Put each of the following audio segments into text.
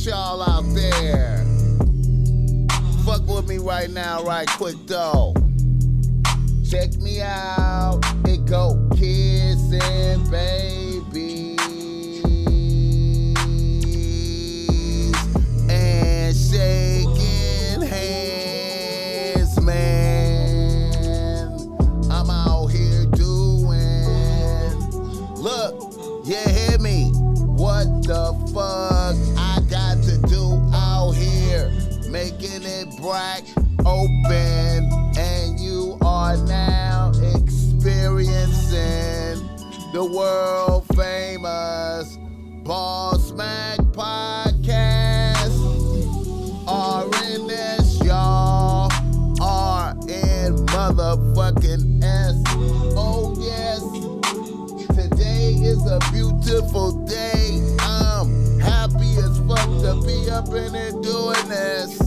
with y'all out there. Fuck with me right now, right quick though. Check me out. It go kissing babies and shaking hands, man. I'm out here doing. Look, you hear me? What the fuck I got to do out here? Making it black open, and you are now experiencing the world famous BossMack Podcast. RNS, y'all. RN motherfucking S. Oh yes, today is a beautiful day. I'm happy as fuck to be up in here doing this.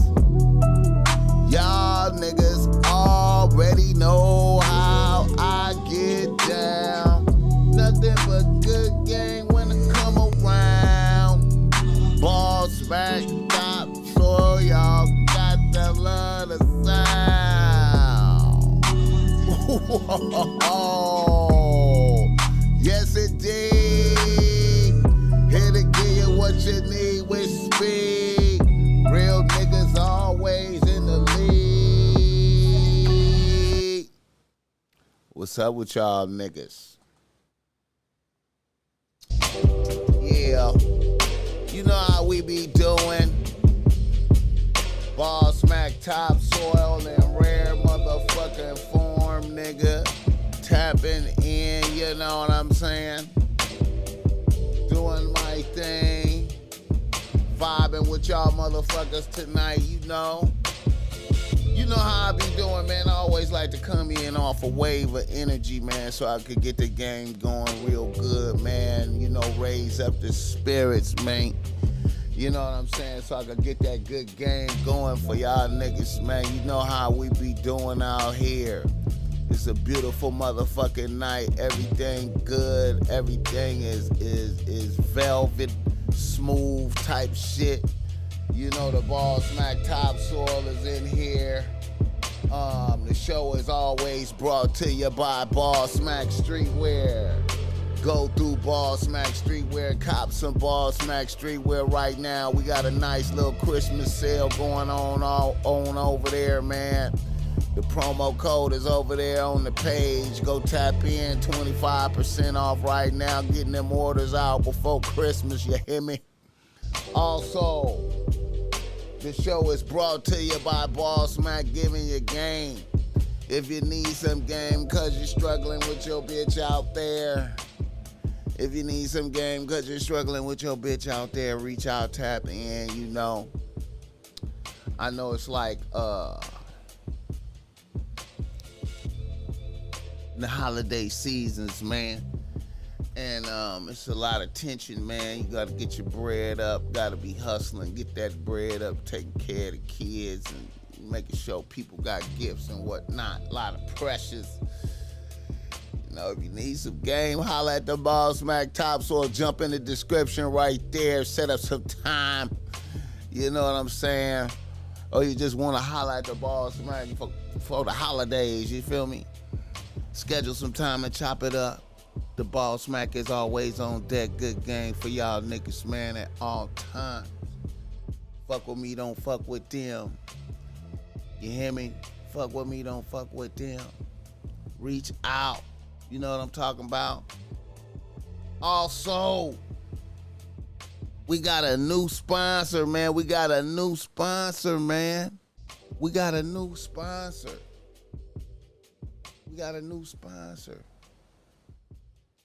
Y'all niggas already know how I get down. Nothing but good game when I come around. BossMack top, so y'all got to love the sound. Yes indeed. Here to give you what you need with speed. Real niggas always in the league. What's up with y'all niggas? Yeah, you know how we be doing. BossMack topsoil in rare motherfucking form, nigga. Tapping in, you know what I'm saying? Doing my thing. Vibing with y'all motherfuckers tonight, you know. You know how I be doing, man. I always like to come in off a wave of energy, man, so I could get the game going real good, man. You know, raise up the spirits, man. You know what I'm saying? So I could get that good game going for y'all niggas, man. You know how we be doing out here. It's a beautiful motherfucking night. Everything good. Everything is velvet, smooth type shit. You know the BossMack topsoil is in here. The show is always brought to you by BossMack Streetwear. Go through BossMack Streetwear, cop some BossMack Streetwear right now. We got a nice little Christmas sale going on over there, man. The promo code is over there on the page. Go tap in, 25% off right now. Getting them orders out before Christmas, you hear me? Also, the show is brought to you by BossMack giving you game. If you need some game because you're struggling with your bitch out there. If you need some game because you're struggling with your bitch out there, reach out, tap in, you know. I know it's like the holiday seasons, man. And it's a lot of tension, man. You got to get your bread up, got to be hustling, get that bread up, taking care of the kids, and making sure people got gifts and whatnot. A lot of pressures. You know, if you need some game, holla at the BossMack topsoil. Jump in the description right there. Set up some time. You know what I'm saying? Or you just want to holla at the BossMack for the holidays. You feel me? Schedule some time and chop it up. The BossMack is always on deck. Good game for y'all niggas, man, at all times. Fuck with me, don't fuck with them. You hear me? Fuck with me, don't fuck with them. Reach out. You know what I'm talking about? Also, we got a new sponsor, man. We got a new sponsor.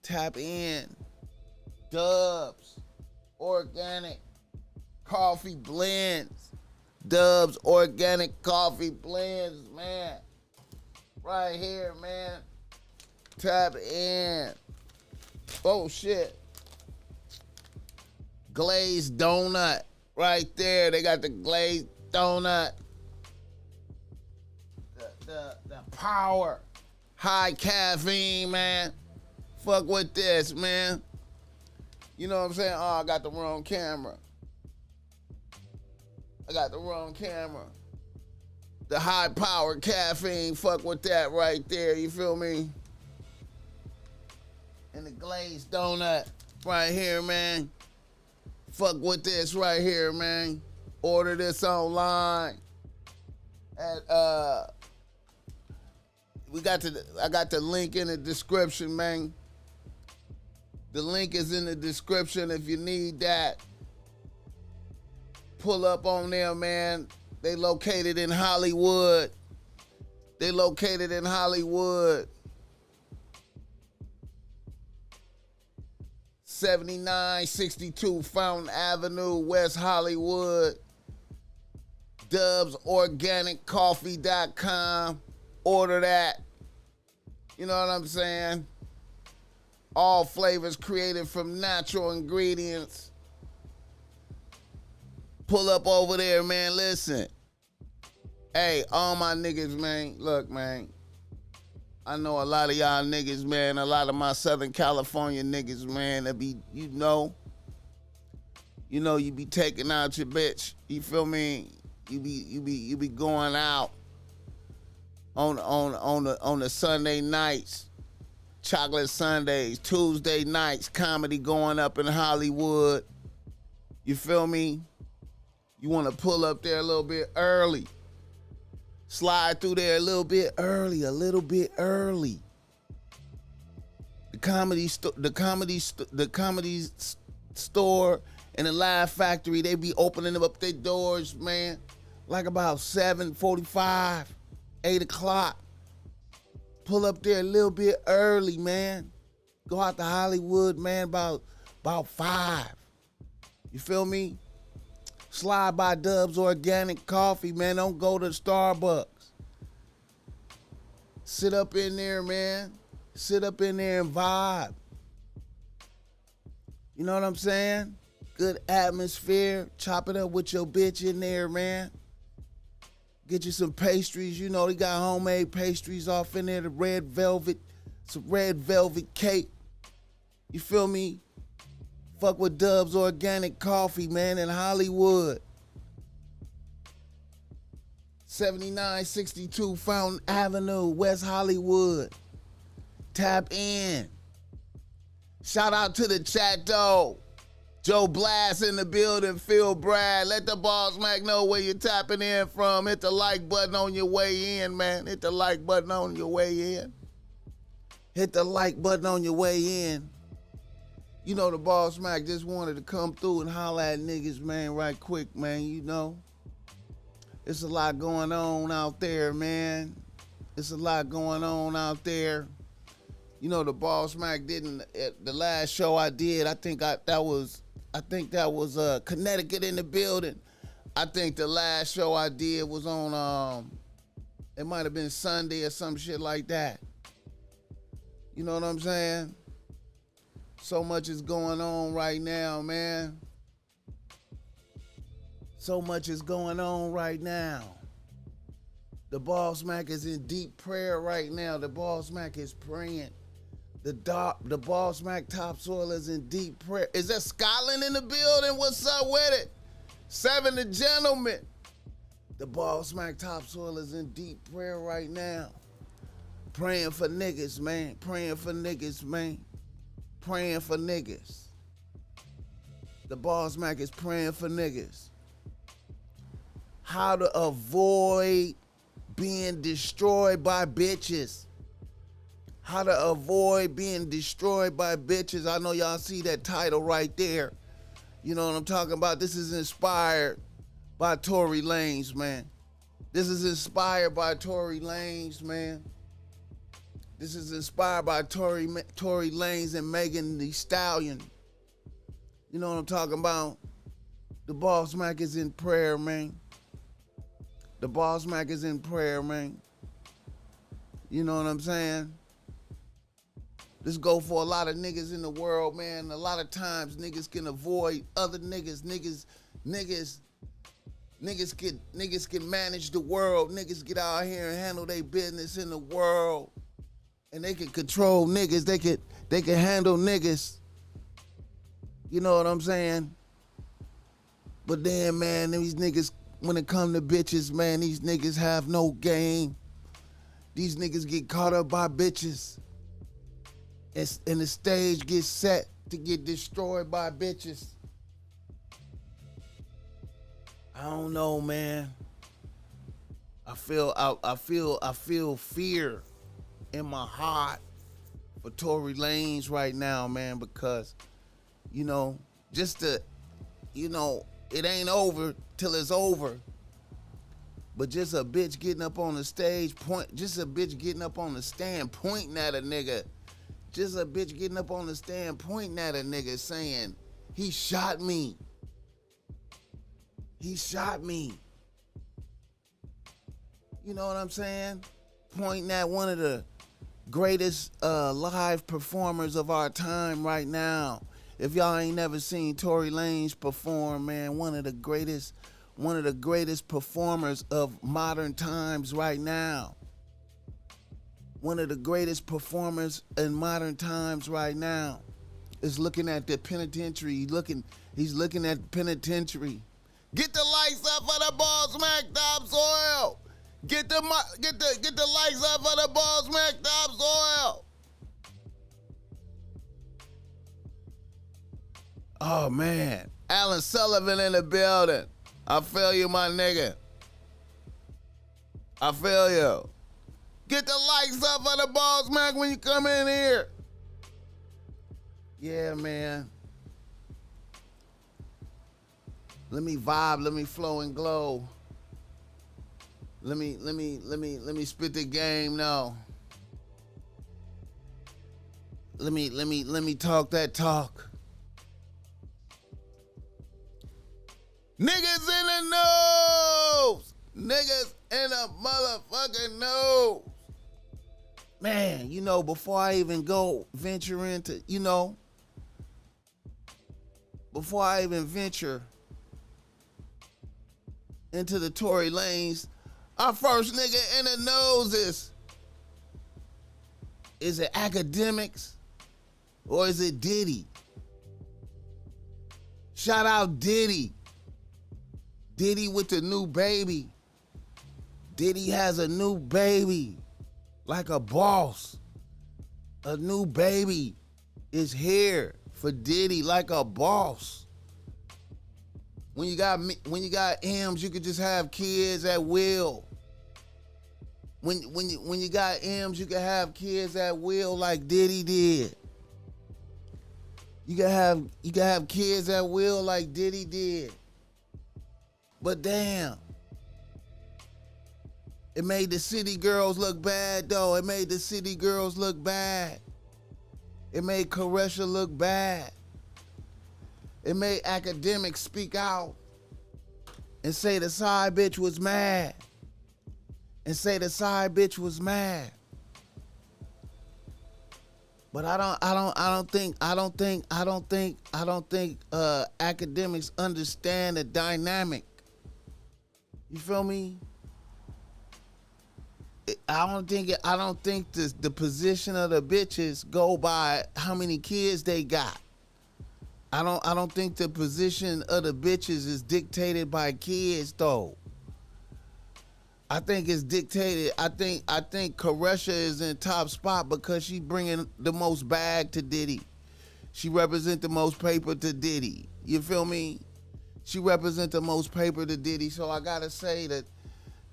Tap in. Dubs Organic Coffee Blends. Dubs Organic Coffee Blends, man. Right here, man. Tap in. Oh, shit. Glazed donut. Right there. They got the glazed donut. The power. High caffeine, man. Fuck with this, man. You know what I'm saying? Oh, I got the wrong camera. I got the wrong camera. The high-powered caffeine, fuck with that right there, you feel me? And the glazed donut right here, man. Fuck with this right here, man. Order this online at I got the link in the description, man. The link is in the description if you need that. Pull up on there, man. They located in Hollywood. 7962 Fountain Avenue, West Hollywood. DubsOrganicCoffee.com. Order that. You know what I'm saying? All flavors created from natural ingredients. Pull up over there, man. Listen. Hey, all my niggas, man. Look, man. I know a lot of y'all niggas, man. A lot of my Southern California niggas, man. That be, you be taking out your bitch. You feel me? You be going out on the Sunday nights, chocolate Sundays, Tuesday nights, comedy going up in Hollywood. You feel me? You want to pull up there a little bit early. Slide through there a little bit early. The comedy store and the Live Factory, they be opening up their doors, man, like about 7:45, 8 o'clock. Pull up there a little bit early, man. Go out to Hollywood, man, about 5. You feel me? Slide by Dubs Organic Coffee, man. Don't go to Starbucks. Sit up in there, man. Sit up in there and vibe. You know what I'm saying? Good atmosphere. Chop it up with your bitch in there, man. Get you some pastries. You know, they got homemade pastries off in there. The red velvet, some red velvet cake. You feel me? Fuck with Dubs Organic Coffee, man, in Hollywood. 7962 Fountain Avenue, West Hollywood. Tap in. Shout out to the chat, though. Joe Blast in the building, Phil Brad. Let the BossMack know where you're tapping in from. Hit the like button on your way in, man. Hit the like button on your way in. Hit the like button on your way in. You know, the BossMack just wanted to come through and holler at niggas, man, right quick, man, you know. It's a lot going on out there, man. It's a lot going on out there. You know, the BossMack didn't, the last show I did, I think that was Connecticut in the building. I think the last show I did was on, it might have been Sunday or some shit like that. You know what I'm saying? So much is going on right now, man. So much is going on right now. The BossMack is in deep prayer right now. The BossMack is praying. The BossMack Topsoil is in deep prayer. Is that Scotland in the building? What's up with it? 7 the gentlemen. The BossMack Topsoil is in deep prayer right now. Praying for niggas, man. Praying for niggas, man. Praying for niggas. The BossMack is praying for niggas. How to avoid being destroyed by bitches. How to avoid being destroyed by bitches. I know y'all see that title right there. You know what I'm talking about? This is inspired by Tory Lanez, man. This is inspired by Tory Lanez, man. This is inspired by Tory Lanez and Megan Thee Stallion. You know what I'm talking about? The BossMack is in prayer, man. The BossMack is in prayer, man. You know what I'm saying? This go for a lot of niggas in the world, man. A lot of times niggas can avoid other niggas. Niggas can manage the world. Niggas get out here and handle their business in the world. And they can control niggas. They can handle niggas. You know what I'm saying? But then, man, these niggas when it come to bitches, man, these niggas have no game. These niggas get caught up by bitches. And the stage gets set to get destroyed by bitches. I don't know, man. I feel fear in my heart for Tory Lanez right now, man, because, you know, it ain't over till it's over. But just a bitch getting up on the stage, just a bitch getting up on the stand pointing at a nigga. Just a bitch getting up on the stand pointing at a nigga saying, he shot me. He shot me. You know what I'm saying? Pointing at one of the greatest live performers of our time right now. If y'all ain't never seen Tory Lanez perform, man, one of the greatest performers of modern times right now. One of the greatest performers in modern times right now is looking at the penitentiary. He's looking at the penitentiary. Get the lights up for the BossMack topsoil. Get the lights up for the BossMack topsoil. Oh man, Alan Sullivan in the building. I feel you, my nigga. I feel you. Get the lights up for the BossMack when you come in here. Yeah, man. Let me vibe, let me flow and glow. Let me spit the game now. Let me talk that talk. Niggas in the nose. Niggas in the motherfucking nose. Man, you know, before I even venture into the Tory Lanez, our first nigga in the nose is it Akademiks or is it Diddy? Shout out Diddy. Diddy with the new baby. Diddy has a new baby. Like a boss. A new baby is here for Diddy like a boss. When you got M's, you could just have kids at will. When you got M's, you can have kids at will like Diddy did. You can have kids at will like Diddy did. But damn, it made the city girls look bad though. It made the city girls look bad. It made Caresha look bad. It made Akademiks speak out and say the side bitch was mad. And say the side bitch was mad. But I don't think Akademiks understand the dynamic. You feel me? I don't think the position of the bitches go by how many kids they got. I don't think the position of the bitches is dictated by kids though. I think it's dictated. I think Caresha is in top spot because she bringing the most bag to Diddy. She represent the most paper to Diddy. You feel me? She represent the most paper to Diddy. So I gotta say that,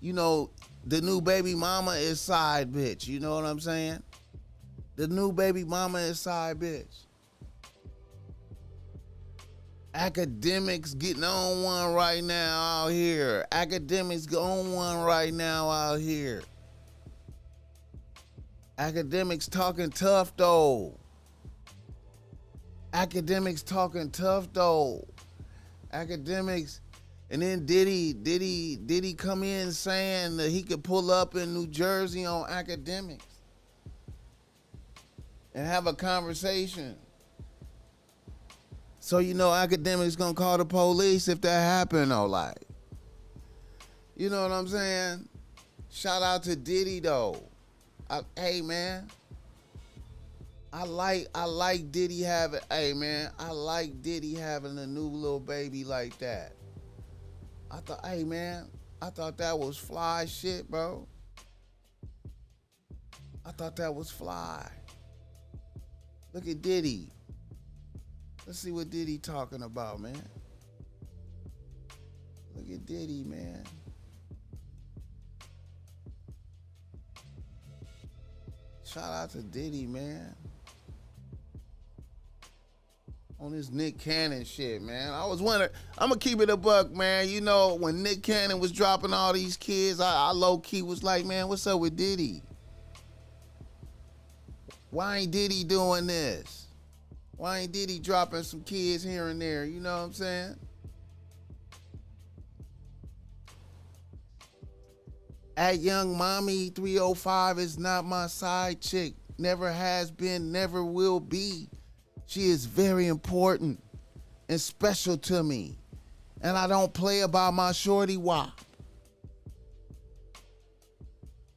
you know, the new baby mama is side bitch. You know what I'm saying? The new baby mama is side bitch. Akademiks getting on one right now out here. Akademiks on one right now out here. Akademiks talking tough though. Akademiks talking tough though. Akademiks, and then Diddy come in saying that he could pull up in New Jersey on Akademiks and have a conversation. So you know Akademiks gonna call the police if that happen though, like. You know what I'm saying? Shout out to Diddy though. Hey man. I like Diddy having, hey man, I like Diddy having a new little baby like that. Hey man, I thought that was fly shit, bro. I thought that was fly. Look at Diddy. Let's see what Diddy talking about, man. Look at Diddy, man. Shout out to Diddy, man. On this Nick Cannon shit, man. I was wondering, I'm gonna keep it a buck, man. You know, when Nick Cannon was dropping all these kids, I low-key was like, man, what's up with Diddy? Why ain't Diddy doing this? Why ain't Diddy dropping some kids here and there? You know what I'm saying? At Young Mommy 305 is not my side chick. Never has been, never will be. She is very important and special to me. And I don't play about my shorty wop.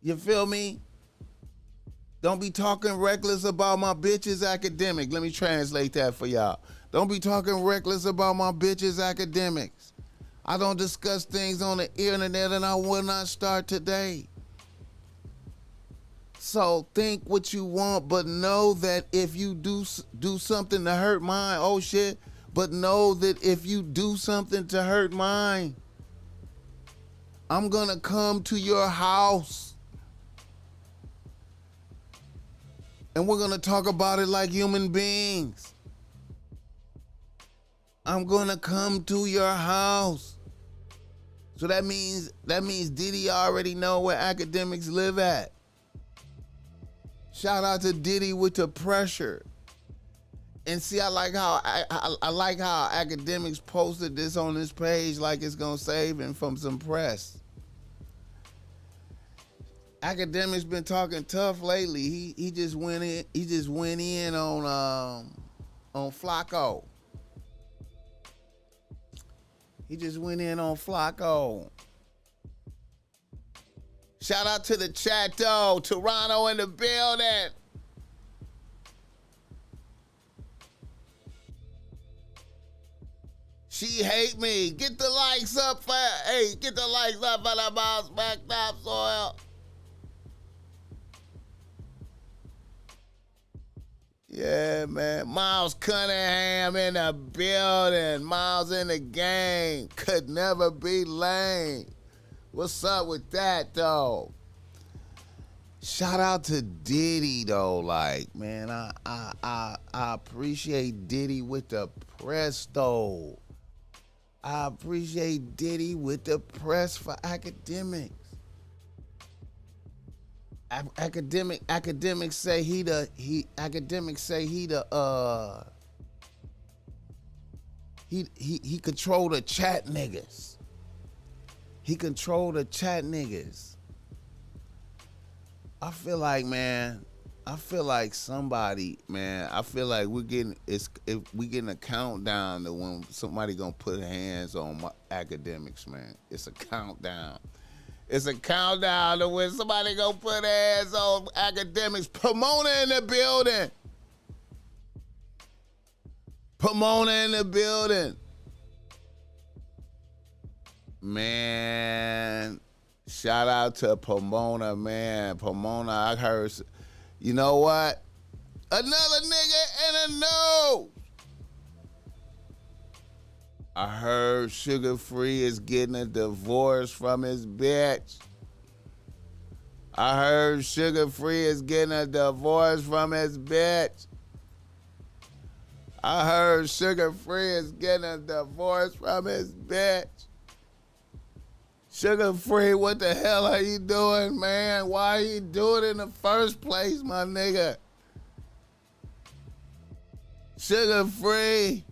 You feel me? Don't be talking reckless about my bitch's academic. Let me translate that for y'all. Don't be talking reckless about my bitch's academics. I don't discuss things on the internet and I will not start today. So think what you want, but know that if you do something to hurt mine, oh shit, but know that if you do something to hurt mine, I'm gonna come to your house. And we're gonna talk about it like human beings. I'm gonna come to your house. So that means Diddy already know where Akademiks live at. Shout out to Diddy with the pressure. And see, I like how Akademiks posted this on his page like it's gonna save him from some press. Akademiks been talking tough lately. He just went in on Flacco. He just went in on Flacco. Shout out to the chat though. Toronto in the building. She hate me. Get the likes up for get the likes up for the BossMack topsoil. Yeah, man. Miles Cunningham in the building. Miles in the game. Could never be lame. What's up with that, though? Shout out to Diddy, though. Like, man, I appreciate Diddy with the press, though. I appreciate Diddy with the press for Akademiks. Akademiks say he control the chat niggas. He control the chat niggas. I feel like somebody, man. I feel like we getting a countdown to when somebody gonna put hands on my Akademiks, man. It's a countdown. It's a countdown to when somebody gonna put hands on Akademiks. Pomona in the building. Pomona in the building. Man, shout out to Pomona, man. Pomona, I heard, you know what? Another nigga in a nose. I heard Sugar Free is getting a divorce from his bitch. I heard Sugar Free is getting a divorce from his bitch. I heard Sugar Free is getting a divorce from his bitch. Sugar Free, what the hell are you doing, man? Why are you doing it in the first place, my nigga? Sugar Free.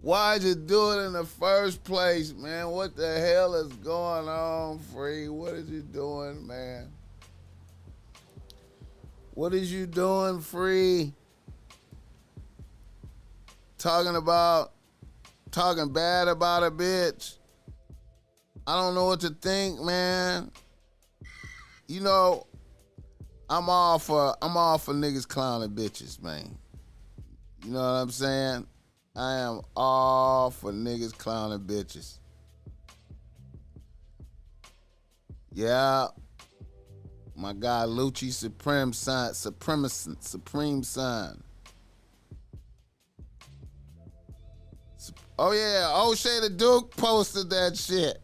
Why'd you do it in the first place, man? What the hell is going on, Free? What is you doing, man? What is you doing, Free? Talking bad about a bitch. I don't know what to think, man. You know, I'm all for niggas clowning bitches, man. You know what I'm saying? I am all for niggas clowning bitches. Yeah. My guy Lucci Supreme Son. Oh yeah, O'Shea the Duke posted that shit.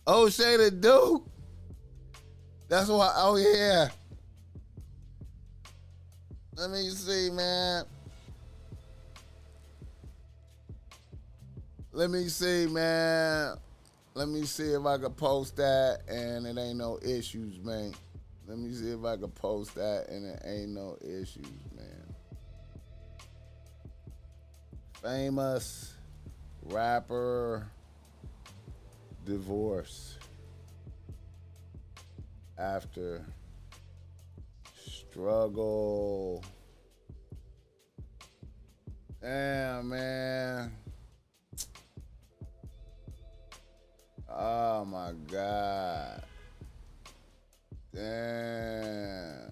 O'Shea the Duke. That's why, oh yeah. Let me see, man. Let me see if I can post that and it ain't no issues, man. Let me see if I can post that and it ain't no issues, man. Famous rapper divorce after struggle. Damn, man. Oh my God. Damn.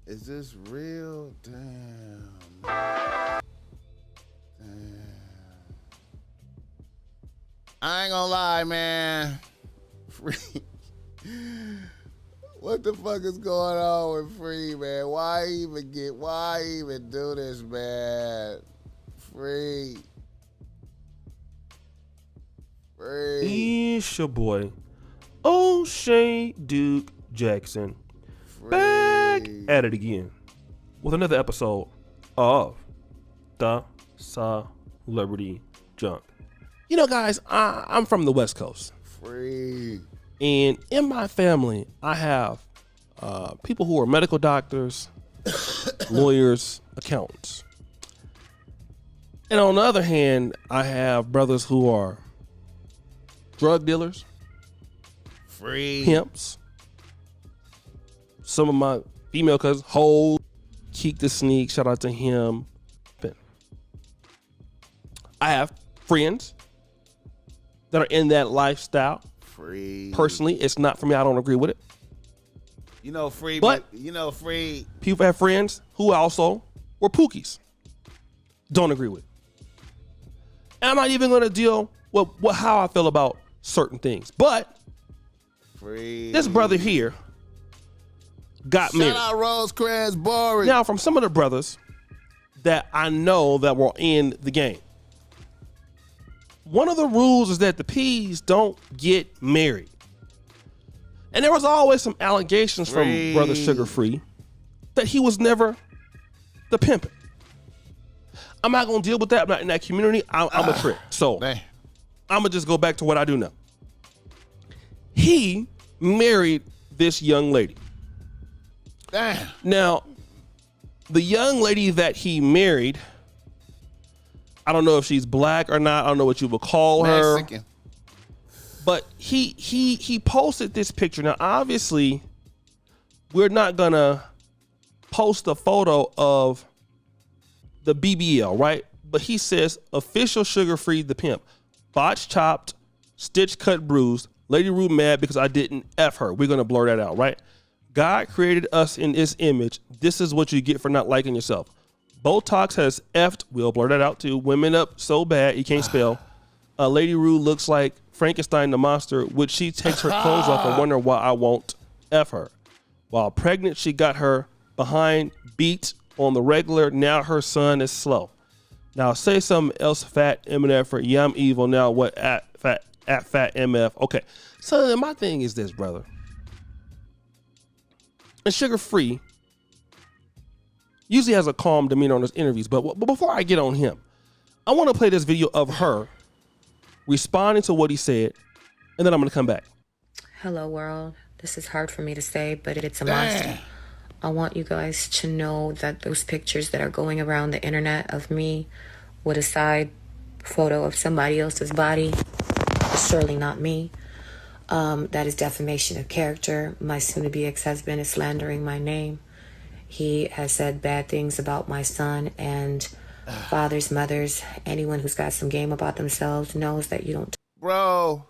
Is this real? Damn. Damn. I ain't gonna lie, man. Free. What the fuck is going on with Free, man? Why even do this, man? Free. It's your boy, O'Shea Duke Jaxn, back at it again with another episode of the Celebrity Junk. You know, guys, I'm from the West Coast. Free. And in my family, I have people who are medical doctors, lawyers, accountants. And on the other hand, I have brothers who are drug dealers, Free. pimps, some of my female cousins, Hole, Keek the Sneak, shout out to him. I have friends that are in that lifestyle. Free. Personally, it's not for me. I don't agree with it. You know, Free, But Free. People have friends who also were pookies. Don't agree with. And I'm not even going to deal with how I feel about certain things. But Free. this brother here got married. Shout out Rosecrans Boring. Now, from some of the brothers that I know that were in the game, one of the rules is that the P's don't get married. And there was always some allegations from Brother Sugar Free that he was never the pimpin'. I'm not going to deal with that. I'm not in that community. I'm a trick. So I'm going to just go back to what I do know. He married this young lady. Damn. Now, the young lady that he married, I don't know if she's black or not. I don't know what you would call her. Mexican. But he posted this picture. Now, obviously, we're not going to post a photo of the BBL, right? But he says, official Sugar Free the pimp. Botch chopped, stitch cut bruised. Lady Rue mad because I didn't F her. We're going to blur that out, right? God created us in his image. This is what you get for not liking yourself. Botox has effed. We'll blur that out too. Women up so bad you can't spell. Lady Rue looks like Frankenstein the monster, which she takes her clothes off and wonder why I won't F her. While pregnant, she got her behind beat on the regular. Now her son is slow. Now say something else, fat MF for yeah, I'm evil. Now what at fat MF? Okay. So my thing is this, brother. And Sugar Free usually has a calm demeanor on his interviews, but before I get on him, I want to play this video of her responding to what he said, and then I'm going to come back. Hello, world. This is hard for me to say, but it's a must. I want you guys to know that those pictures that are going around the internet of me with a side photo of somebody else's body, surely not me. That is defamation of character. My soon-to-be ex-husband is slandering my name. He has said bad things about my son, and fathers, mothers, anyone who's got some game about themselves knows that you don't. Bro.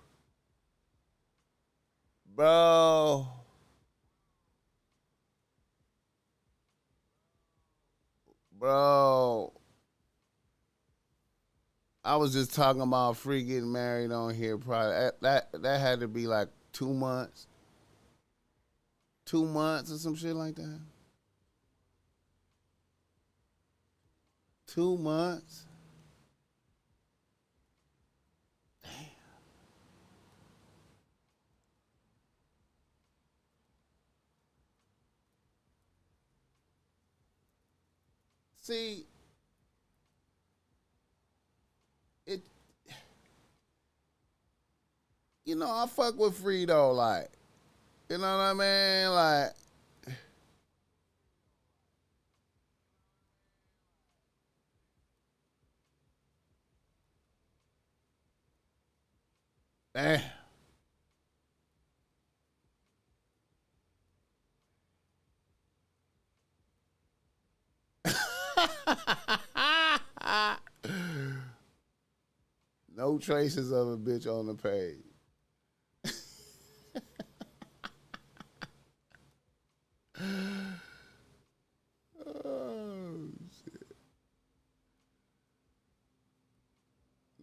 Bro, I was just talking about Free getting married on here. Probably that had to be like 2 months. 2 months or some shit like that. 2 months. Damn. See, it. You know, I fuck with Free though, like, you know what I mean, like. Damn. No traces of a bitch on the page.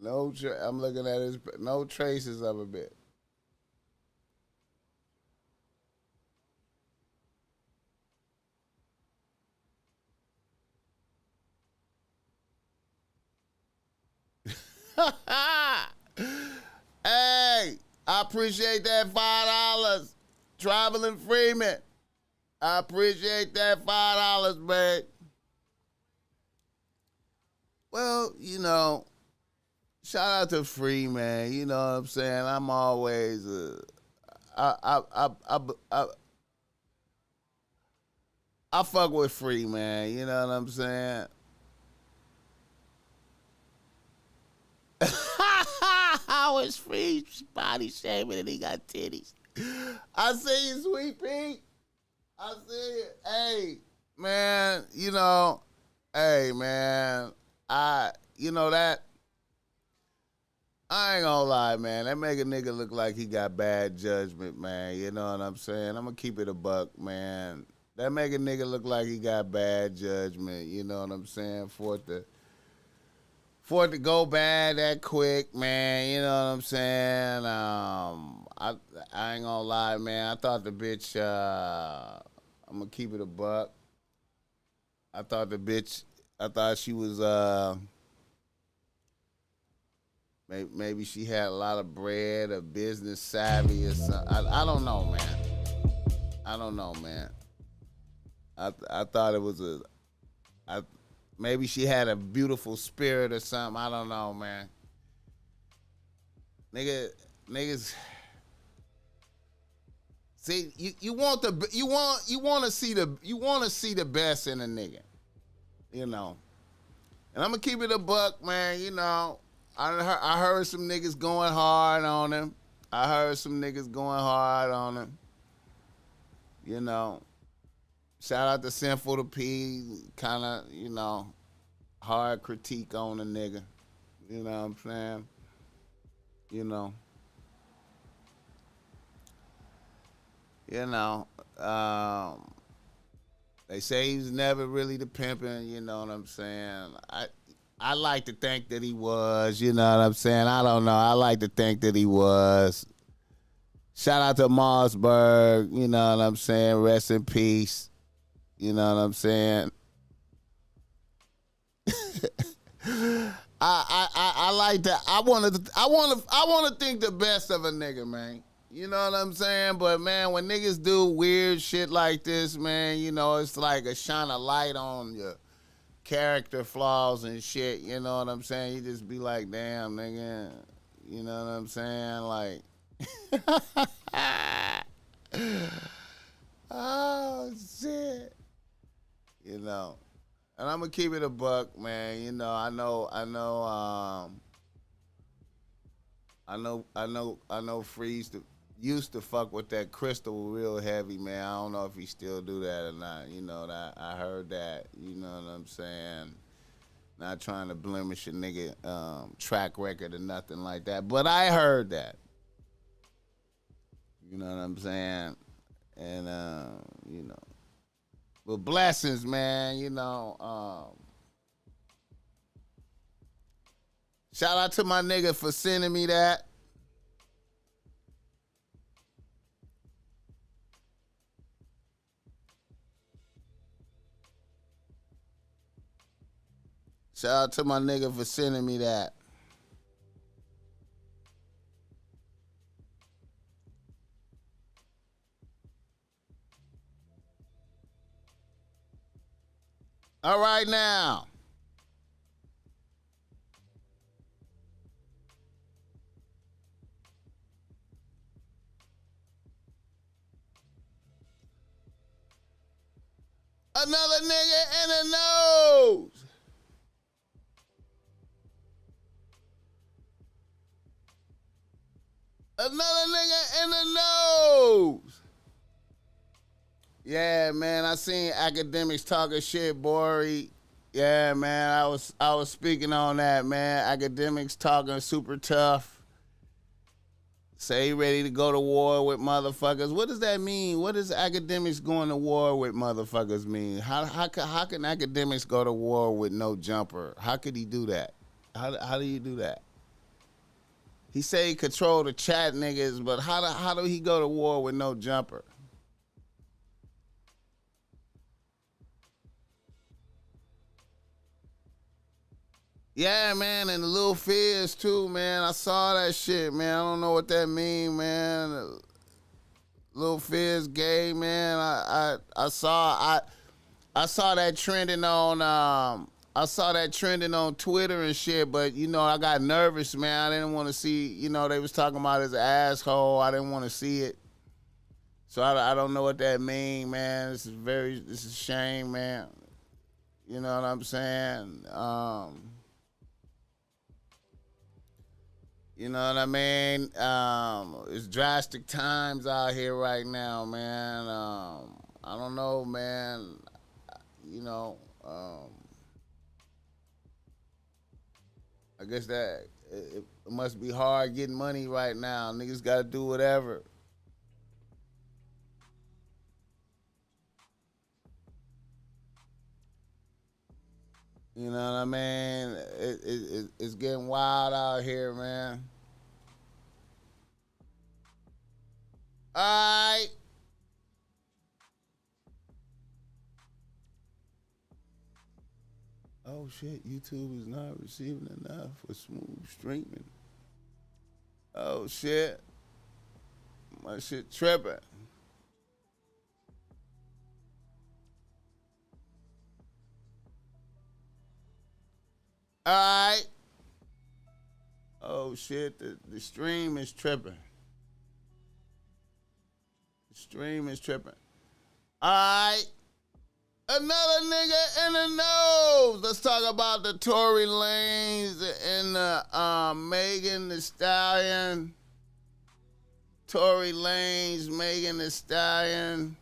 Oh, shit. I'm looking at his. No traces of a bitch. Hey, I appreciate that $5. Traveling Freeman. I appreciate that $5, man. Well, you know, shout out to Free, man. You know what I'm saying? I'm always I fuck with Free, man. You know what I'm saying? How is Free body shaming and he got titties? I see you, Sweet Pete. I see it. Hey, man, you know, hey, man, you know that, I ain't gonna lie, man. That make a nigga look like he got bad judgment, man. You know what I'm saying? I'm gonna keep it a buck, man. That make a nigga look like he got bad judgment. You know what I'm saying? For it to go bad that quick, man. You know what I'm saying? I ain't gonna lie, man. I thought the bitch. I'm gonna keep it a buck. I thought the bitch. I thought she was. Maybe she had a lot of bread or business savvy or something. I don't know, man. I don't know, man. I thought it was maybe she had a beautiful spirit or something. I don't know, man. Niggas. See, you want to see the best in a nigga, you know. And I'm gonna keep it a buck, man. You know, I heard some niggas going hard on him. You know, shout out to Sinful to P, kind of, you know, hard critique on a nigga. You know what I'm saying? You know. They say he was never really the pimping, you know what I'm saying? I like to think that he was, you know what I'm saying? I don't know. I like to think that he was. Shout out to Mossberg, you know what I'm saying? Rest in peace. You know what I'm saying? I like that. I want to think the best of a nigga, man. You know what I'm saying? But man, when niggas do weird shit like this, man, you know, it's like a shine of light on your character flaws and shit. You know what I'm saying? You just be like, damn, nigga. You know what I'm saying? Like, oh shit. You know, and I'm gonna keep it a buck, man. You know, I know. Freeze used to fuck with that crystal real heavy, man. I don't know if he still do that or not. You know, that I heard that. You know what I'm saying? Not trying to blemish a nigga track record or nothing like that, but I heard that. You know what I'm saying? And you know, but blessings, man. You know, Shout out to my nigga for sending me that. Shout out to my nigga for sending me that. All right now. Another nigga in the nose. Another nigga in the nose. Yeah, man, I seen Akademiks talking shit, Bory. Yeah, man, I was speaking on that, man. Akademiks talking super tough. Say he ready to go to war with motherfuckers. What does that mean? What does Akademiks going to war with motherfuckers mean? How can Akademiks go to war with no jumper? How could he do that? How do you do that? He say he control the chat niggas, but how do he go to war with no jumper? Yeah, man, and the little Fizz too, man. I saw that shit, man. I don't know what that mean, man. Little Fizz gay, man. I saw that trending on I saw that trending on Twitter and shit, but you know, I got nervous, man. I didn't want to see, you know, they was talking about his asshole. I didn't want to see it. So I don't know what that mean, man. This is a shame, man. You know what I'm saying? You know what I mean? It's drastic times out here right now, man. I don't know, man. You know, I guess that it must be hard getting money right now. Niggas got to do whatever. You know what I mean? It's getting wild out here, man. All right. Oh, shit. YouTube is not receiving enough for smooth streaming. Oh, shit. My shit tripping. All right. Oh, shit. The stream is tripping. The stream is tripping. All right. Another nigga in the nose. Let's talk about the Tory Lanez and the Megan Thee Stallion. Tory Lanez, Megan Thee Stallion.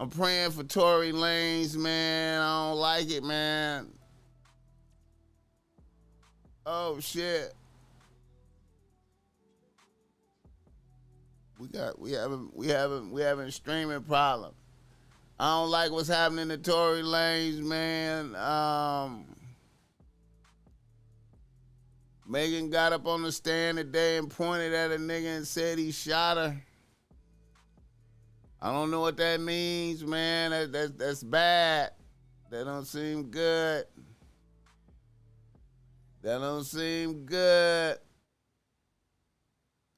I'm praying for Tory Lanez, man. I don't like it, man. Oh shit. We having a streaming problem. I don't like what's happening to Tory Lanez, man. Megan got up on the stand today and pointed at a nigga and said he shot her. I don't know what that means, man. That's bad. That don't seem good. That don't seem good.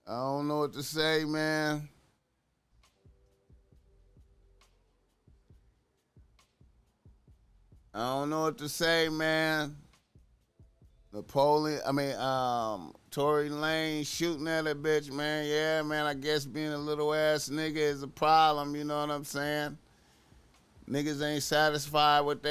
I don't know what to say, man. I don't know what to say, man. Tory Lanez shooting at a bitch, man. Yeah, man, I guess being a little ass nigga is a problem, you know what I'm saying? Niggas ain't satisfied with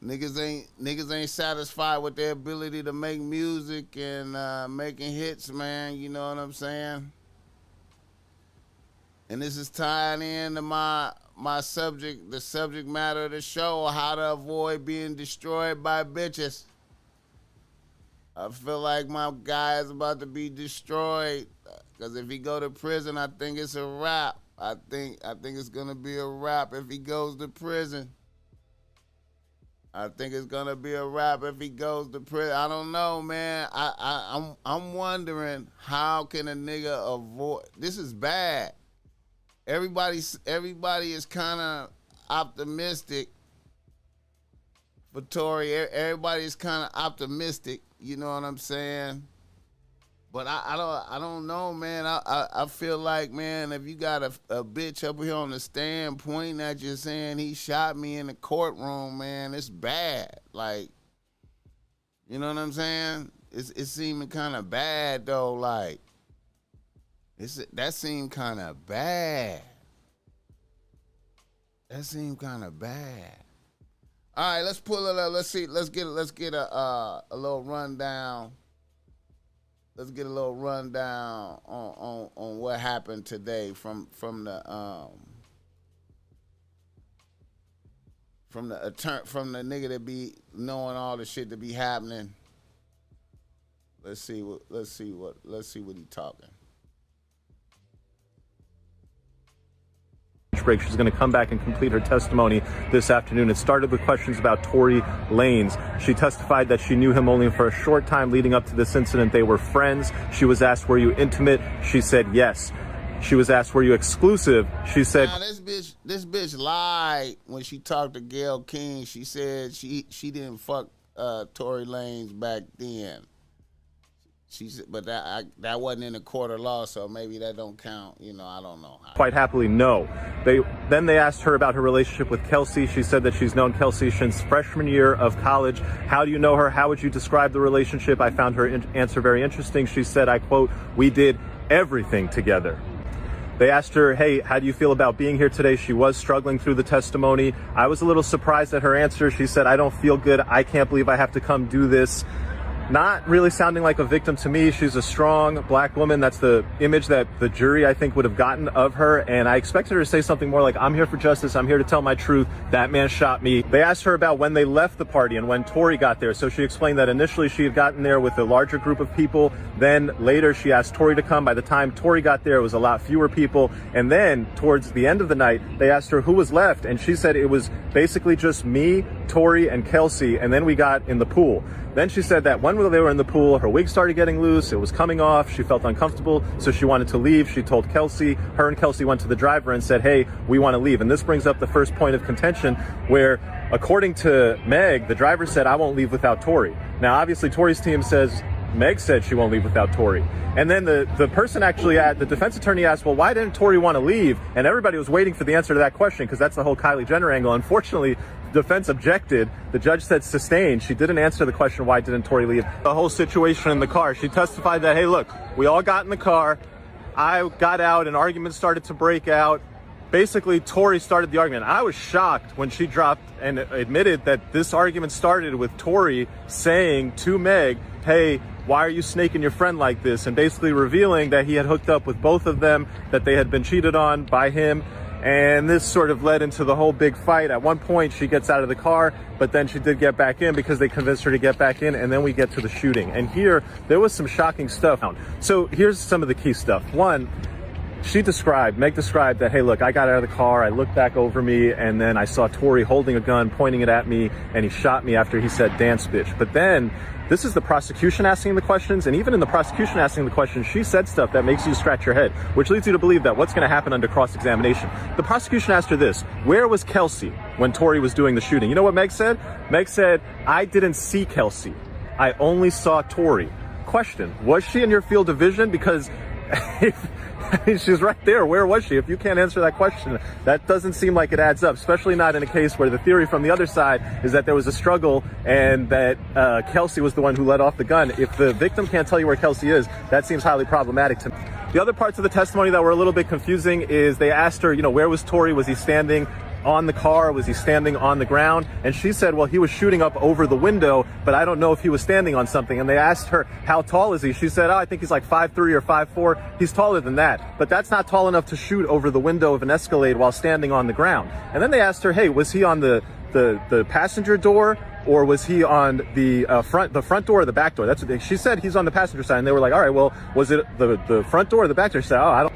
niggas ain't satisfied with their ability to make music and making hits, man, you know what I'm saying? And this is tying into my subject, the subject matter of the show, how to avoid being destroyed by bitches. I feel like my guy is about to be destroyed, because if he go to prison, I think it's a wrap. I think it's gonna be a wrap if he goes to prison. I think it's gonna be a wrap if he goes to prison. I don't know, man. I'm wondering how can a nigga avoid. This is bad. Everybody is kind of optimistic for Tory. Everybody is kind of optimistic. You know what I'm saying? But I don't know, man. I feel like, man, if you got a bitch up here on the stand pointing at you saying he shot me in the courtroom, man, it's bad. Like, you know what I'm saying? It's seeming kind of bad though. Like, that seemed kind of bad. That seemed kind of bad. All right, let's pull it up. Let's see. Let's get a little rundown. Let's get a little rundown on what happened today from the nigga that be knowing all the shit that be happening. Let's see what he talking. Break. She's going to come back and complete her testimony this afternoon. It started with questions about Tory Lanez. She testified that she knew him only for a short time leading up to this incident. They were friends. She was asked, were you intimate? She said yes. She was asked, were you exclusive? She said, now, this bitch lied when she talked to Gayle King. She said she didn't fuck Tory Lanez back then. She said, but that wasn't in the court of law, so maybe that don't count. You know, I don't know. Quite happily, no. Then they asked her about her relationship with Kelsey. She said that she's known Kelsey since freshman year of college. How do you know her? How would you describe the relationship? I found her answer very interesting. She said, I quote, we did everything together. They asked her, hey, how do you feel about being here today? She was struggling through the testimony. I was a little surprised at her answer. She said, I don't feel good. I can't believe I have to come do this. Not really sounding like a victim to me. She's a strong black woman. That's the image that the jury, I think, would have gotten of her. And I expected her to say something more like, I'm here for justice. I'm here to tell my truth. That man shot me. They asked her about when they left the party and when Tory got there. So she explained that initially she had gotten there with a larger group of people. Then later she asked Tory to come. By the time Tory got there, it was a lot fewer people. And then towards the end of the night, they asked her who was left. And she said it was basically just me, Tory, and Kelsey. And then we got in the pool. Then she said that when they were in the pool, her wig started getting loose. It was coming off. She felt uncomfortable, so she wanted to leave. She told Kelsey. Her and Kelsey went to the driver and said, hey, we want to leave. And this brings up the first point of contention where, according to Meg, the driver said, I won't leave without Tory. Now, obviously, Tory's team says Meg said she won't leave without Tory. And then the person actually, the defense attorney asked, well, why didn't Tory want to leave? And everybody was waiting for the answer to that question because that's the whole Kylie Jenner angle. Unfortunately, defense objected. The judge said sustained. She didn't answer the question, why didn't Tory leave? The whole situation in the car. She testified that, hey, look, we all got in the car. I got out. An argument started to break out. Basically, Tory started the argument. I was shocked when she dropped and admitted that this argument started with Tory saying to Meg, hey, why are you snaking your friend like this? And basically revealing that he had hooked up with both of them, that they had been cheated on by him. And this sort of led into the whole big fight. At one point, she gets out of the car, but then she did get back in because they convinced her to get back in. And then we get to the shooting. And here, there was some shocking stuff. So here's some of the key stuff. One, Meg described that, hey, look, I got out of the car, I looked back over me, and then I saw Tory holding a gun, pointing it at me, and he shot me after he said, dance, bitch. But then, this is the prosecution asking the questions, and even in the prosecution asking the questions, she said stuff that makes you scratch your head, which leads you to believe that what's going to happen under cross-examination. The prosecution asked her this, where was Kelsey when Tory was doing the shooting? You know what Meg said? Meg said, I didn't see Kelsey. I only saw Tory. Question, was she in your field of vision? Because she's right there. Where was she? If you can't answer that question, that doesn't seem like it adds up, especially not in a case where the theory from the other side is that there was a struggle and that Kelsey was the one who let off the gun. If the victim can't tell you where Kelsey is, that seems highly problematic to me. The other parts of the testimony that were a little bit confusing is they asked her, where was Tory? Was he standing on the car? Was he standing on the ground? And she said, well, he was shooting up over the window, but I don't know if he was standing on something. And they asked her, how tall is he? She said, I think he's like 5'3" or 5'4". He's taller than that, but that's not tall enough to shoot over the window of an Escalade while standing on the ground. And then they asked her, hey, was he on the passenger door, or was he on the front door or the back door? That's what she said. He's on the passenger side. And they were like, all right, well, was it the front door or the back door? She said, I don't.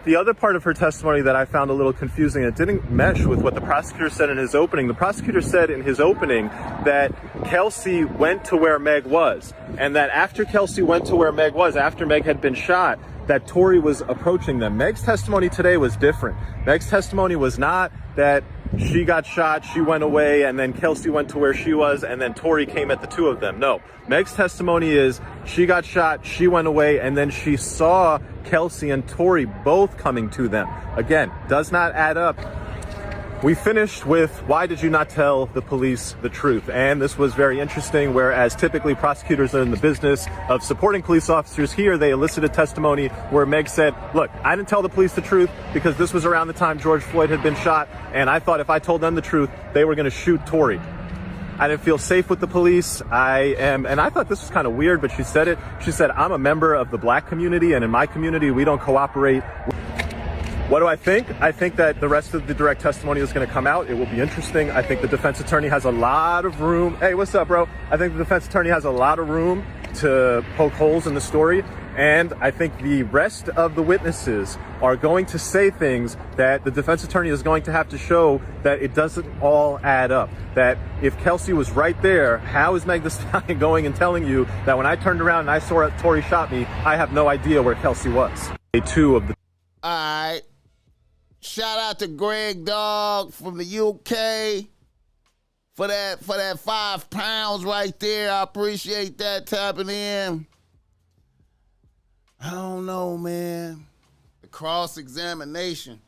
The other part of her testimony that I found a little confusing, it didn't mesh with what the prosecutor said in his opening. The prosecutor said in his opening that Kelsey went to where Meg was, and that after Kelsey went to where Meg was, after Meg had been shot, that Tory was approaching them. Meg's testimony today was different. Meg's testimony was not that she got shot, she went away, and then Kelsey went to where she was, and then Tory came at the two of them. No, Meg's testimony is she got shot, she went away, and then she saw Kelsey and Tory both coming to them. Again, does not add up. We finished with, why did you not tell the police the truth? And this was very interesting, whereas typically prosecutors are in the business of supporting police officers. Here, they elicited testimony where Meg said, look, I didn't tell the police the truth because this was around the time George Floyd had been shot, and I thought if I told them the truth, they were going to shoot Tory. I didn't feel safe with the police. And I thought this was kind of weird, but she said it. She said, I'm a member of the black community, and in my community, we don't cooperate. What do I think? I think that the rest of the direct testimony is going to come out. It will be interesting. I think the defense attorney has a lot of room. Hey, what's up, bro? I think the defense attorney has a lot of room to poke holes in the story. And I think the rest of the witnesses are going to say things that the defense attorney is going to have to show that it doesn't all add up. That if Kelsey was right there, how is Meg Thee Stallion going and telling you that when I turned around and I saw Tory shot me, I have no idea where Kelsey was? Day two of the... All right. Shout out to Greg Dog from the UK for that £5 right there. I appreciate that tapping in. I don't know, man. The cross-examination.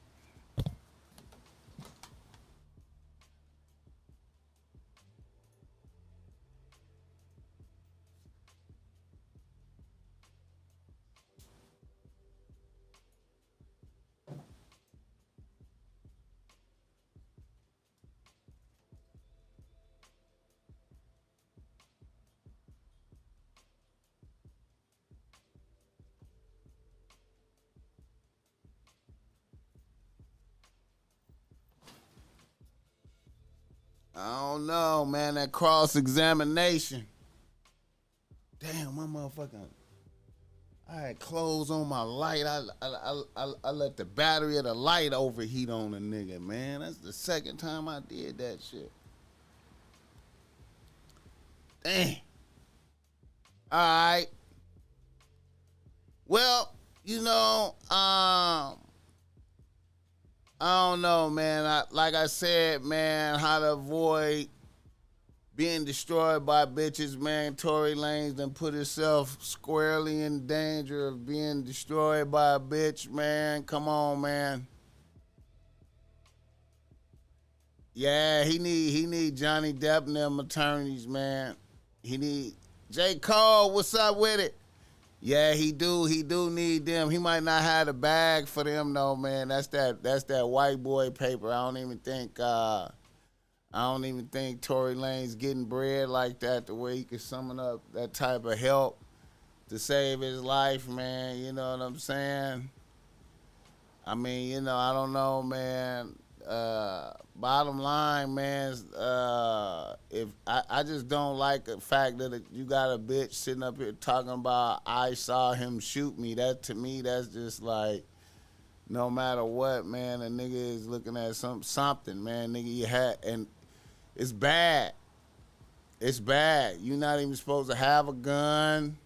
I don't know, man. That cross-examination. Damn, my motherfucking... I had clothes on my light. I let the battery of the light overheat on a nigga, man. That's the second time I did that shit. Damn. All right. Well, you know, I don't know, man. Like I said, man, how to avoid being destroyed by bitches, man. Tory Lanez done put himself squarely in danger of being destroyed by a bitch, man. Come on, man. Yeah, he need Johnny Depp and them attorneys, man. He need J. Cole, what's up with it? Yeah, he do need them. He might not have the bag for them though, man. That's that white boy paper. I don't even think Tory Lanez getting bread like that the way he could summon up that type of help to save his life, man. You know what I'm saying? I mean, you know, I don't know, man. Bottom line, man, if I just don't like the fact that you got a bitch sitting up here talking about I saw him shoot me. That to me, that's just like, no matter what, man, a nigga is looking at something, man. Nigga, you had, and it's bad. It's bad. You're not even supposed to have a gun,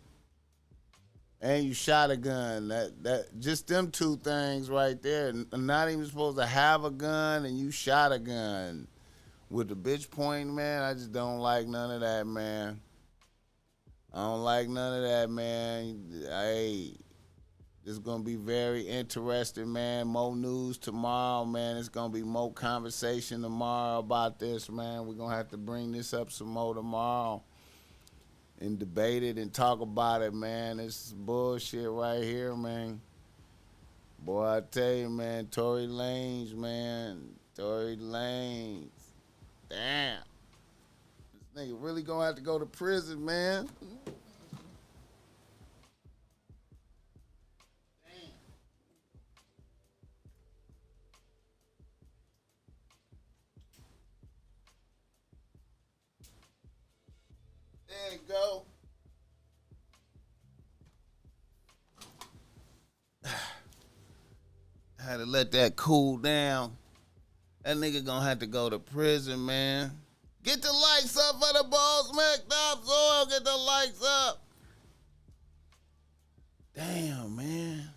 and you shot a gun. That just them two things right there. Not even supposed to have a gun, and you shot a gun. With the bitch pointing, man, I just don't like none of that, man. I don't like none of that, man. Hey, it's gonna be very interesting, man. More news tomorrow, man. It's gonna be more conversation tomorrow about this, man. We're gonna have to bring this up some more tomorrow and debate it and talk about it, man. This is bullshit right here, man. Boy, I tell you, man, Tory Lanez, man. Tory Lanez. Damn. This nigga really gonna have to go to prison, man. There you go. Had to let that cool down. That nigga gonna have to go to prison, man. Get the likes up for the BossMack Top Soil. Get the likes up. Damn, man.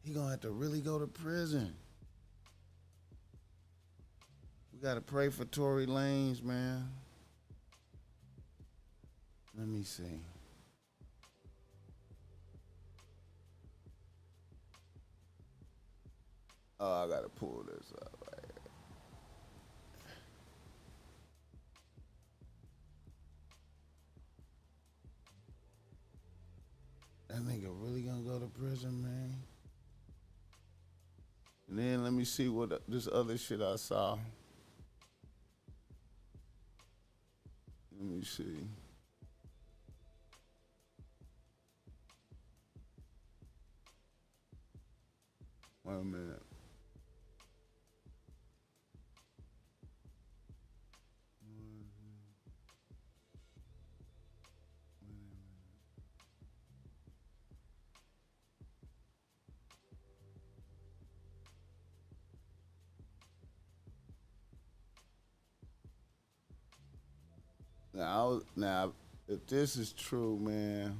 He gonna have to really go to prison. We gotta pray for Tory Lanez, man. Let me see. Oh, I gotta pull this up right here. That nigga really gonna go to prison, man. And then let me see what this other shit I saw. Let me see. Wait a minute. Now, if this is true, man.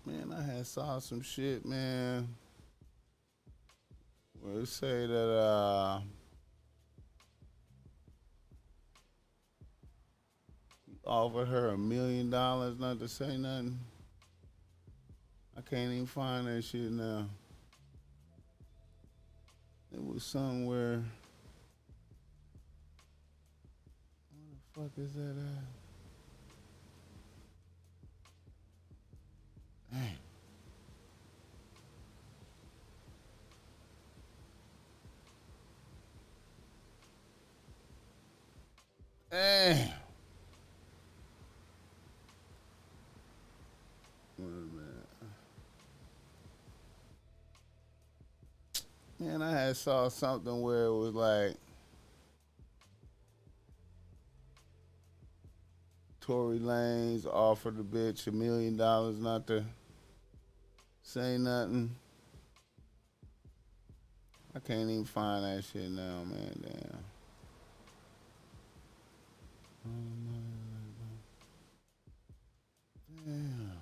Man, I had saw some shit, man, where it say that he offered her $1 million not to say nothing. I can't even find that shit now. It was somewhere. Where the fuck is that at? Dang. Damn. Wait a minute. Man, I had saw something where it was like Tory Lanez offered the bitch $1 million not to say nothing. I can't even find that shit now, man. Damn. Damn.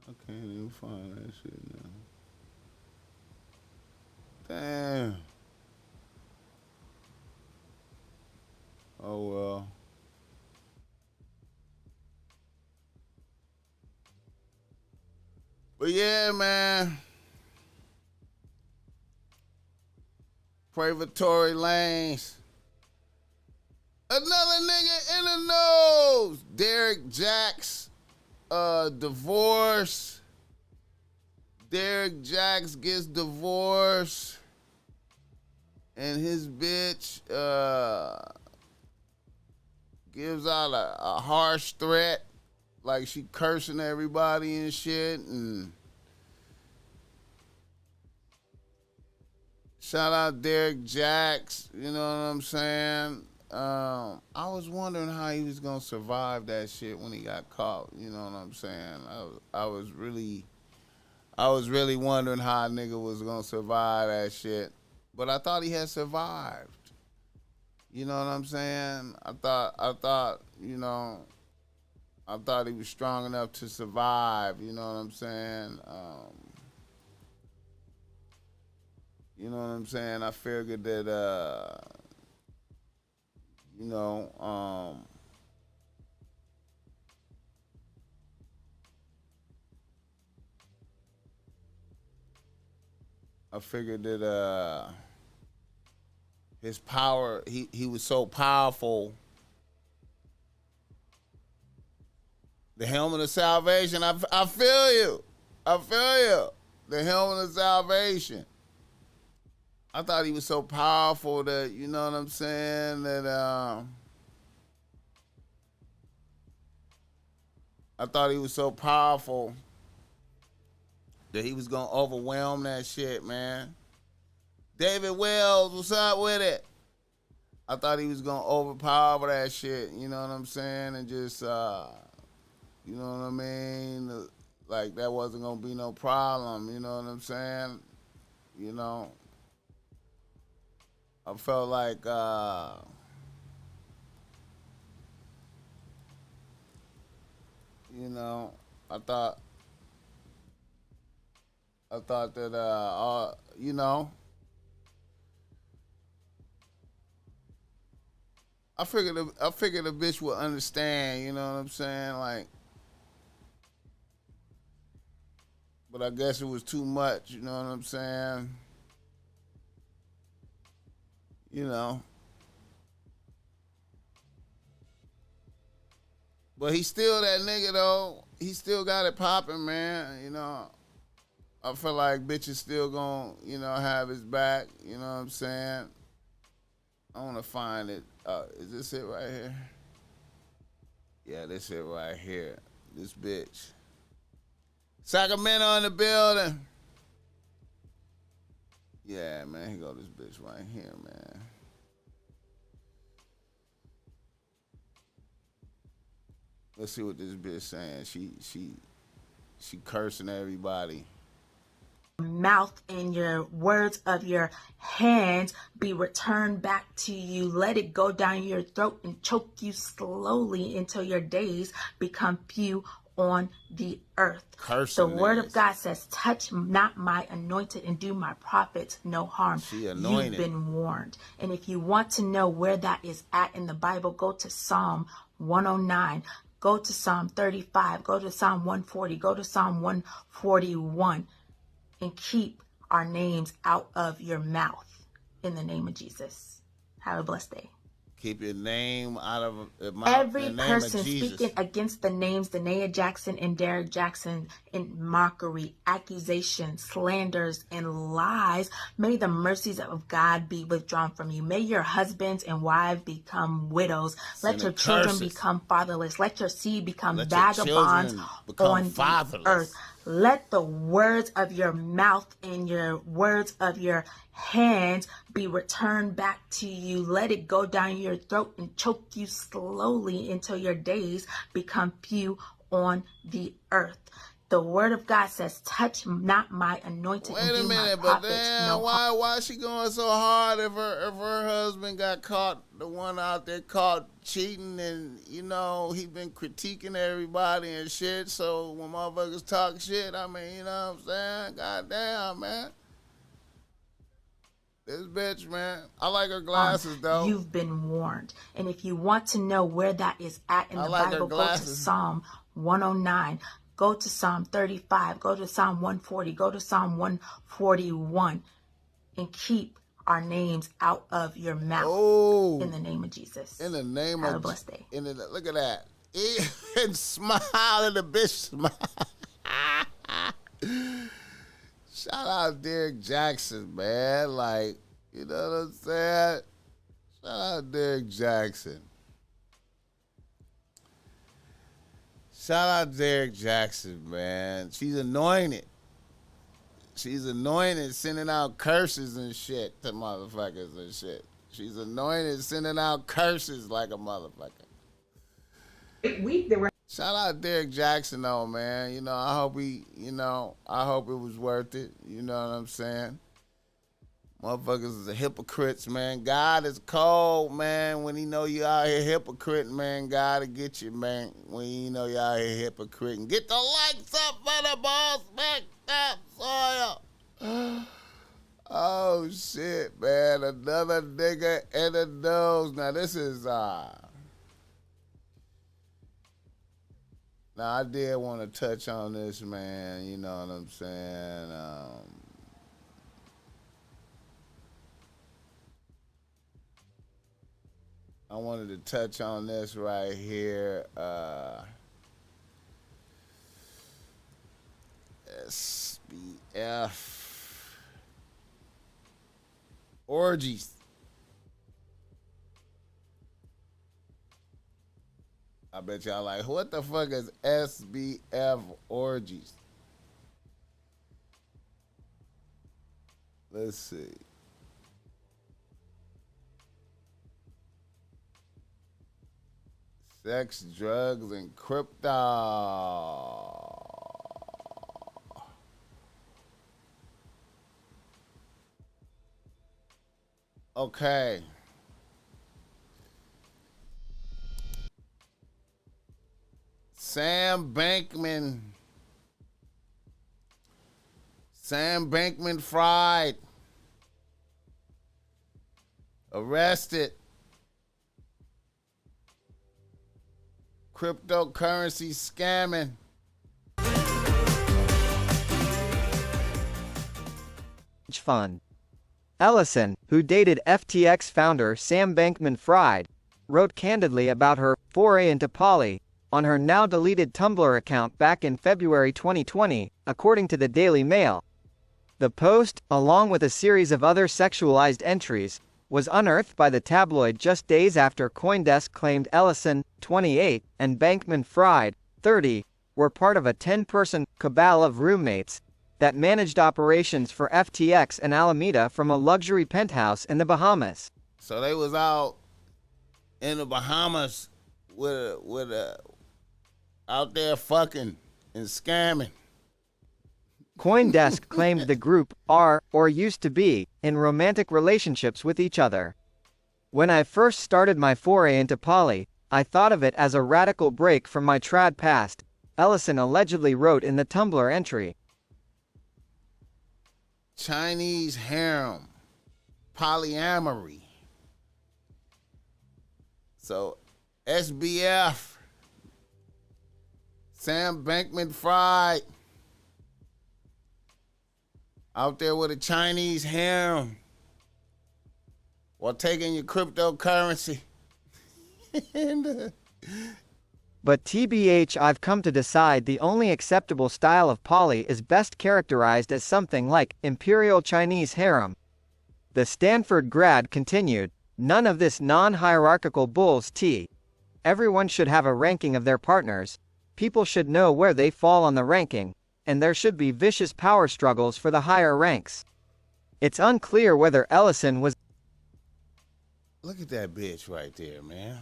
I can't even find that shit now. Damn. Oh well. But yeah, man. Pray for Tory Lanez. Another nigga in the nose. Derek Jaxn, divorce. Derek Jaxn gets divorced. And his bitch gives out a harsh threat. Like she cursing everybody and shit. And shout out Derek Jaxn, you know what I'm saying? I was wondering how he was gonna survive that shit when he got caught, you know what I'm saying? I was really wondering how a nigga was gonna survive that shit. But I thought he had survived. You know what I'm saying? I thought, you know, I thought he was strong enough to survive. You know what I'm saying? You know what I'm saying? I figured that, you know, I figured that his power, he was so powerful. The helmet of salvation, I feel you. I feel you. The helmet of salvation. I thought he was so powerful that, you know what I'm saying, that I thought he was so powerful that he was going to overwhelm that shit, man. David Wells, what's up with it? I thought he was going to overpower that shit, you know what I'm saying, and just, you know what I mean? Like, that wasn't going to be no problem, you know what I'm saying? You know, I felt like, you know, I thought that, you know, I figured the bitch would understand, you know what I'm saying? Like, but I guess it was too much, you know what I'm saying? You know. But he's still that nigga, though. He still got it popping, man. You know, I feel like bitches still gonna, you know, have his back. You know what I'm saying? I want to find it. Is this it right here? Yeah, this it right here. This bitch. Sacramento in the building. Yeah, man. Here go this bitch right here, man. Let's see what this bitch saying. She cursing everybody. Mouth and your words of your hands be returned back to you. Let it go down your throat and choke you slowly until your days become few on the earth. Cursing the word ass. of God says, touch not my anointed and do my prophets no harm. She anointed. You've been warned. And if you want to know where that is at in the Bible, go to Psalm 109. Go to Psalm 35. Go to Psalm 140. Go to Psalm 141. And keep our names out of your mouth in the name of Jesus. Have a blessed day. Keep your name out of the mouth. Every in the name person of Jesus. speaking against the names Danae Jackson and Derek Jackson in mockery, accusations, slanders, and lies, may the mercies of God be withdrawn from you. May your husbands and wives become widows. Let your children become fatherless. Let your seed become vagabonds on the earth. Let the words of your mouth and your words of your hands be returned back to you. Let it go down your throat and choke you slowly until your days become few on the earth. The word of God says, touch not my anointed and do my prophets no harm. Why is she going so hard if her husband got caught, the one out there caught cheating, and, you know, he been critiquing everybody and shit, so when motherfuckers talk shit, I mean, you know what I'm saying? Goddamn, man. This bitch, man. I like her glasses, though. You've been warned. And if you want to know where that is at in the Bible, go to Psalm 109. Go to Psalm 35. Go to Psalm 140. Go to Psalm 141. And keep our names out of your mouth in the name of Jesus. In the name Have of... a blessed day. Look at that. And smile, and the bitch smile. Shout out Derek Jaxn, man. Like, you know what I'm saying? Shout out Derek Jaxn. Shout out Derek Jaxn, man. She's anointed. She's anointed, sending out curses and shit to motherfuckers and shit. She's anointed, sending out curses like a motherfucker. Shout out Derek Jaxn, though, man. You know, I hope it was worth it. You know what I'm saying? Motherfuckers is hypocrites, man. God is cold, man. When he know you out here hypocrite, man, God will get you, man. When you know you out here hypocrite. And get the likes up for the BossMack Soil. Oh, shit, man. Another nigga in the nose. Now, this is, Now, I did want to touch on this, man. You know what I'm saying? I wanted to touch on this right here. SBF orgies. I bet y'all like, what the fuck is SBF orgies? Let's see. Sex, drugs, and crypto. Okay. Sam Bankman-Fried arrested. Cryptocurrency scamming. Fund. Ellison, who dated FTX founder Sam Bankman-Fried, wrote candidly about her foray into poly on her now-deleted Tumblr account back in February 2020, according to the Daily Mail. The post, along with a series of other sexualized entries, was unearthed by the tabloid just days after CoinDesk claimed Ellison, 28, and Bankman-Fried, 30, were part of a 10-person cabal of roommates that managed operations for FTX and Alameda from a luxury penthouse in the Bahamas. So they was out in the Bahamas out there fucking and scamming. CoinDesk claimed the group are, or used to be, in romantic relationships with each other. When I first started my foray into poly, I thought of it as a radical break from my trad past, Ellison allegedly wrote in the Tumblr entry. Chinese harem, polyamory. So SBF, Sam Bankman-Fried, out there with a Chinese harem while taking your cryptocurrency. But TBH, I've come to decide the only acceptable style of poly is best characterized as something like Imperial Chinese harem. The Stanford grad continued, none of this non-hierarchical bull's tea. Everyone should have a ranking of their partners, people should know where they fall on the ranking, and there should be vicious power struggles for the higher ranks. It's unclear whether Ellison was... Look at that bitch right there, man.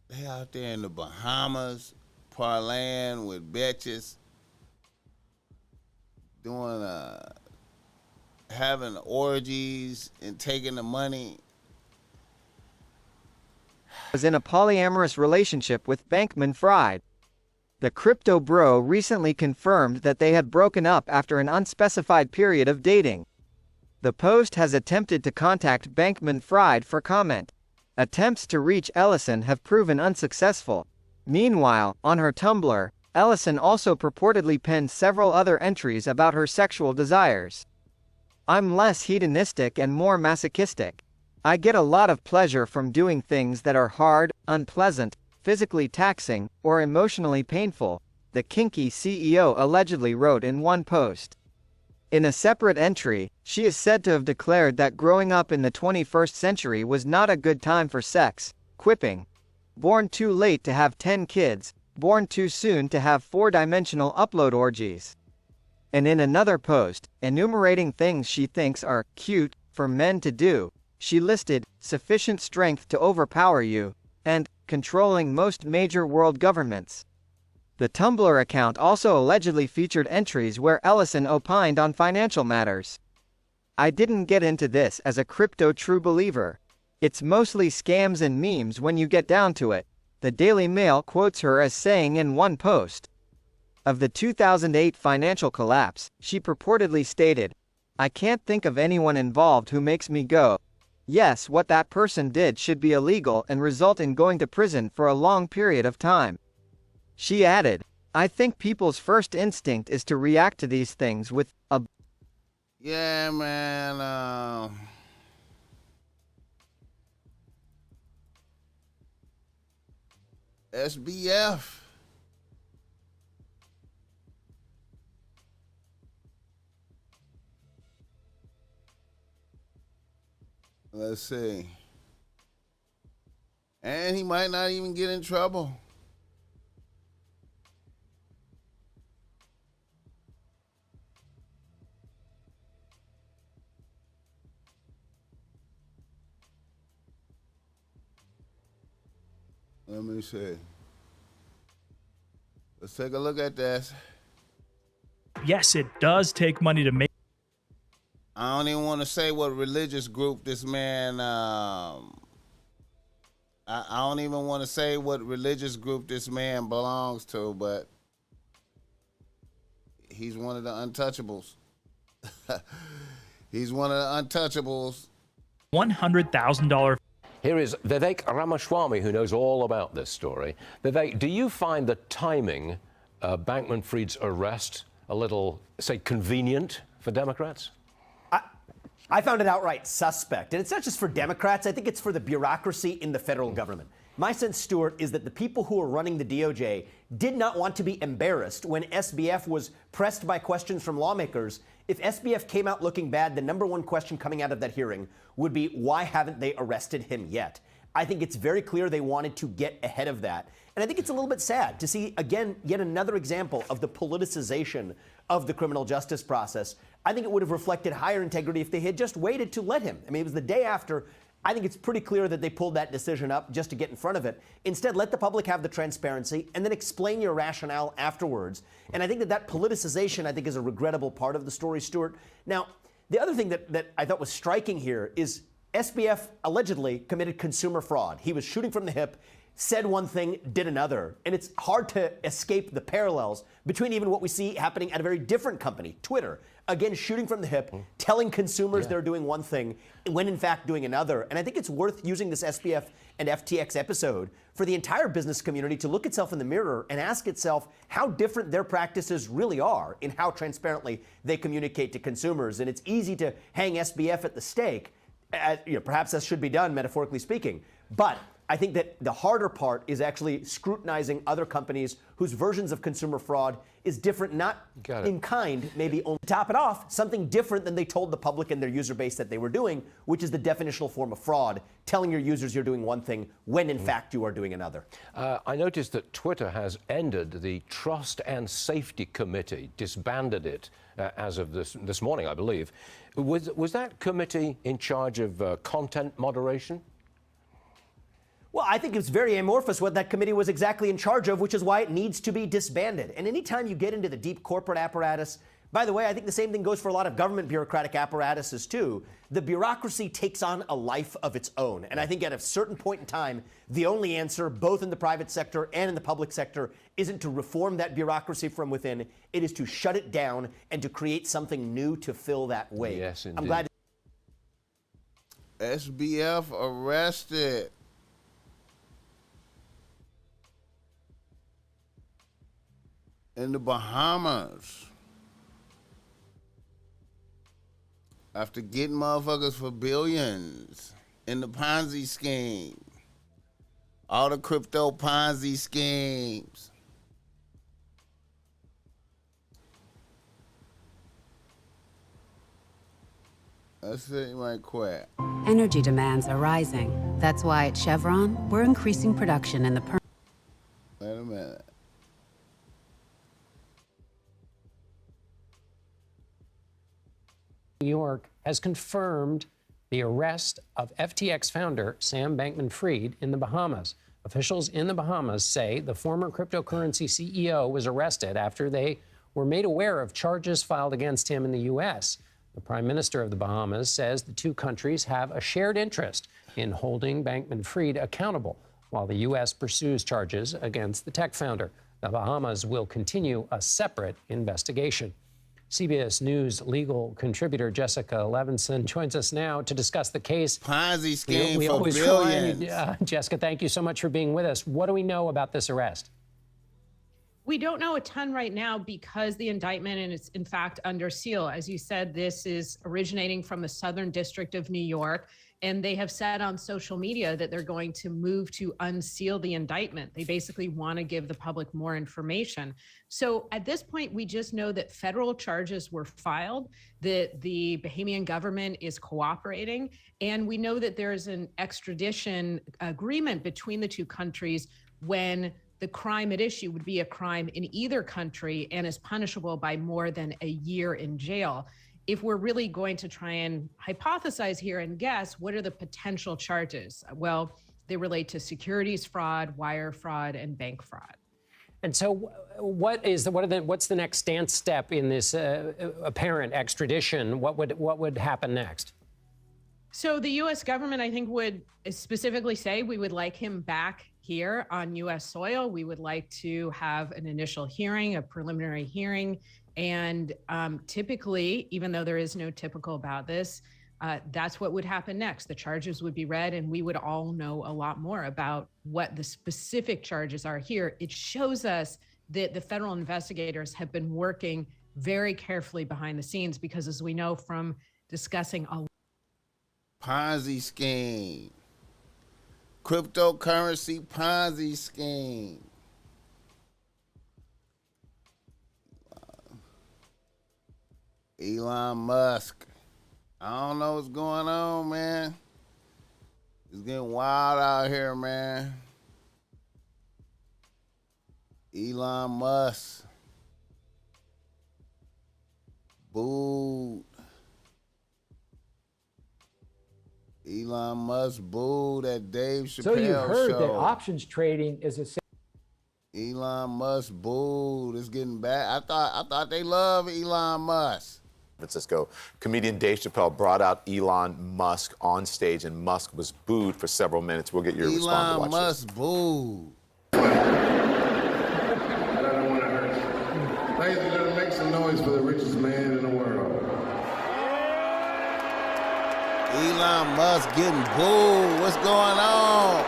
They out there in the Bahamas, parlaying with bitches, doing, having orgies and taking the money. Was in a polyamorous relationship with Bankman-Fried. The crypto bro recently confirmed that they had broken up after an unspecified period of dating. The Post has attempted to contact Bankman-Fried for comment. Attempts to reach Ellison have proven unsuccessful. Meanwhile, on her Tumblr, Ellison also purportedly penned several other entries about her sexual desires. I'm less hedonistic and more masochistic. I get a lot of pleasure from doing things that are hard, unpleasant, physically taxing, or emotionally painful, the kinky CEO allegedly wrote in one post. In a separate entry, she is said to have declared that growing up in the 21st century was not a good time for sex, quipping, "Born too late to have 10 kids, born too soon to have 4-dimensional upload orgies." And in another post, enumerating things she thinks are cute for men to do, she listed sufficient strength to overpower you and controlling most major world governments. The Tumblr account also allegedly featured entries where Ellison opined on financial matters. I didn't get into this as a crypto true believer. It's mostly scams and memes when you get down to it, the Daily Mail quotes her as saying in one post. Of the 2008 financial collapse, she purportedly stated, "I can't think of anyone involved who makes me go, yes, what that person did should be illegal and result in going to prison for a long period of time." She added, "I think people's first instinct is to react to these things with a..." Yeah, man. SBF. Let's see. And he might not even get in trouble. Let me see. Let's take a look at this. Yes, it does take money to make. I don't even want to say what religious group this man. I don't even want to say what religious group this man belongs to, but he's one of the untouchables. He's one of the untouchables. $100,000. Here is Vivek Ramaswamy, who knows all about this story. Vivek, do you find the timing of Bankman-Fried's arrest a little, say, convenient for Democrats? I found it outright suspect. And it's not just for Democrats. I think it's for the bureaucracy in the federal government. My sense, Stuart, is that the people who are running the DOJ did not want to be embarrassed when SBF was pressed by questions from lawmakers. If SBF came out looking bad, the number one question coming out of that hearing would be, why haven't they arrested him yet? I think it's very clear they wanted to get ahead of that. And I think it's a little bit sad to see, again, yet another example of the politicization of the criminal justice process. I think it would have reflected higher integrity if they had just waited to let him. I mean, it was the day after. I think it's pretty clear that they pulled that decision up just to get in front of it. Instead, let the public have the transparency and then explain your rationale afterwards. And I think that politicization, I think, is a regrettable part of the story, Stuart. Now, the other thing that I thought was striking here is SBF allegedly committed consumer fraud. He was shooting from the hip, said one thing, did another. And it's hard to escape the parallels between even what we see happening at a very different company, Twitter. Again, shooting from the hip, telling consumers they're doing one thing when in fact doing another. And I think it's worth using this SBF and FTX episode for the entire business community to look itself in the mirror and ask itself how different their practices really are in how transparently they communicate to consumers. And it's easy to hang SBF at the stake. Perhaps that should be done, metaphorically speaking. But I think that the harder part is actually scrutinizing other companies whose versions of consumer fraud is different, not in kind, maybe only. To top it off, something different than they told the public and their user base that they were doing, which is the definitional form of fraud, telling your users you're doing one thing when in fact you are doing another. I noticed that Twitter has ended the Trust and Safety Committee, disbanded it as of this morning, I believe. Was that committee in charge of content moderation? Well, I think it's very amorphous what that committee was exactly in charge of, which is why it needs to be disbanded. And anytime you get into the deep corporate apparatus, by the way, I think the same thing goes for a lot of government bureaucratic apparatuses too. The bureaucracy takes on a life of its own. And I think at a certain point in time, the only answer, both in the private sector and in the public sector, isn't to reform that bureaucracy from within. It is to shut it down and to create something new to fill that void. Yes, indeed. I'm glad. SBF arrested. In the Bahamas. After getting motherfuckers for billions in the Ponzi scheme. All the crypto Ponzi schemes. Let's see right quick. Energy demands are rising. That's why at Chevron, we're increasing production in the Wait a minute. New York has confirmed the arrest of FTX founder Sam Bankman-Fried in the Bahamas. Officials in the Bahamas say the former cryptocurrency CEO was arrested after they were made aware of charges filed against him in the U.S. The Prime Minister of the Bahamas says the two countries have a shared interest in holding Bankman-Fried accountable, while the U.S. pursues charges against the tech founder. The Bahamas will continue a separate investigation. CBS News legal contributor Jessica Levinson joins us now to discuss the case. Ponzi scheme we for always billions. Jessica, thank you so much for being with us. What do we know about this arrest? We don't know a ton right now because the indictment and it's in fact under seal. As you said, this is originating from the Southern District of New York, and they have said on social media that they're going to move to unseal the indictment. They basically want to give the public more information. So at this point, we just know that federal charges were filed, that the Bahamian government is cooperating, and we know that there's an extradition agreement between the two countries when the crime at issue would be a crime in either country and is punishable by more than a year in jail. If we're really going to try and hypothesize here and guess, what are the potential charges? Well, they relate to securities fraud, wire fraud, and bank fraud. And so what's the next step in this apparent extradition? What would happen next? So the U.S. government, I think, would specifically say we would like him back here on U.S. soil. We would like to have an initial hearing, a preliminary hearing. And typically, even though there is no typical about this, that's what would happen next. The charges would be read, and we would all know a lot more about what the specific charges are here. It shows us that the federal investigators have been working very carefully behind the scenes because, as we know from discussing a Ponzi scheme. Cryptocurrency Ponzi scheme. Elon Musk. I don't know what's going on, man. It's getting wild out here, man. Elon Musk. Booed. Elon Musk booed at Dave Chappelle So you heard show. that options trading is a Elon Musk booed. It's getting bad. I thought they love Elon Musk. Francisco, comedian Dave Chappelle brought out Elon Musk on stage, and Musk was booed for several minutes. We'll get your response to Elon watch Musk this. booed. Ladies and gentlemen, make some noise for the richest man in the world. Elon Musk getting booed. What's going on?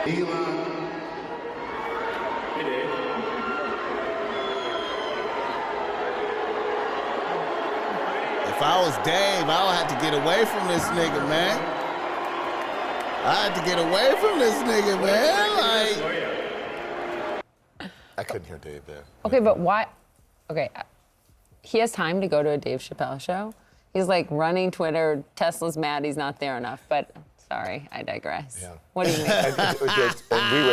Elon. If I was Dave, I would have to get away from this nigga, man. I had to get away from this nigga, man. Like, I couldn't hear Dave there. Okay, but why? Okay, he has time to go to a Dave Chappelle show. He's like running Twitter. Tesla's mad he's not there enough, but sorry, I digress. Yeah. What do you mean?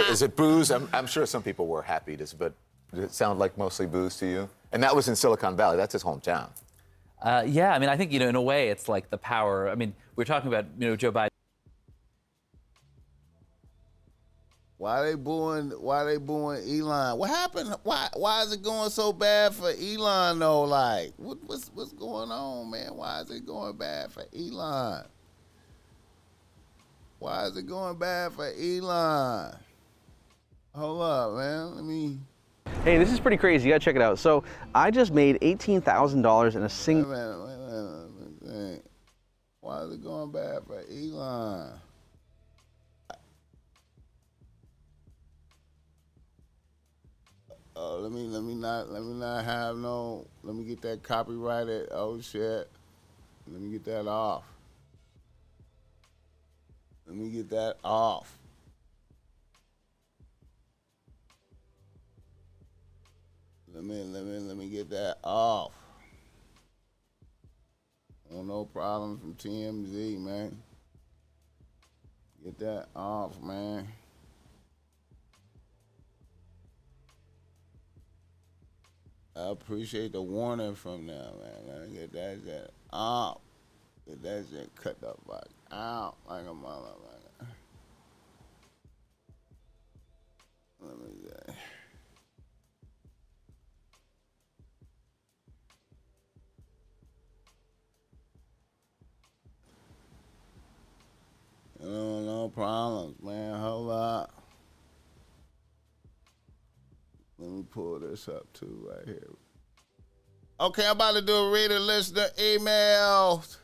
Is it booze? I'm sure some people were happy, but did it sound like mostly booze to you? And that was in Silicon Valley. That's his hometown. Yeah, I mean, I think, in a way, it's like the power. I mean, we're talking about, Joe Biden. why they booing Elon? What happened? Why is it going so bad for Elon though? Like, what's going on, man? Why is it going bad for Elon? Why is it going bad for Elon? Hold up, man. Let me. Hey, this is pretty crazy. You gotta check it out. So I just made $18,000 in a single. Wait a minute. Why is it going bad for Elon? Oh, let me not have no. Let me get that copyrighted. Oh shit. Let me get that off. Let me get that off. Let me get that off. Oh, no problem from TMZ, man. Get that off, man. I appreciate the warning from them, man. Let me get that shit. Get that shit cut the fuck out like a motherfucker. Let me get. No problems, man. Hold up. Let me pull this up too right here. Okay, I'm about to do a reader listener emails.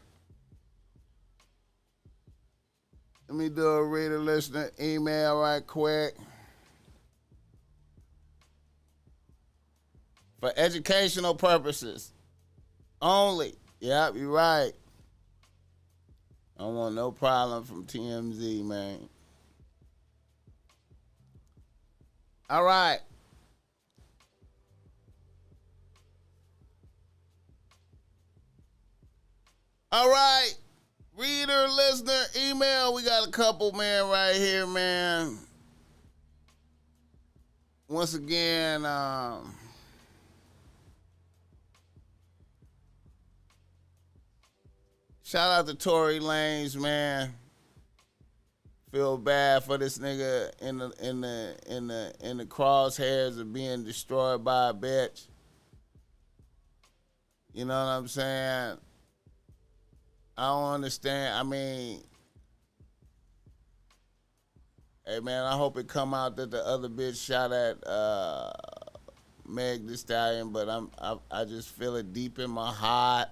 Let me do a reader listener email right quick. For educational purposes only. Yep, you're right. I don't want no problem from TMZ, man. All right. All right. Reader, listener, email. We got a couple, man, right here, man. Once again, shout out to Tory Lanez, man. Feel bad for this nigga in the crosshairs of being destroyed by a bitch. You know what I'm saying? I don't understand. I mean, hey man, I hope it come out that the other bitch shot at Meg Thee Stallion, but I just feel it deep in my heart.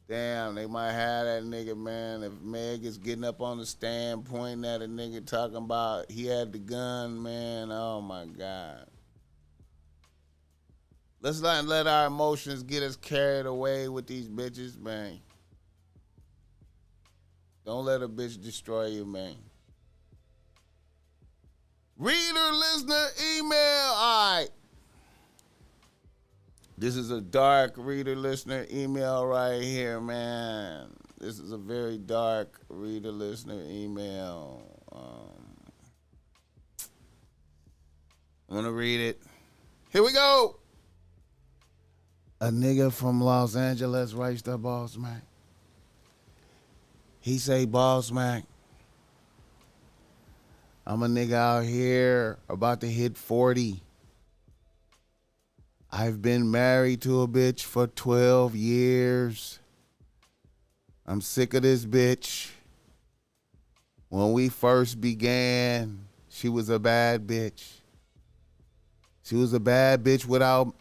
Damn, they might have that nigga, man. If Meg is getting up on the stand pointing at a nigga talking about he had the gun, man, oh my God. Let's not let our emotions get us carried away with these bitches, man. Don't let a bitch destroy you, man. Reader, listener, email. All right. This is a dark reader, listener email right here, man. This is a very dark reader, listener email. I'm going to read it. Here we go. A nigga from Los Angeles writes to BossMack. He say, BossMack, I'm a nigga out here about to hit 40. I've been married to a bitch for 12 years. I'm sick of this bitch. When we first began, she was a bad bitch. She was a bad bitch without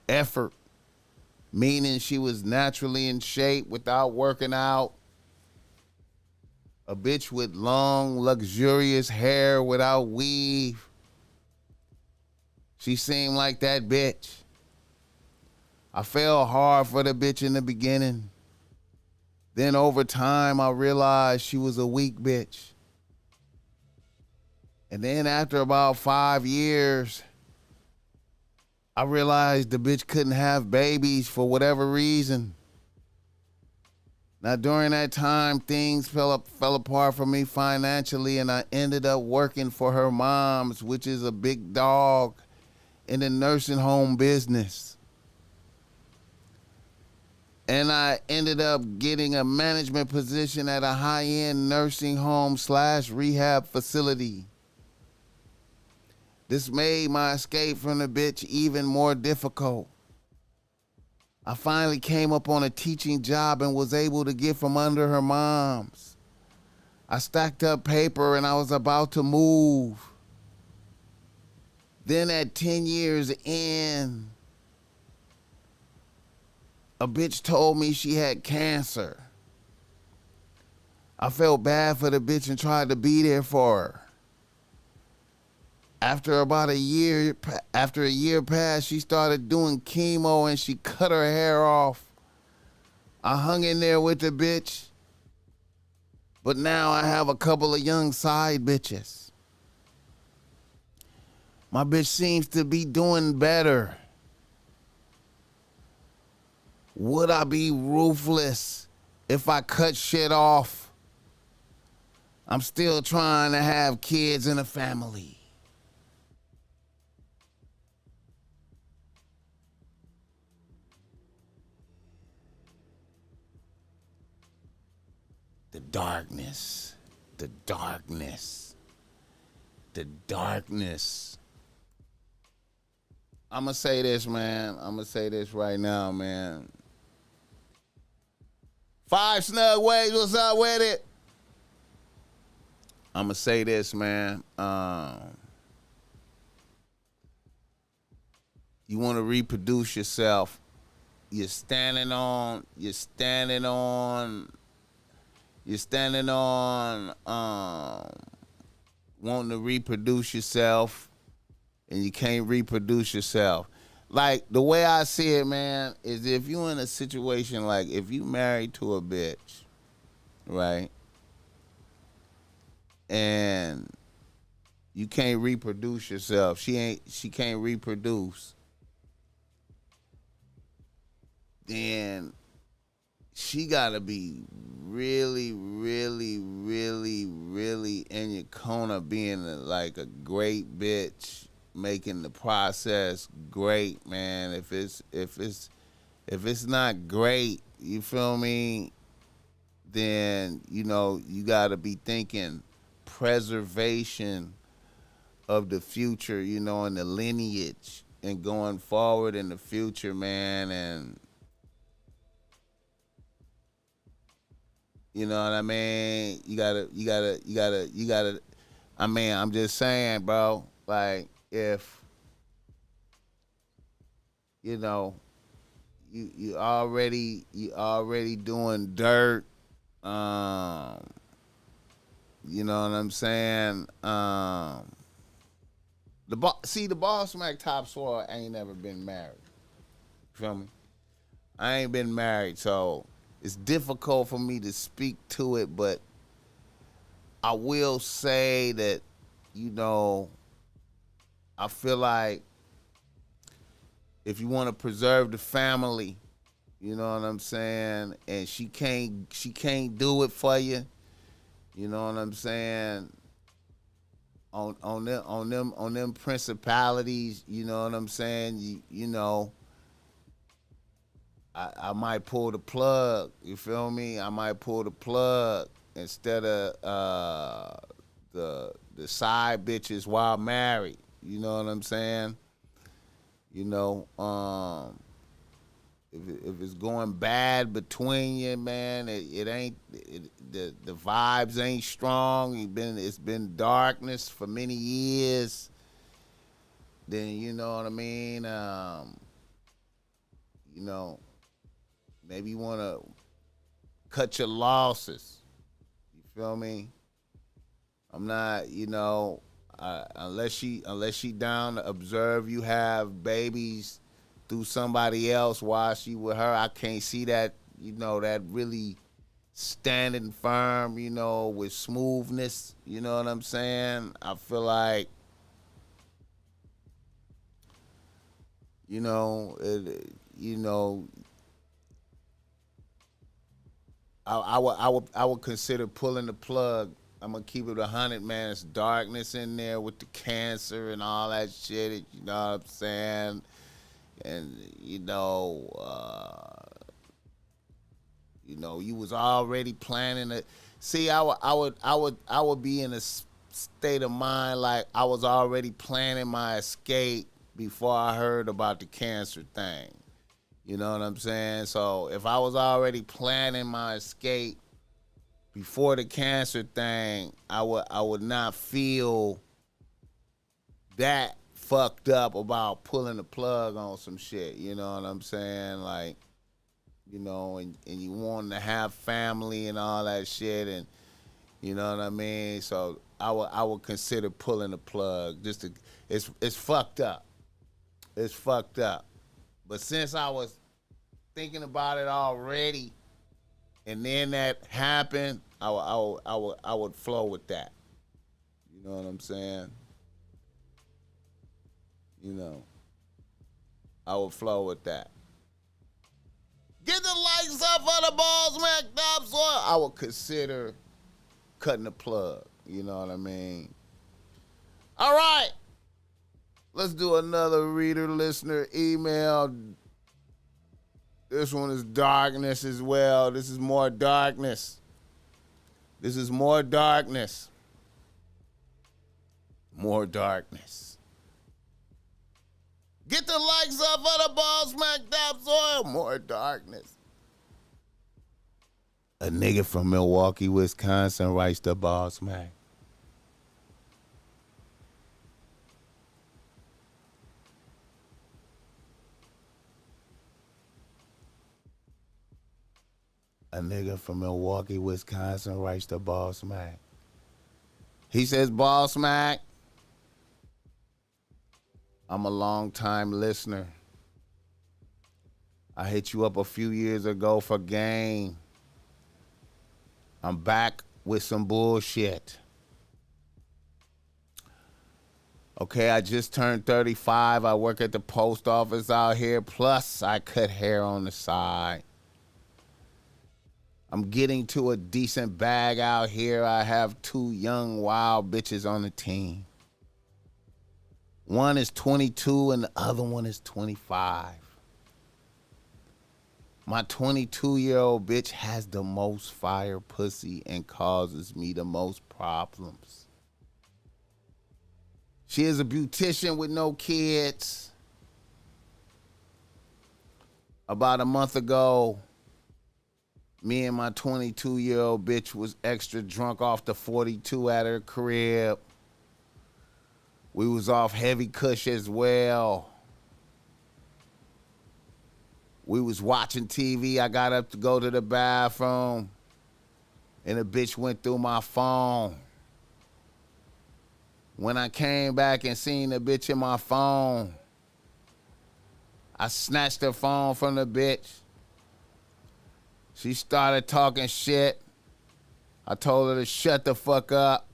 effort, meaning she was naturally in shape without working out. A bitch with long, luxurious hair without weave. She seemed like that bitch. I fell hard for the bitch in the beginning. Then over time, I realized she was a weak bitch. And then after about 5 years, I realized the bitch couldn't have babies for whatever reason. Now, during that time, things fell apart for me financially, and I ended up working for her mom's, which is a big dog in the nursing home business. And I ended up getting a management position at a high-end nursing home / rehab facility. This made my escape from the bitch even more difficult. I finally came up on a teaching job and was able to get from under her mom's. I stacked up paper and I was about to move. Then at 10 years in, a bitch told me she had cancer. I felt bad for the bitch and tried to be there for her. After a year passed, she started doing chemo and she cut her hair off. I hung in there with the bitch, but now I have a couple of young side bitches. My bitch seems to be doing better. Would I be ruthless if I cut shit off? I'm still trying to have kids and a family. The darkness. The darkness. The darkness. I'm going to say this, man. I'm going to say this right now, man. 5 Snug Ways, what's up with it? I'm going to say this, man. You want to reproduce yourself. You're standing on wanting to reproduce yourself, and you can't reproduce yourself. Like, the way I see it, man, is if you in a situation like if you married to a bitch, right, and you can't reproduce yourself, she can't reproduce, then she gotta be really, really, really, really in your corner, being like a great bitch, making the process great, man. If it's not great, you feel me, then, you know, you gotta be thinking preservation of the future, you know, and the lineage and going forward in the future, man. And you know what I mean? You gotta, I mean, I'm just saying, bro, like, if, you know, you already doing dirt, you know what I'm saying? The BossMack top squad ain't never been married. You feel me? I ain't been married, so it's difficult for me to speak to it, but I will say that, you know, I feel like if you want to preserve the family, you know what I'm saying, and she can't do it for you, you know what I'm saying, on them principalities, you know what I'm saying, you know, I might pull the plug, you feel me? I might pull the plug instead of the side bitches while married, you know what I'm saying? You know, if it's going bad between you, man, it ain't, the vibes ain't strong, it's been darkness for many years, then, you know what I mean, you know, maybe you want to cut your losses. You feel me? I'm not, you know, unless she down to observe you have babies through somebody else while she with her, I can't see that, you know, that really standing firm, you know, with smoothness. You know what I'm saying? I feel like, you know, I would consider pulling the plug. I'm gonna keep it 100, man. It's darkness in there with the cancer and all that shit. You know what I'm saying? And you know, you was already planning it. See, I would be in a state of mind like I was already planning my escape before I heard about the cancer thing. You know what I'm saying? So if I was already planning my escape before the cancer thing, I would not feel that fucked up about pulling the plug on some shit. You know what I'm saying? Like, you know, and you wanting to have family and all that shit, and you know what I mean? So I would consider pulling the plug. It's fucked up. It's fucked up. But since I was thinking about it already, and then that happened, I would flow with that. You know what I'm saying? You know, I would flow with that. Get the likes up for the BossMack top squad. I would consider cutting the plug. You know what I mean? All right. Let's do another reader listener email. This one is darkness as well. This is more darkness. This is more darkness. More darkness. Get the likes up for the BossMack topsoil. More darkness. A nigga from Milwaukee, Wisconsin writes to BossMack. A nigga from Milwaukee, Wisconsin writes to BossMack. He says, BossMack, I'm a long-time listener. I hit you up a few years ago for game. I'm back with some bullshit. Okay, I just turned 35. I work at the post office out here. Plus, I cut hair on the side. I'm getting to a decent bag out here. I have 2 young, wild bitches on the team. One is 22 and the other one is 25. My 22-year-old bitch has the most fire pussy and causes me the most problems. She is a beautician with no kids. About a month ago, me and my 22-year-old bitch was extra drunk off the 42 at her crib. We was off heavy kush as well. We was watching TV. I got up to go to the bathroom, and the bitch went through my phone. When I came back and seen the bitch in my phone, I snatched her phone from the bitch. She started talking shit. I told her to shut the fuck up.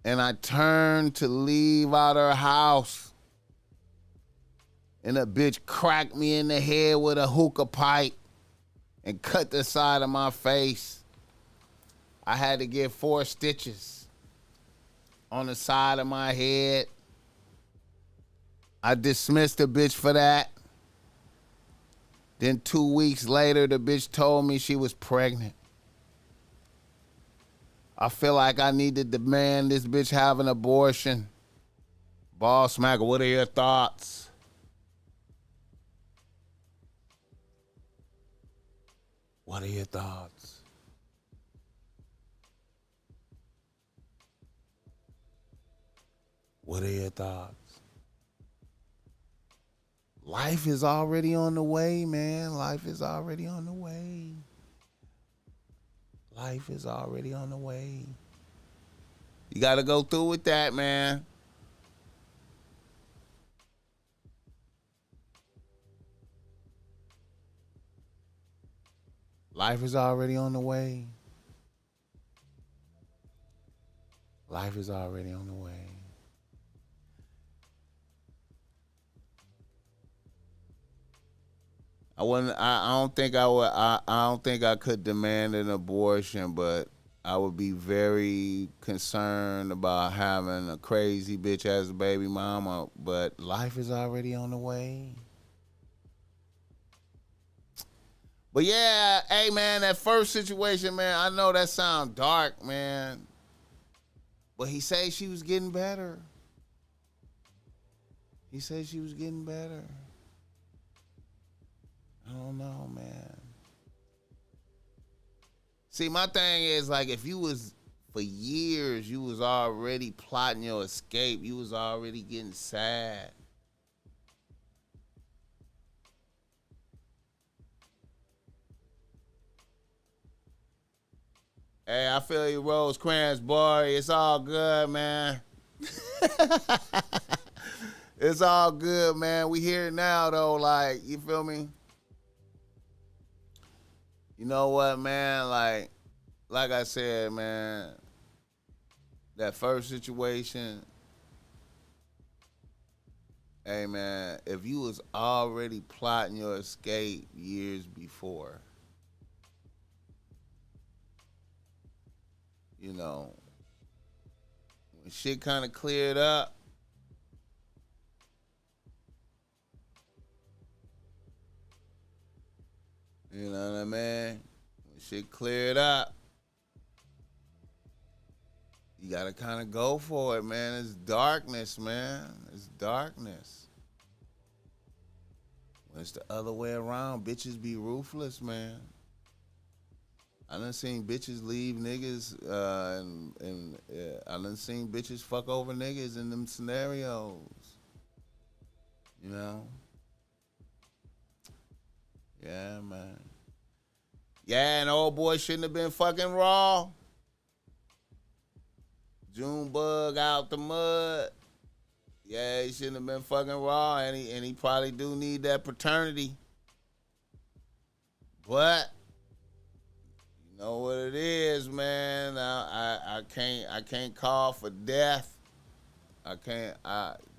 And I turned to leave out her house. And the bitch cracked me in the head with a hookah pipe and cut the side of my face. I had to get 4 stitches on the side of my head. I dismissed the bitch for that. Then 2 weeks later, the bitch told me she was pregnant. I feel like I need to demand this bitch have an abortion. BossMack, what are your thoughts? What are your thoughts? What are your thoughts? Life is already on the way, man. Life is already on the way. Life is already on the way. You got to go through with that, man. Life is already on the way. Life is already on the way. I don't think I would. I don't think I could demand an abortion, but I would be very concerned about having a crazy bitch as a baby mama. But life is already on the way. But yeah, hey man, that first situation, man. I know that sound dark, man. But he said she was getting better. He said she was getting better. I don't know, man. See, my thing is, like, if you was, for years, you was already plotting your escape, you was already getting sad. Hey, I feel you, Rosecrans, boy. It's all good, man. It's all good, man. We here now, though, like, you feel me? You know what, man? Like I said, man, that first situation, hey, man, if you was already plotting your escape years before, you know, when shit kind of cleared up, you know what I mean? When shit cleared up, you gotta kind of go for it, man. It's darkness, man. It's darkness. When it's the other way around, bitches be ruthless, man. I done seen bitches leave niggas, and I done seen bitches fuck over niggas in them scenarios. You know? Yeah, man. Yeah, and old boy shouldn't have been fucking raw. Junebug out the mud. Yeah, he shouldn't have been fucking raw, and he probably do need that paternity. But you know what it is, man. I can't call for death. The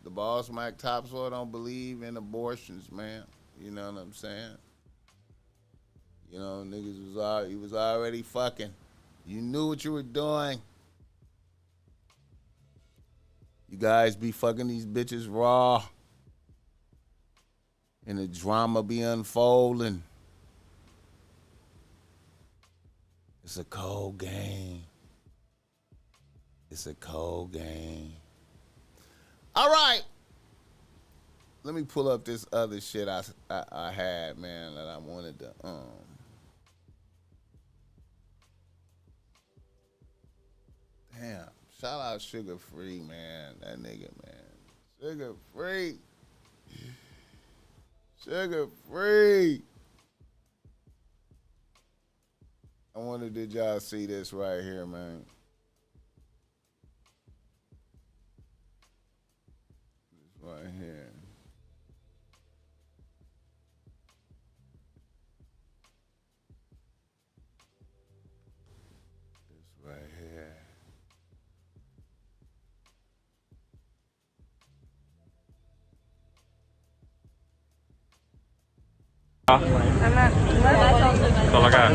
BossMack Topsoil don't believe in abortions, man. You know what I'm saying? You know, niggas was already fucking. You knew what you were doing. You guys be fucking these bitches raw. And the drama be unfolding. It's a cold game. It's a cold game. All right. Let me pull up this other shit I had, man, that I wanted to Damn. Shout out Sugar Free, man. That nigga, man. Sugar Free. Sugar Free. I wonder, did y'all see this right here, man? This right here. This right here. That's all I got.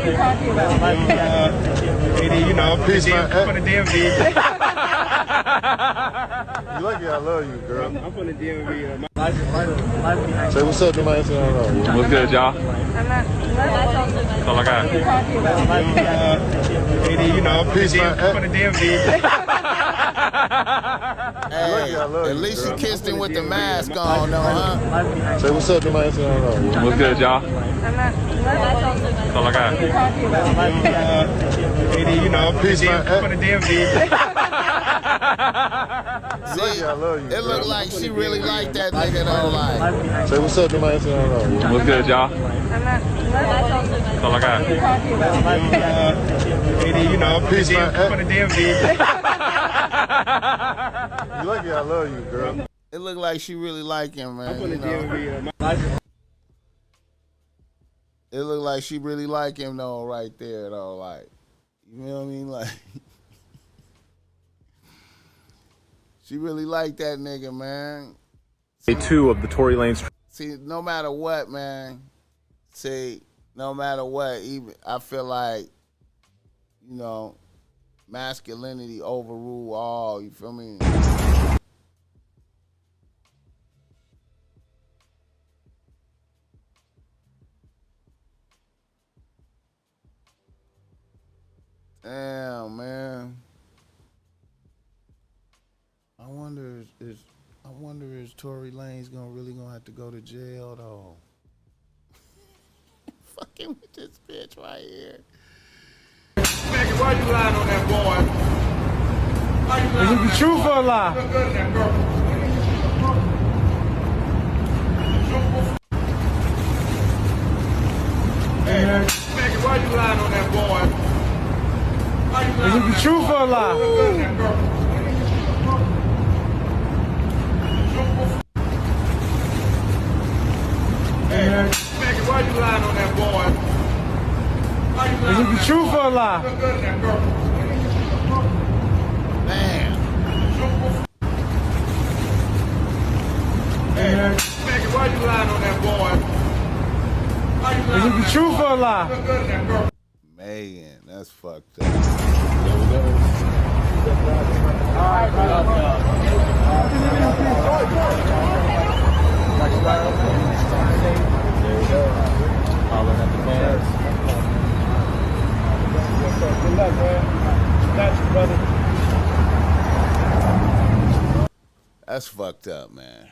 You know, Peace, man. I'm from the DMV. You lucky I love you, girl. I'm from the DMV. Say what's up to my Instagram. What's good, y'all? That's all I got. You know, Peace, man. I'm from the DMV. Hey, at least you kissed him with the mask on, though, huh? Say what's up to my Instagram. What's good, y'all? That's all I got. You know, Peace, man. I'm from the DMV. See, it looked like she really liked that nigga, though, like. Say what's up to my Instagram. What's good, y'all? That's all I got. You know, Peace, man. I'm from the DMV. You lucky I love you, girl. It looked like she really liked him, man. I'm from the DMV. It looked like she really liked him, though, right there, though, like. You know what I mean? Like. She really liked that nigga, man. Day 2 of the Tory Lanez. See, no matter what, man. See, no matter what, even I feel like, you know, masculinity overrule all. You feel me? Damn, man. I wonder is Tory Lanez really gonna have to go to jail though? Fucking with this bitch right here. Maggie, why you lying on that boy? Why you lying? Is it the truth or a lie? Look good at that girl. Hey, Maggie, why you lying on that boy? Why you lying? Is it the truth or a lie? Look good at that girl. Hey, Maggie, why you lying on that boy? Why you lying? Is it the truth or a lie? Look good at that girl. Man. Hey, Maggie, why you lying on that boy? Why you lying? Is it the truth or a lie? Look good at that girl. Megan, that's fucked up. There we go. All right, There we go. Hollering at the fans. Good luck, man. Got you, brother. That's fucked up, man.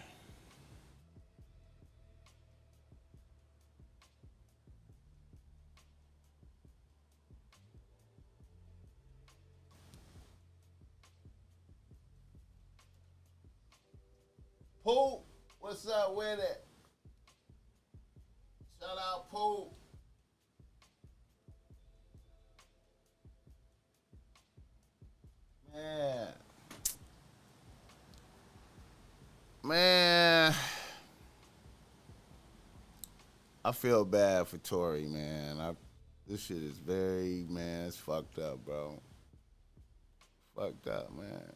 Pooh, what's up with it? Shout out Pooh. Man, I feel bad for Tory, man. This shit is very, man, it's fucked up, bro. Fucked up, man.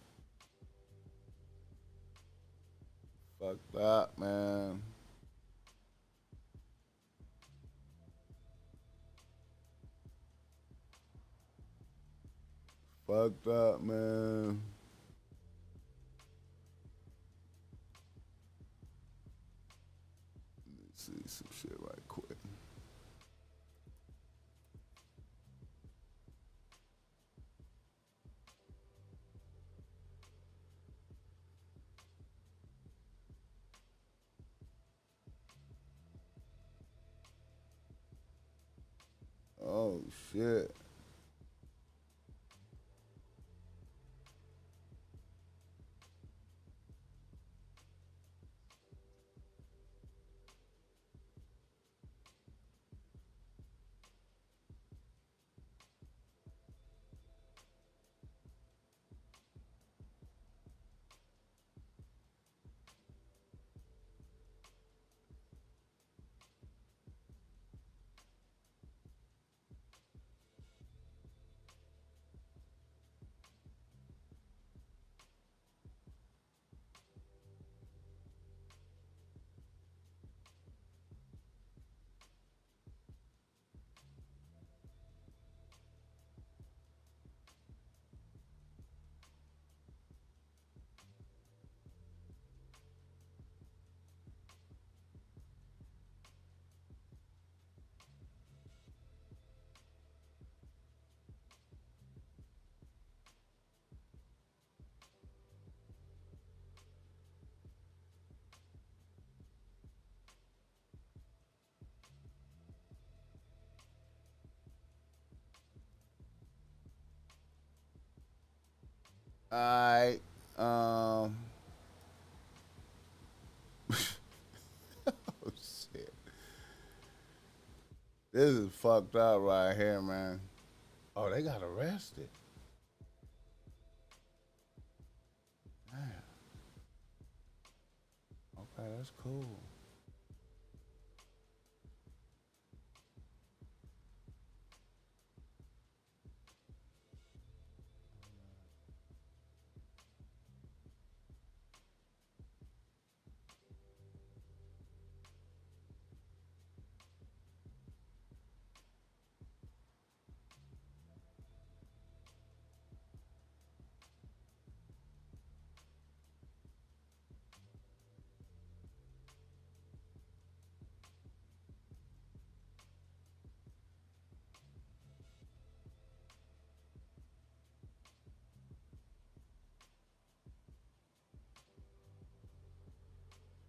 Fucked up, man. Fucked up, man. Let's see some shit right quick. Oh, shit. All right. Oh, shit. This is fucked up right here, man. Oh, they got arrested. Damn. Okay, that's cool.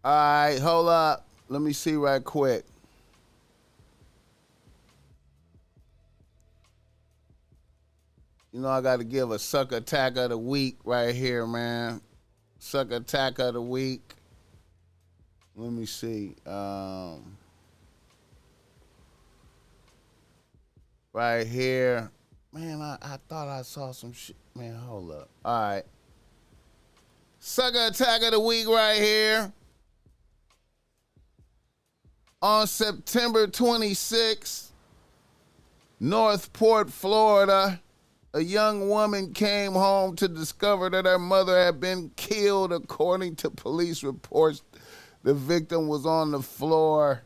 All right, hold up. Let me see right quick. You know, I got to give a sucker attack of the week right here, man. Sucker attack of the week. Let me see. Right here. Man, I thought I saw some shit. Man, hold up. All right. Sucker attack of the week right here. On September 26th, Northport, Florida, a young woman came home to discover that her mother had been killed. According to police reports, the victim was on the floor,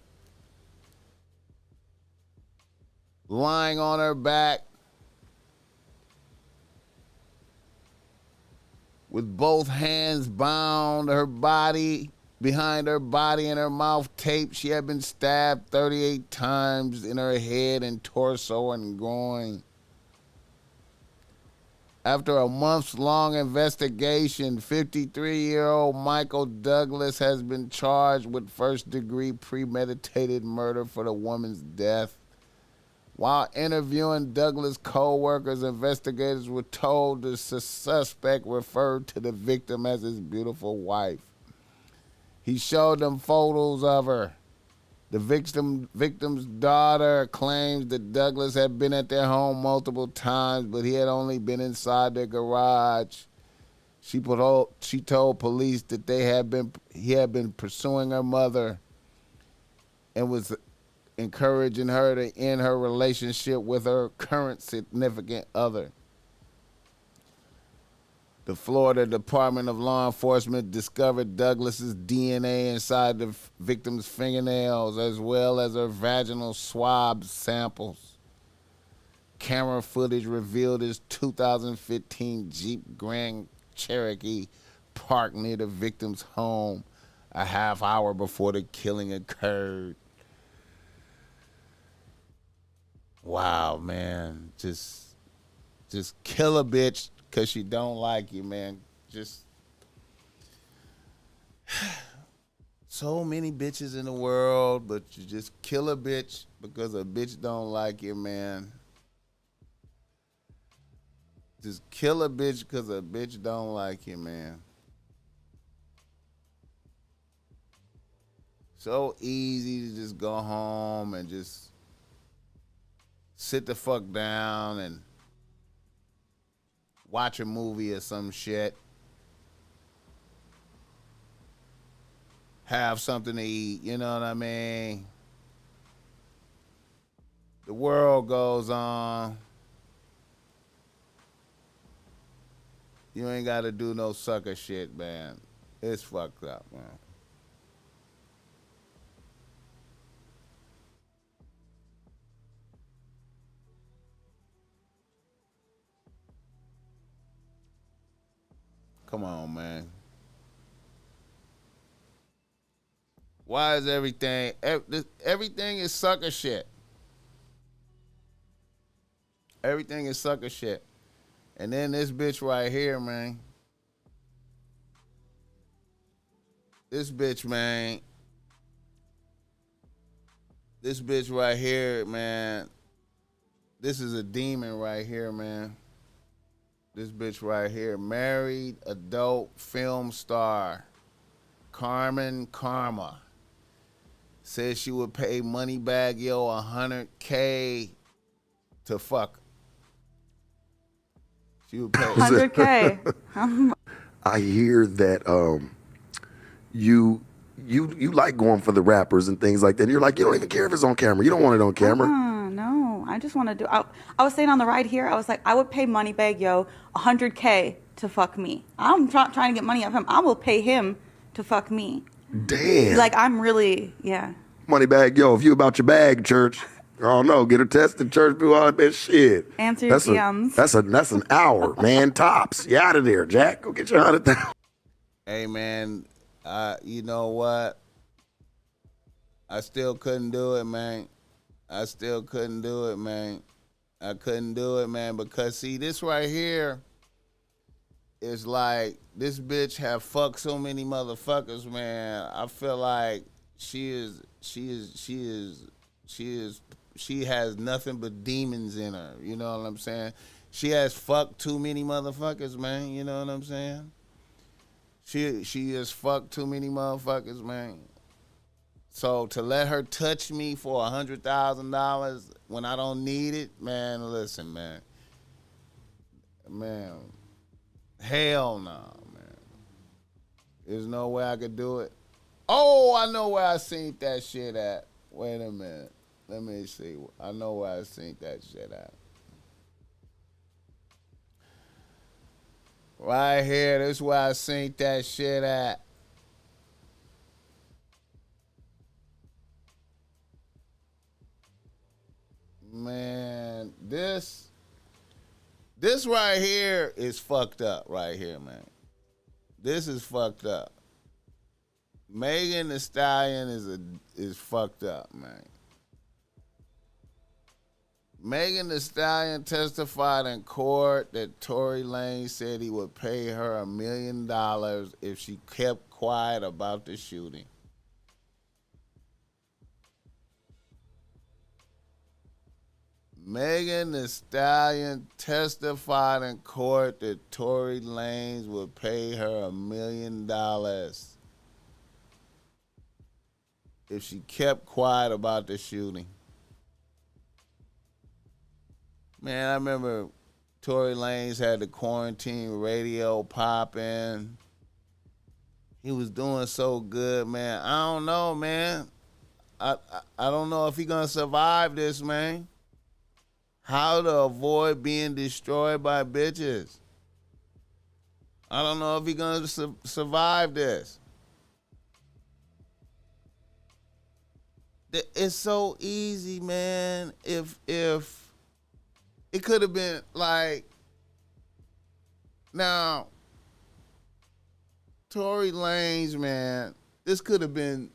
lying on her back, with both hands bound, her body behind her body and her mouth taped. She had been stabbed 38 times in her head and torso and groin. After a months-long investigation, 53-year-old Michael Douglas has been charged with first-degree premeditated murder for the woman's death. While interviewing Douglas' co-workers, investigators were told the suspect referred to the victim as his beautiful wife. He showed them photos of her. The victim's daughter claims that Douglas had been at their home multiple times, but he had only been inside their garage. She told police that he had been pursuing her mother and was encouraging her to end her relationship with her current significant other. The Florida Department of Law Enforcement discovered Douglas's DNA inside the victim's fingernails, as well as her vaginal swab samples. Camera footage revealed his 2015 Jeep Grand Cherokee parked near the victim's home a half hour before the killing occurred. Wow, man. Just kill a bitch because she don't like you, man. Just so many bitches in the world, but you just kill a bitch because a bitch don't like you, man. Just kill a bitch because a bitch don't like you, man. So easy to just go home and just sit the fuck down and watch a movie or some shit. Have something to eat, you know what I mean? The world goes on. You ain't got to do no sucker shit, man. It's fucked up, man. Come on, man. Why is everything is sucker shit? Everything is sucker shit. And then this bitch right here, man. This bitch, man. This bitch right here, man. This is a demon right here, man. This bitch right here, married adult film star, Carmen Karma, says she would pay Moneybagg Yo $100K to fuck. She would pay $100K. I hear that you like going for the rappers and things like that. You're like, you don't even care if it's on camera. You don't want it on camera. No, I just want to do. I was saying on the ride here, I was like, I would pay Moneybagg Yo $100K to fuck me. I'm trying to get money out of him. I will pay him to fuck me. Damn. Like, I'm really, yeah. Moneybagg Yo, if you about your bag, church, I don't know, get her tested, church, do all that shit. Answer your DMs. That's an hour, man, tops. You out of there, Jack. Go get your 100,000. Hey, man, you know what? I still couldn't do it, man. I couldn't do it, man, because, see, this right here is like, this bitch have fucked so many motherfuckers, man. I feel like she has nothing but demons in her. You know what I'm saying? She has fucked too many motherfuckers, man. You know what I'm saying? She has fucked too many motherfuckers, man. So to let her touch me for $100,000 when I don't need it, man, listen, man. Man, hell no, man. There's no way I could do it. Oh, I know where I seen that shit at. Wait a minute. Let me see. I know where I seen that shit at. Right here. This is where I seen that shit at. Man, this right here is fucked up right here, man. This is fucked up. Megan Thee Stallion is fucked up, man. Megan Thee Stallion testified in court that Tory Lanez said he would pay her $1 million if she kept quiet about the shooting. Megan Thee Stallion testified in court that Tory Lanez would pay her $1 million if she kept quiet about the shooting. Man, I remember Tory Lanez had the quarantine radio popping. He was doing so good, man. I don't know, man. I don't know if he's going to survive this, man. How to avoid being destroyed by bitches. I don't know if he's going to survive this. It's so easy, man. If it could have been like, now, Tory Lanez, man, this could have been,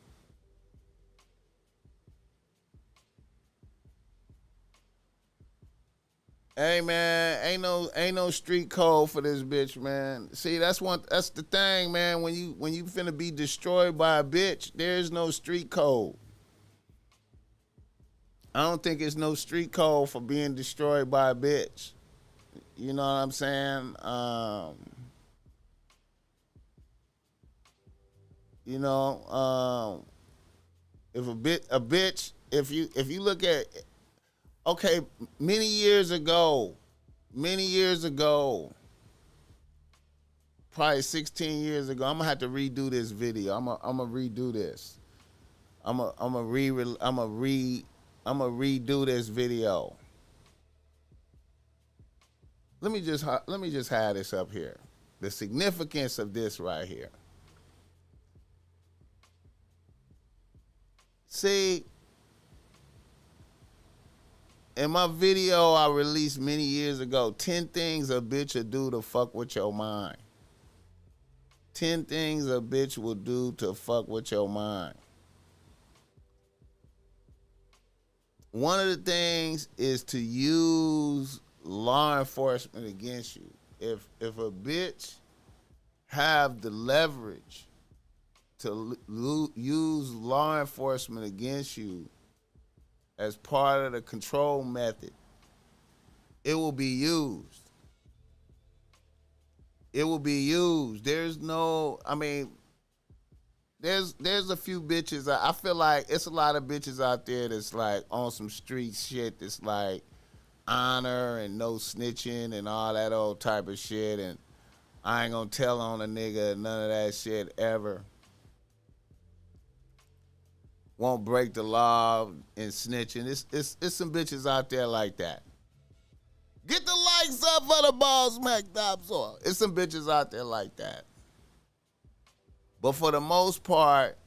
hey man, ain't no street code for this bitch, man. See, that's the thing, man. When you finna be destroyed by a bitch, there's no street code. I don't think it's no street code for being destroyed by a bitch. You know what I'm saying? If a bitch, if you look at, okay, many years ago, probably 16 years ago, I'm gonna have to redo this video. I'm gonna redo this. I'm gonna redo this video. Let me just have this up here. The significance of this right here. See, in my video I released many years ago, 10 things a bitch will do to fuck with your mind. 10 things a bitch will do to fuck with your mind. One of the things is to use law enforcement against you. If a bitch have the leverage to use law enforcement against you as part of the control method, it will be used. It will be used. There's a few bitches. I feel like it's a lot of bitches out there that's like on some street shit that's like honor and no snitching and all that old type of shit, and I ain't gonna tell on a nigga, none of that shit ever. Won't break the law and snitching. It's some bitches out there like that. Get the likes up for the BossMack Podcast. It's some bitches out there like that. But for the most part,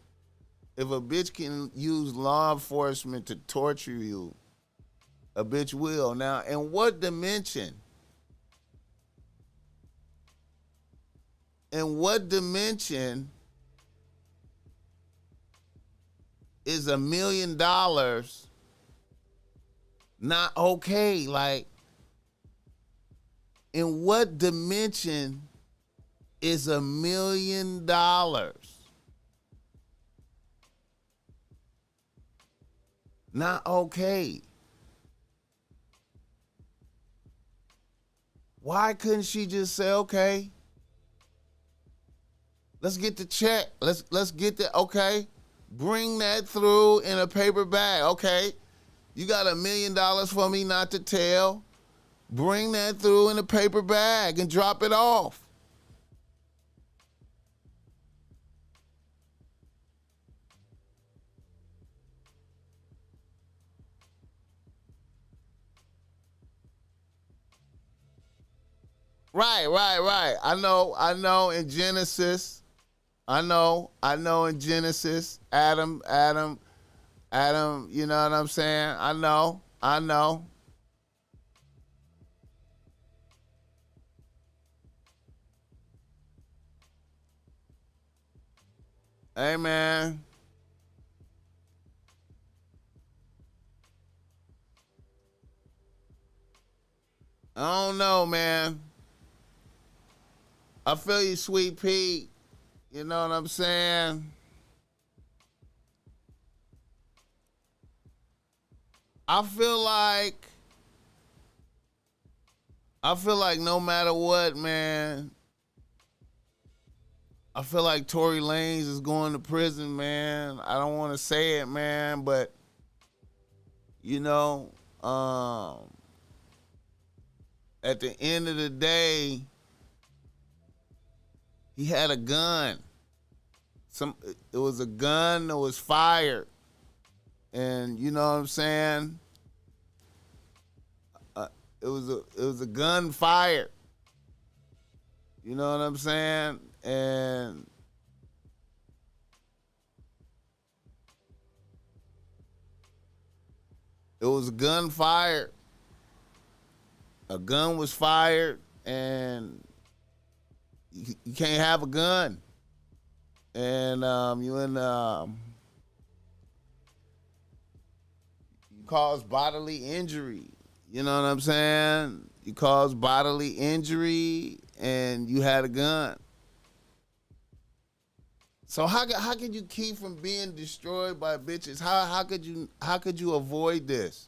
if a bitch can use law enforcement to torture you, a bitch will. Now, in what dimension? In what dimension is $1 million not okay? Like, in what dimension is $1 million not okay? Why couldn't she just say, okay, let's get the check. Let's get the, okay, bring that through in a paper bag. Okay, you got $1 million for me not to tell. Bring that through in a paper bag and drop it off. Right. I know in Genesis. I know in Genesis, Adam, you know what I'm saying? I know. Hey, man. I don't know, man. I feel you, Sweet Pete. You know what I'm saying? I feel like no matter what, man, I feel like Tory Lanez is going to prison, man. I don't want to say it, man, but you know, at the end of the day, he had a gun. It was a gun that was fired. And you know what I'm saying? It was a gun fired. You know what I'm saying? And it was a gun fired. A gun was fired, and you can't have a gun. And you cause bodily injury. You know what I'm saying? You cause bodily injury, and you had a gun. So how could you keep from being destroyed by bitches? How could you avoid this?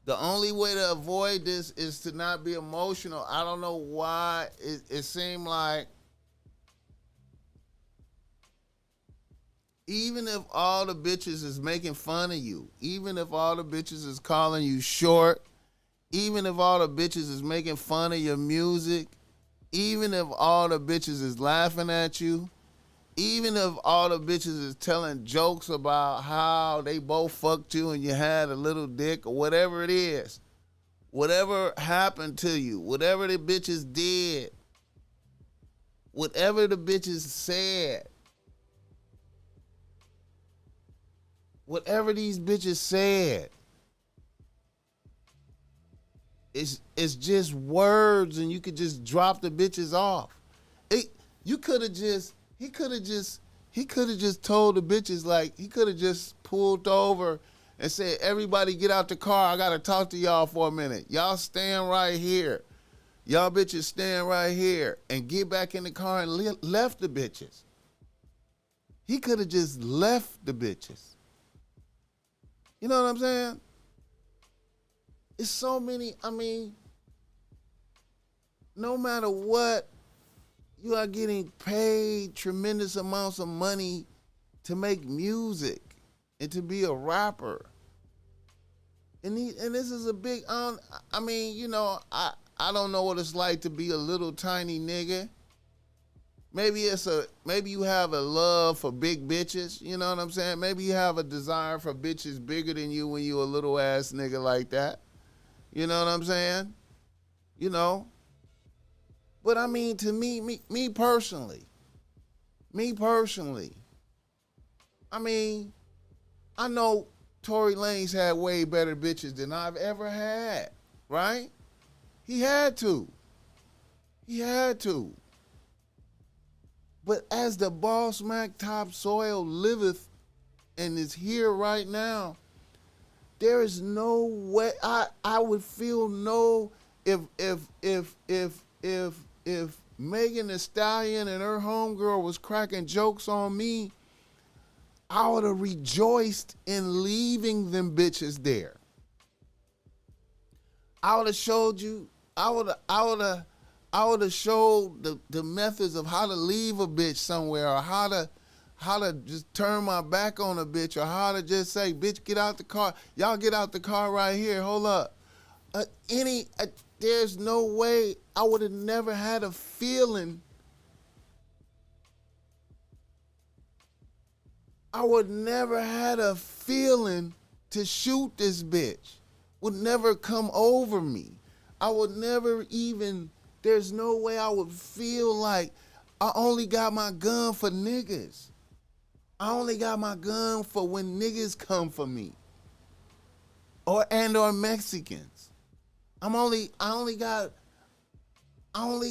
The only way to avoid this is to not be emotional. I don't know why it seemed like even if all the bitches is making fun of you, even if all the bitches is calling you short, even if all the bitches is making fun of your music, even if all the bitches is laughing at you, even if all the bitches is telling jokes about how they both fucked you and you had a little dick or whatever it is, whatever happened to you, whatever the bitches did, whatever the bitches said, whatever these bitches said, it's just words, and you could just drop the bitches off. He could have just told the bitches, like, he could have just pulled over and said, everybody get out the car. I got to talk to y'all for a minute. Y'all stand right here. Y'all bitches stand right here, and get back in the car and left the bitches. He could have just left the bitches. You know what I'm saying? It's so many, I mean, no matter what, you are getting paid tremendous amounts of money to make music and to be a rapper. And this is a big, I mean, you know, I don't know what it's like to be a little tiny nigga. Maybe you have a love for big bitches, you know what I'm saying? Maybe you have a desire for bitches bigger than you when you a little ass nigga like that. You know what I'm saying? You know? But I mean, to me personally, I mean, I know Tory Lanez had way better bitches than I've ever had, right? He had to. But as the BossMack Topsoil liveth and is here right now, there is no way I would feel no if Megan Thee Stallion and her homegirl was cracking jokes on me, I would have rejoiced in leaving them bitches there. I would have showed you, I would have showed the methods of how to leave a bitch somewhere, or how to just turn my back on a bitch, or how to just say, bitch, get out the car. Y'all get out the car right here. Hold up. There's no way I would have never had a feeling. I would never had a feeling to shoot this bitch. Would never come over me. I would never even, there's no way I would feel like I only got my gun for niggas. I only got my gun for when niggas come for me. Or Mexicans. I only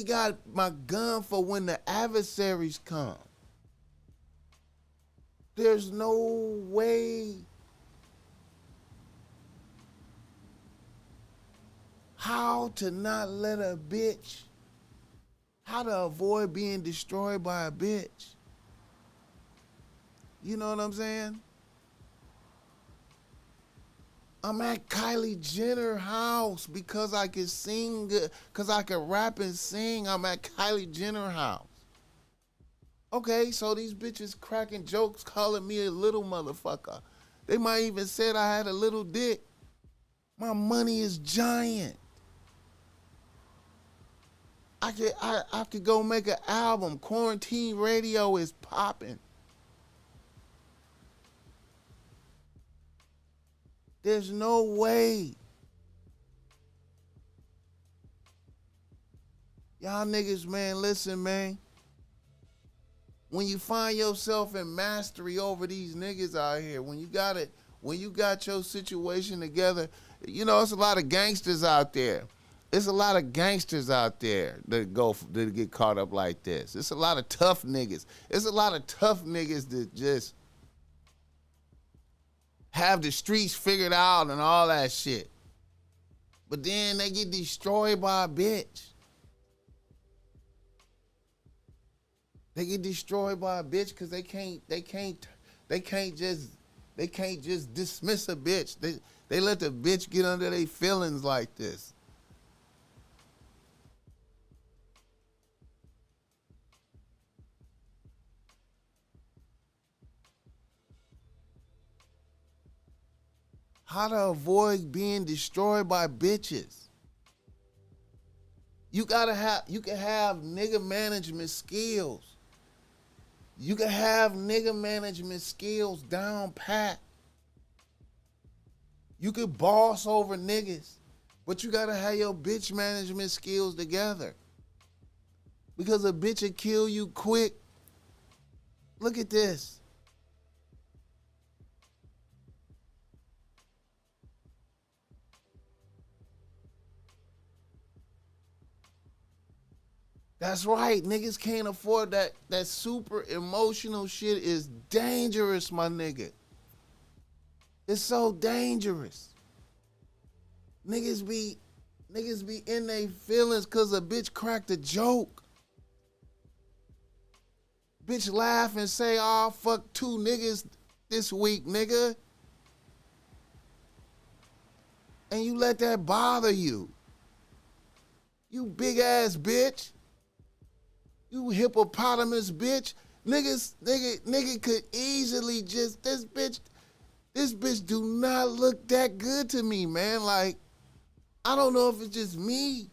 got my gun for when the adversaries come. There's no way how to not let a bitch, how to avoid being destroyed by a bitch. You know what I'm saying? I'm at Kylie Jenner house because I can sing, because I can rap and sing. I'm at Kylie Jenner house. Okay, so these bitches cracking jokes, calling me a little motherfucker. They might even said I had a little dick. My money is giant. I could go make an album. Quarantine radio is popping. There's no way. Y'all niggas, man, listen, man. When you find yourself in mastery over these niggas out here, when you got your situation together, you know, it's a lot of gangsters out there. It's a lot of gangsters out there that get caught up like this. It's a lot of tough niggas. It's a lot of tough niggas that just have the streets figured out and all that shit. But then they get destroyed by a bitch. They get destroyed by a bitch because they can't just dismiss a bitch. They let the bitch get under their feelings like this. How to avoid being destroyed by bitches. You can have nigga management skills. You can have nigga management skills down pat. You could boss over niggas, but you gotta have your bitch management skills together. Because a bitch will kill you quick. Look at this. That's right, niggas can't afford that. That super emotional shit is dangerous, my nigga. It's so dangerous. Niggas be in their feelings cause a bitch cracked a joke. Bitch laugh and say, oh, fuck 2 niggas this week, nigga. And you let that bother you. You big ass bitch. You hippopotamus bitch. Nigga could easily just, this bitch do not look that good to me, man. Like, I don't know if it's just me.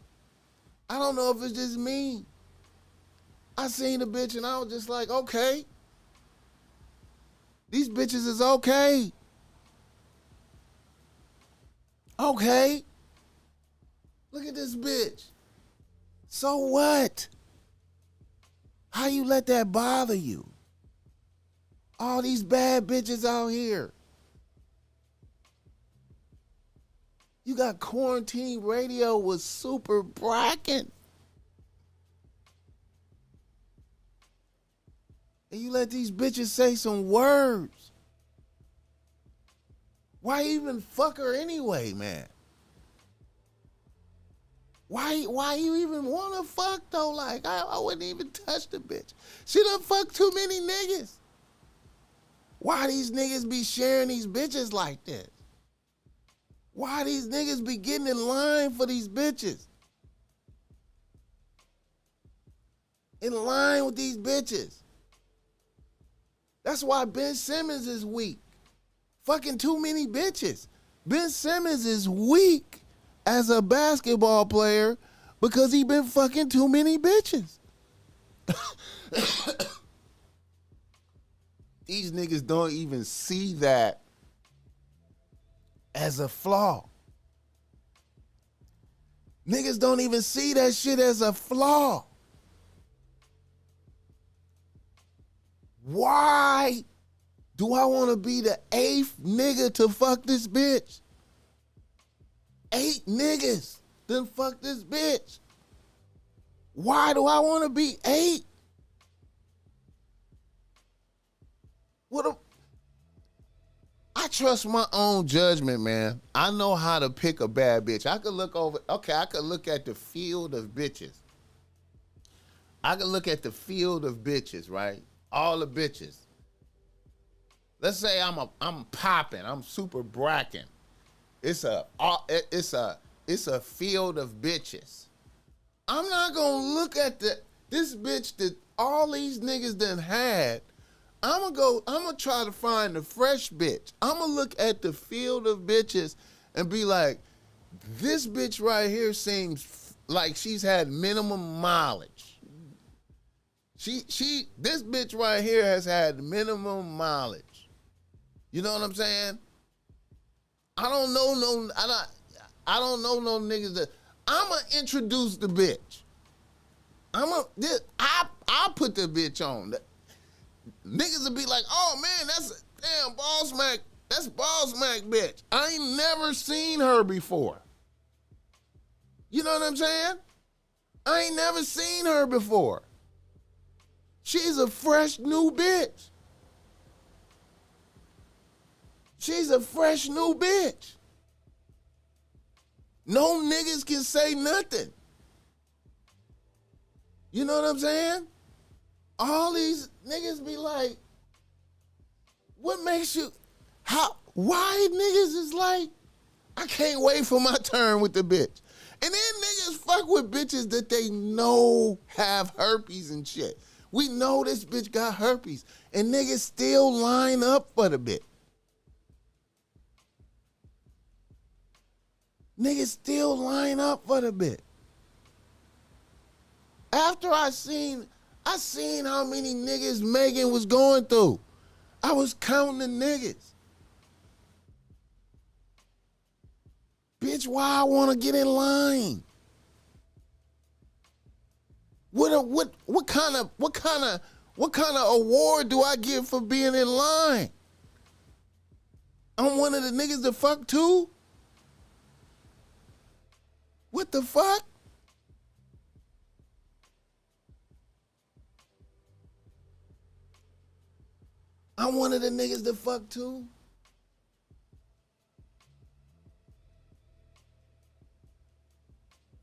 I seen the bitch and I was just like, okay. These bitches is okay. Okay. Look at this bitch. So what? How you let that bother you? All these bad bitches out here. You got quarantine radio with super bracken. And you let these bitches say some words. Why even fuck her anyway, man? Why you even wanna fuck though? Like, I wouldn't even touch the bitch. She done fucked too many niggas. Why these niggas be sharing these bitches like this? Why these niggas be getting in line for these bitches? In line with these bitches. That's why Ben Simmons is weak. Fucking too many bitches. Ben Simmons is weak as a basketball player because he been fucking too many bitches. These niggas don't even see that as a flaw. Niggas don't even see that shit as a flaw. Why do I want to be the 8th nigga to fuck this bitch? 8 niggas done fuck this bitch. Why do I want to be 8? I trust my own judgment, man. I know how to pick a bad bitch. I could look at the field of bitches. I could look at the field of bitches, right? All the bitches. Let's say I'm popping. I'm super bracking. It's a field of bitches. I'm not gonna look at this bitch that all these niggas done had. I'm gonna try to find the fresh bitch. I'm gonna look at the field of bitches and be like, this bitch right here seems like she's had minimum mileage. This bitch right here has had minimum mileage. You know what I'm saying? I don't know no niggas that I'ma introduce the bitch. I'll put the bitch on. Niggas will be like, oh man, that's BossMack. That's BossMack bitch. I ain't never seen her before. You know what I'm saying? I ain't never seen her before. She's a fresh new bitch. She's a fresh new bitch. No niggas can say nothing. You know what I'm saying? All these niggas be like, what makes you, why niggas is like, I can't wait for my turn with the bitch. And then niggas fuck with bitches that they know have herpes and shit. We know this bitch got herpes, and niggas still line up for the bitch. Niggas still line up for the bitch. After I seen how many niggas Megan was going through. I was counting the niggas. Bitch, why I want to get in line? What kind of award do I get for being in line? I'm one of the niggas that fuck too? What the fuck? I'm one of the niggas that fuck too.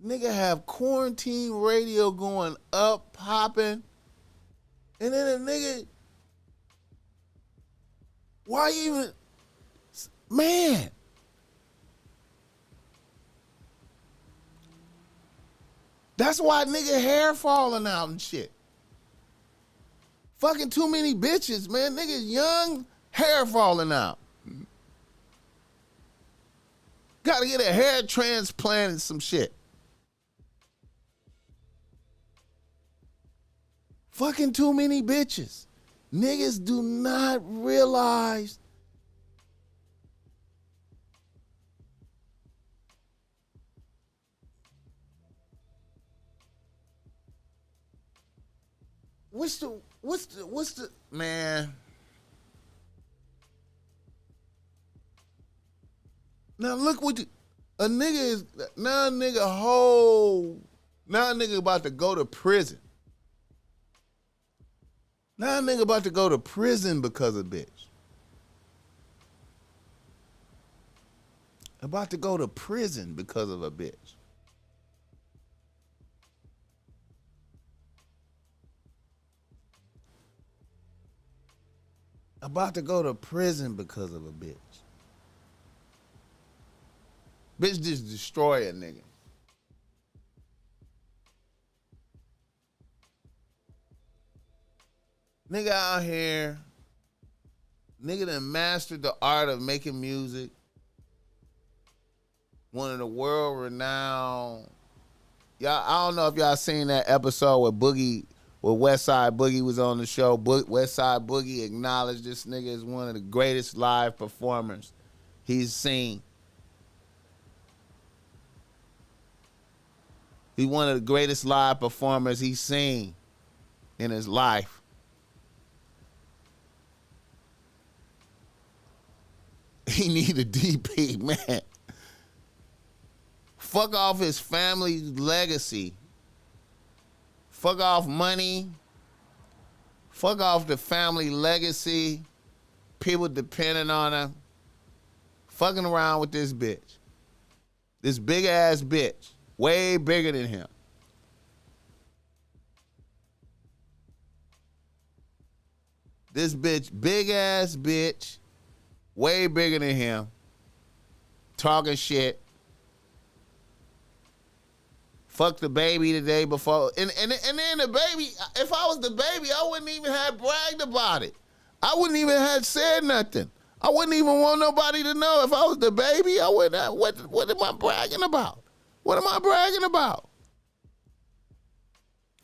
Nigga have quarantine radio going up, popping. And then a nigga, why even, man. That's why nigga hair falling out and shit. Fucking too many bitches, man. Niggas young, hair falling out. Gotta get a hair transplant and some shit. Fucking too many bitches. Niggas do not realize what's the man? Now look what a nigga is now. A nigga about to go to prison. Now a nigga about to go to prison because of bitch. About to go to prison because of a bitch. About to go to prison because of a bitch. Bitch just destroy a nigga. Nigga out here, nigga done mastered the art of making music. One of the world-renowned. Y'all, I don't know if y'all seen that episode where Westside Boogie was on the show. Westside Boogie acknowledged this nigga as one of the greatest live performers he's seen. He's one of the greatest live performers he's seen in his life. He need a DP, man. Fuck off his family's legacy. Fuck off money. Fuck off the family legacy. People depending on him. fucking around with this bitch. This big ass bitch. Way bigger than him. This bitch, big ass bitch, way bigger than him, talking shit. Fucked the baby the day before. And then the baby, if I was the baby, I wouldn't even have bragged about it. I wouldn't even have said nothing. I wouldn't even want nobody to know. If I was the baby, I wouldn't have, what am I bragging about? What am I bragging about?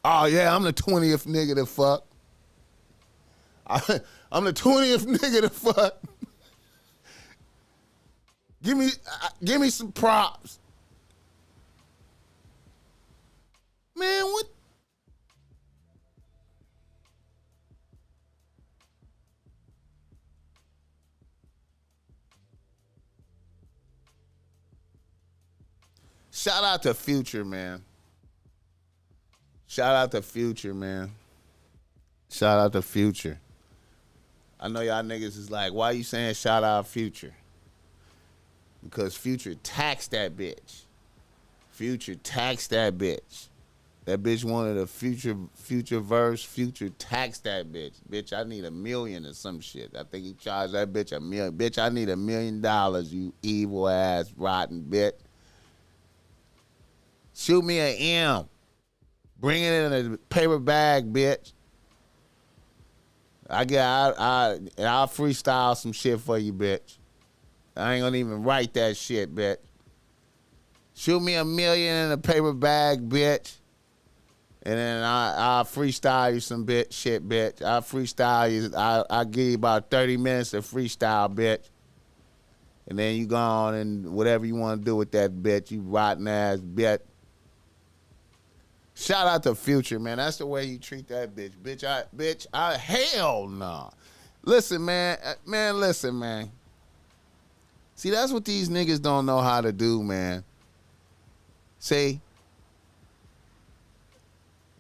Oh, yeah, I'm the 20th nigga to fuck. I'm the 20th nigga to fuck. Give me some props. Man, what? Shout out to Future, man. Shout out to Future, man. Shout out to Future. I know y'all niggas is like, why you saying shout out Future? Because Future taxed that bitch. Future taxed that bitch. That bitch wanted a future verse. Future taxed that bitch. Bitch, I need $1 million or some shit. I think he charged that bitch $1 million. Bitch, I need $1 million, you evil ass rotten bitch. Shoot me an M. Bring it in a paper bag, bitch. I'll freestyle some shit for you, bitch. I ain't gonna even write that shit, bitch. Shoot me $1 million in a paper bag, bitch. And then I'll freestyle you some shit, bitch. I'll freestyle you. I'll give you about 30 minutes of freestyle, bitch. And then you go on and whatever you want to do with that bitch, you rotten ass bitch. Shout out to Future, man. That's the way you treat that bitch. Bitch, hell no. Listen, man. Listen, man. See, that's what these niggas don't know how to do, man. See,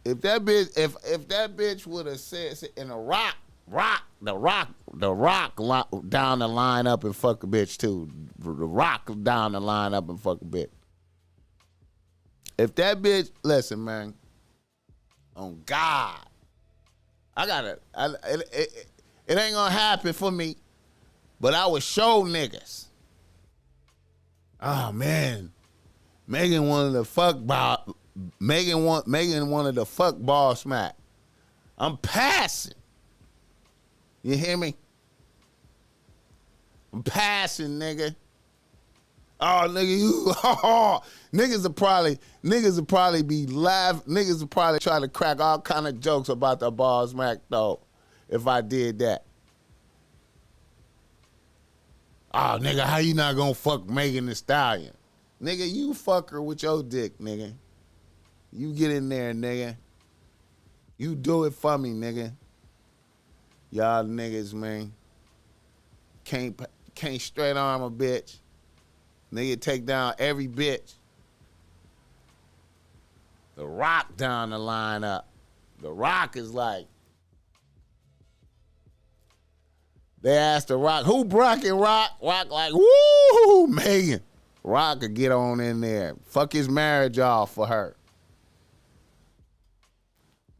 if that bitch would have said in a rock down the line up and fuck a bitch too. The rock down the line up and fuck a bitch. If that bitch, listen, man, on God, it ain't gonna happen for me, but I would show niggas. Oh man, Megan wanted to fuck BossMack. I'm passing. You hear me? I'm passing, nigga. Oh, nigga, niggas will probably be laughing. Niggas will probably try to crack all kind of jokes about the BossMack though, if I did that. Oh, nigga, how you not gonna fuck Megan Thee Stallion? Nigga, you fuck her with your dick, nigga. You get in there, nigga. You do it for me, nigga. Y'all niggas, man, can't straight arm a bitch. Nigga take down every bitch. The Rock down the lineup. The Rock is like, they asked the Rock, who Brock and Rock? Rock like, woo, Megan. Rock could get on in there. Fuck his marriage off for her.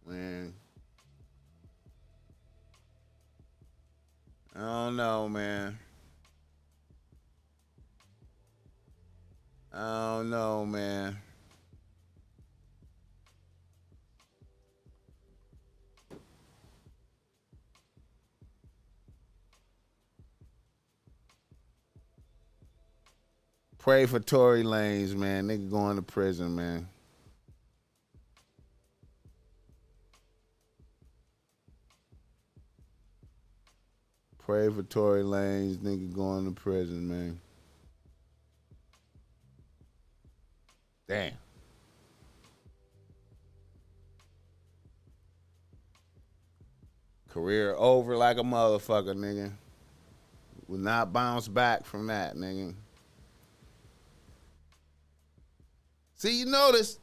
Man. I don't know, man. I don't know, man. Pray for Tory Lanez, man. Nigga going to prison, man. Pray for Tory Lanez, nigga going to prison, man. Damn. Career over like a motherfucker, nigga. Will not bounce back from that, nigga. See, you notice.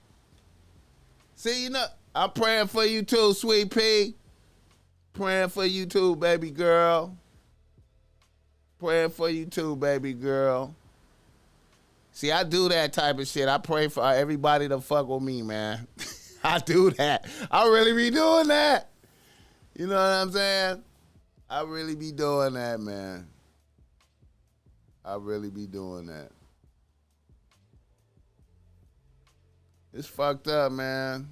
See, you know, I'm praying for you too, sweet pea. Praying for you too, baby girl. Praying for you too, baby girl. See, I do that type of shit. I pray for everybody to fuck with me, man. I do that. I really be doing that. You know what I'm saying? I really be doing that, man. I really be doing that. It's fucked up, man.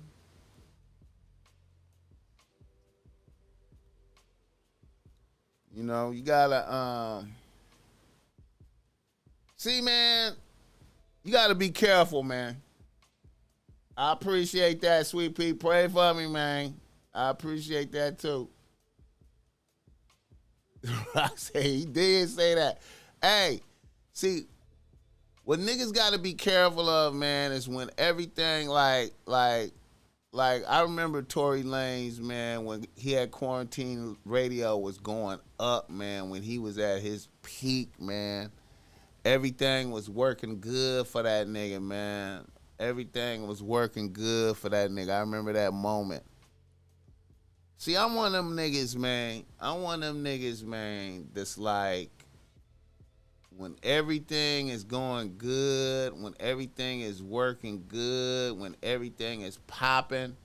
You know, you gotta, see, man, you gotta be careful, man. I appreciate that, Sweet Pea. Pray for me, man. I appreciate that, too. I say, he did say that. Hey, see, what niggas gotta be careful of, man, is when everything like I remember Tory Lanez, man, when he had quarantine radio was going up, man, when he was at his peak, man. Everything was working good for that nigga, man. Everything was working good for that nigga. I remember that moment. See, I'm one of them niggas, man. I'm one of them niggas, man, that's like, when everything is going good, when everything is working good, when everything is popping,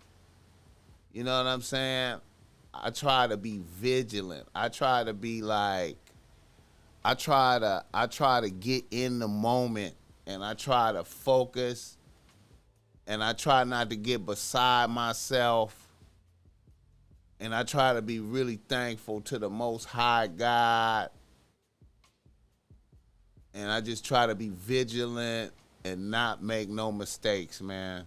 you know what I'm saying? I try to be vigilant. I try to be like, I try to get in the moment, and I try to focus, and I try not to get beside myself, and I try to be really thankful to the Most High God. And I just try to be vigilant and not make no mistakes, man.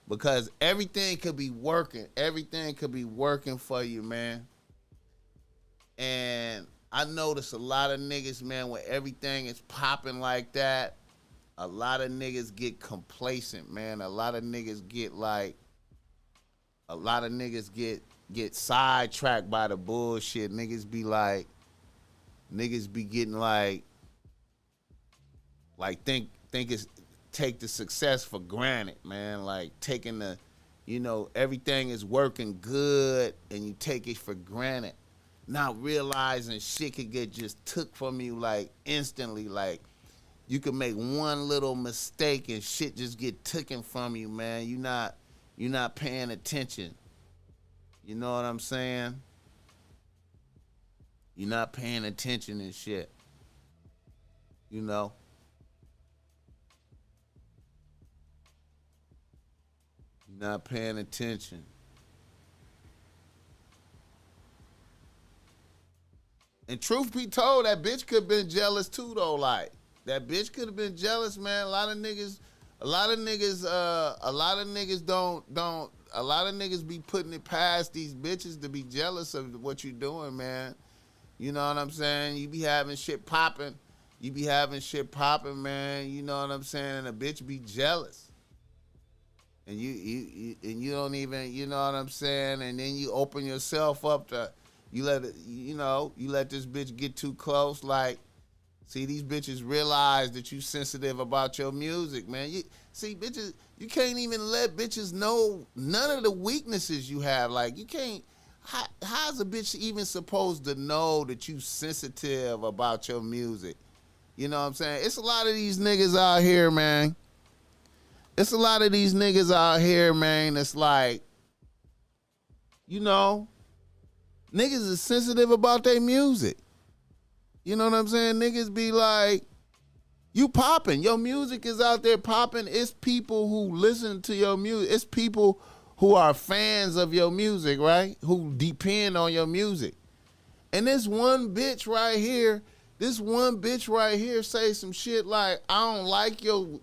Because everything could be working. Everything could be working for you, man. And I notice a lot of niggas, man, when everything is popping like that, a lot of niggas get complacent, man. A lot of niggas get sidetracked by the bullshit. Niggas be getting like think it's take the success for granted, man. Like taking the, you know, everything is working good and you take it for granted. Not realizing shit could get just took from you like instantly. Like you could make one little mistake and shit just get taken from you, man. You're not paying attention. You know what I'm saying? You're not paying attention and shit. You know? You're not paying attention. And truth be told, that bitch could have been jealous too, though. Like, that bitch could have been jealous, man. A lot of niggas be putting it past these bitches to be jealous of what you doing, man. You know what I'm saying? You be having shit popping. Man. You know what I'm saying? And a bitch be jealous. And you don't even, you know what I'm saying? And then you open yourself up to, you let this bitch get too close. Like, see, these bitches realize that you sensitive about your music, man. See, bitches, you can't even let bitches know none of the weaknesses you have. Like, you can't, how's a bitch even supposed to know that you sensitive about your music? You know what I'm saying? It's a lot of these niggas out here, man. It's like, you know, niggas is sensitive about their music. You know what I'm saying? Niggas be like, you popping. Your music is out there popping. It's people who listen to your music. It's people who are fans of your music, right? Who depend on your music. And this one bitch right here say some shit like, I don't like your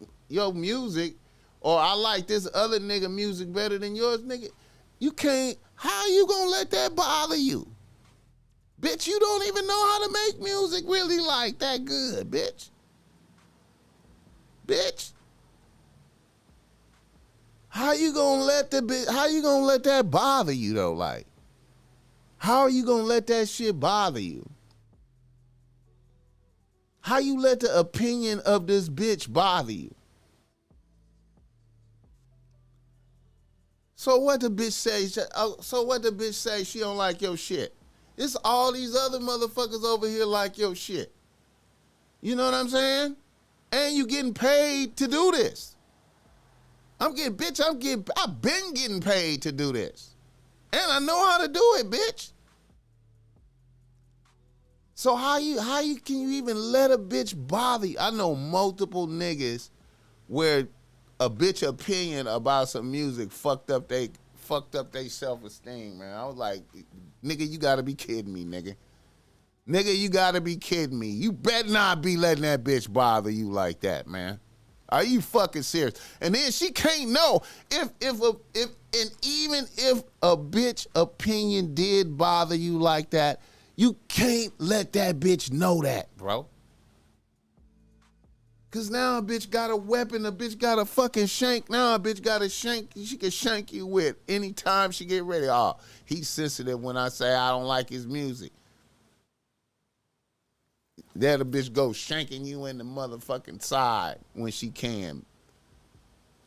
music, or I like this other nigga music better than yours, nigga. You can't, how you gonna let that bother you? Bitch, you don't even know how to make music really like that good, bitch. Bitch. How you gonna let that bother you though? Like, how are you gonna let that shit bother you? How you let the opinion of this bitch bother you? So what the bitch say? She don't like your shit. It's all these other motherfuckers over here like your shit. You know what I'm saying? And you getting paid to do this. I've been getting paid to do this. And I know how to do it, bitch. So how can you even let a bitch bother you? I know multiple niggas where a bitch opinion about some music fucked up they self-esteem, man. I was like, nigga, you gotta be kidding me, nigga. Nigga, you gotta be kidding me. You better not be letting that bitch bother you like that, man. Are you fucking serious? And then she can't know even if a bitch opinion did bother you like that, you can't let that bitch know that, bro. Cause now a bitch got a weapon, a bitch got a fucking shank. Now a bitch got a shank she can shank you with anytime she get ready. Oh, he's sensitive when I say I don't like his music. There the bitch go shanking you in the motherfucking side when she can.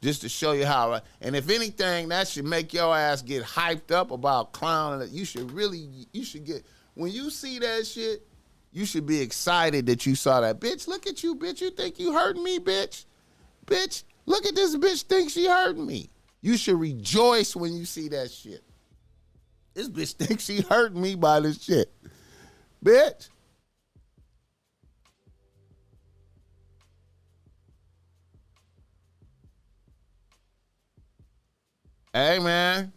Just to show you how. And if anything, that should make your ass get hyped up about clowning. You should get, when you see that shit, you should be excited that you saw that. Bitch, look at you, bitch. You think you hurting me, bitch? Bitch, look at this bitch thinks she hurting me. You should rejoice when you see that shit. This bitch thinks she hurting me by this shit. Bitch. Hey, man.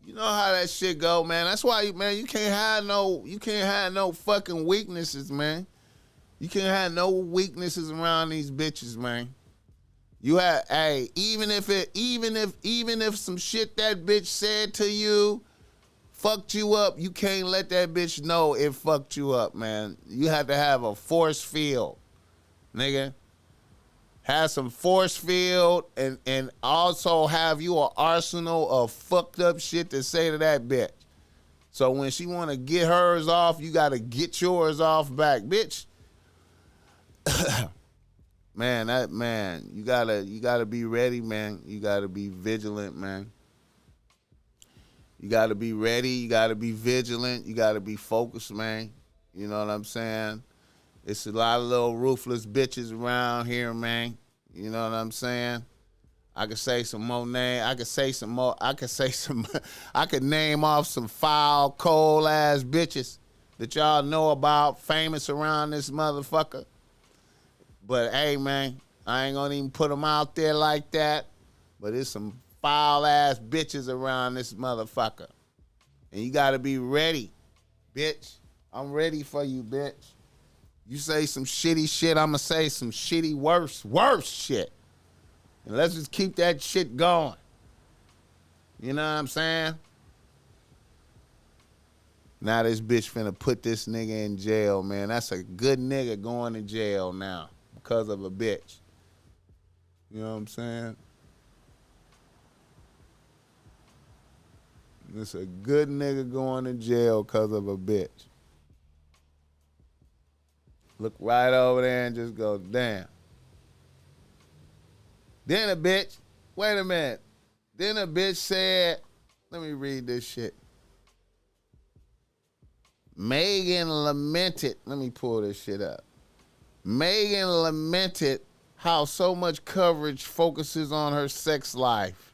You know how that shit go, man. That's why, man, you can't have no fucking weaknesses, man. You can't have no weaknesses around these bitches, man. You have, hey, even if some shit that bitch said to you fucked you up, you can't let that bitch know it fucked you up, man. You have to have a force field, nigga. Have some force field and also have you an arsenal of fucked up shit to say to that bitch. So when she want to get hers off, you got to get yours off back, bitch. Man, you gotta be ready, man. You gotta be vigilant, man. You gotta be ready. You gotta be vigilant. You gotta be focused, man. You know what I'm saying? It's a lot of little ruthless bitches around here, man. You know what I'm saying? I could say some more names. I could name off some foul, cold ass bitches that y'all know about, famous around this motherfucker. But hey, man, I ain't gonna even put them out there like that. But there's some foul ass bitches around this motherfucker. And you gotta be ready, bitch. I'm ready for you, bitch. You say some shitty shit, I'ma say some shitty worse shit. And let's just keep that shit going. You know what I'm saying? Now this bitch finna put this nigga in jail, man. That's a good nigga going to jail now because of a bitch. You know what I'm saying? It's a good nigga going to jail because of a bitch. Look right over there and just go, damn. Then a bitch, wait a minute. Then a bitch said, let me read this shit. Megan lamented, let me pull this shit up. Megan lamented how so much coverage focuses on her sex life,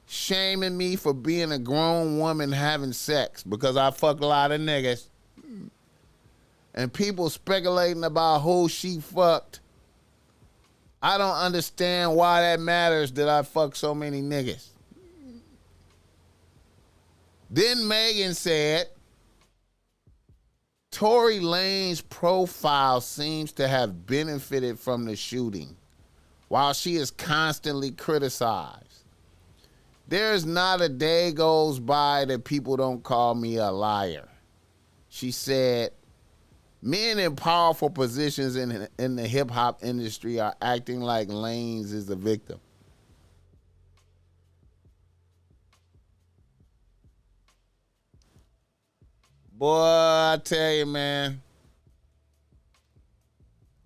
shaming me for being a grown woman having sex because I fuck a lot of niggas. And people speculating about who she fucked. I don't understand why that matters that I fuck so many niggas. Then Megan said, Tory Lanez's profile seems to have benefited from the shooting, while she is constantly criticized. There's not a day goes by that people don't call me a liar. She said, men in powerful positions in the hip-hop industry are acting like Lanez is the victim. Boy, I tell you, man.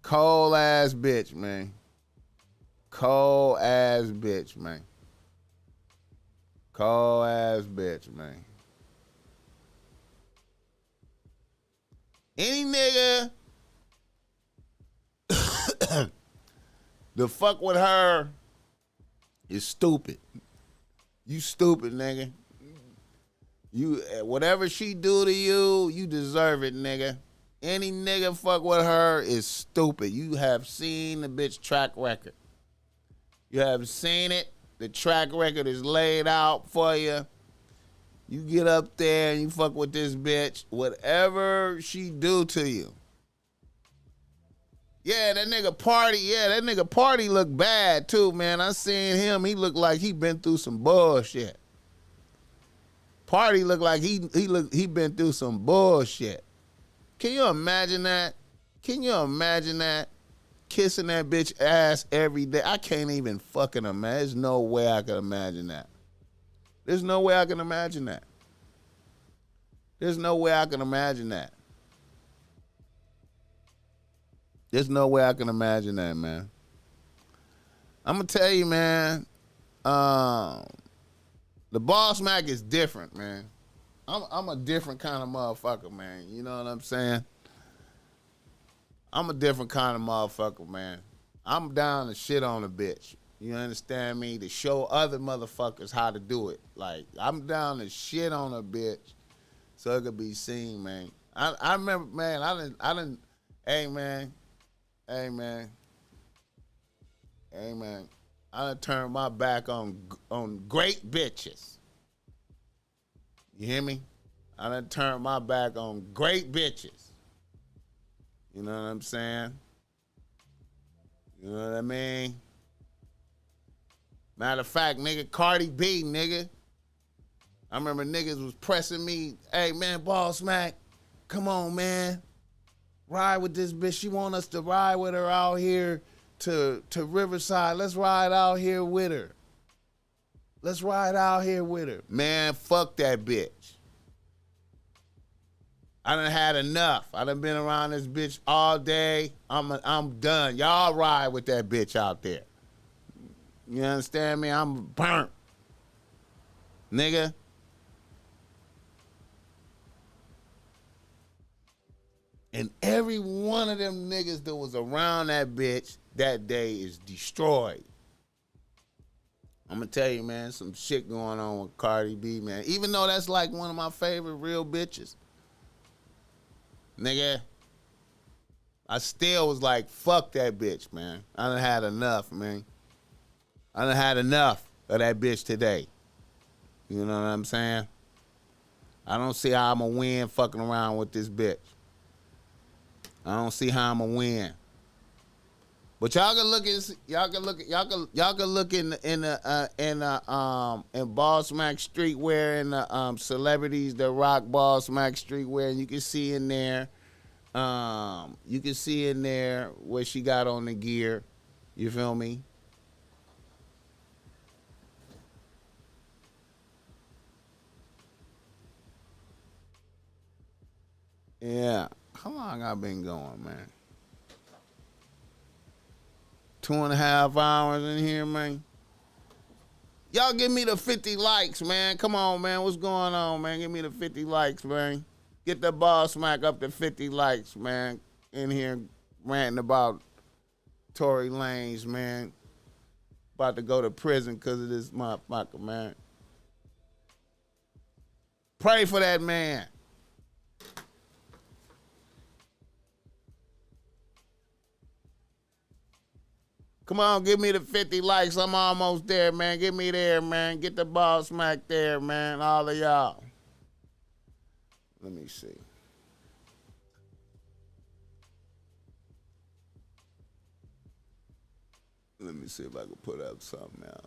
Cold ass bitch, man. Cold ass bitch, man. Cold ass bitch, man. Any nigga The fuck with her is stupid. You stupid, nigga. You whatever she do to you, you deserve it, nigga. Any nigga fuck with her is stupid. You have seen the bitch track record. You have seen it. The track record is laid out for you. You get up there and you fuck with this bitch. Whatever she do to you. Yeah, that nigga Party look bad too, man. I seen him. He looked like he been through some bullshit. Party look like he been through some bullshit. Can you imagine that? Can you imagine that? Kissing that bitch ass every day. I can't even fucking imagine. There's no way I can imagine that. There's no way I can imagine that. There's no way I can imagine that. There's no way I can imagine that, man. I'm going to tell you, man, the BossMack is different, man. I'm a different kind of motherfucker, man. You know what I'm saying? I'm a different kind of motherfucker, man. I'm down to shit on a bitch. You understand me? To show other motherfuckers how to do it. Like, I'm down to shit on a bitch so it could be seen, man. I remember, man, hey, man. I done turned my back on great bitches. You hear me? I done turned my back on great bitches. You know what I'm saying? You know what I mean? Matter of fact, nigga, Cardi B, nigga. I remember niggas was pressing me, hey, man, BossMack, come on, man. Ride with this bitch. She want us to ride with her out here to Riverside. Let's ride out here with her. Let's ride out here with her. Man, fuck that bitch. I done had enough. I done been around this bitch all day. I'm done. Y'all ride with that bitch out there. You understand me? I'm burnt. Nigga. And every one of them niggas that was around that bitch that day is destroyed. I'm going to tell you, man, some shit going on with Cardi B, man. Even though that's like one of my favorite real bitches. Nigga, I still was like, fuck that bitch, man. I done had enough, man. I done had enough of that bitch today. You know what I'm saying? I don't see how I'm going to win fucking around with this bitch. I don't see how I'm going to win. But y'all can look in BossMack streetwear and the celebrities that rock BossMack streetwear, and you can see in there, what she got on the gear. You feel me? Yeah. How long I been going, man? 2.5 hours in here, man. Y'all give me the 50 likes, man. Come on, man. What's going on, man? Give me the 50 likes, man. Get the BossMack up to 50 likes, man. In here ranting about Tory Lanez, man. About to go to prison because of this motherfucker, man. Pray for that man. Come on, give me the 50 likes. I'm almost there, man. Get me there, man. Get the BossMack there, man. All of y'all. Let me see. Let me see if I can put up something now.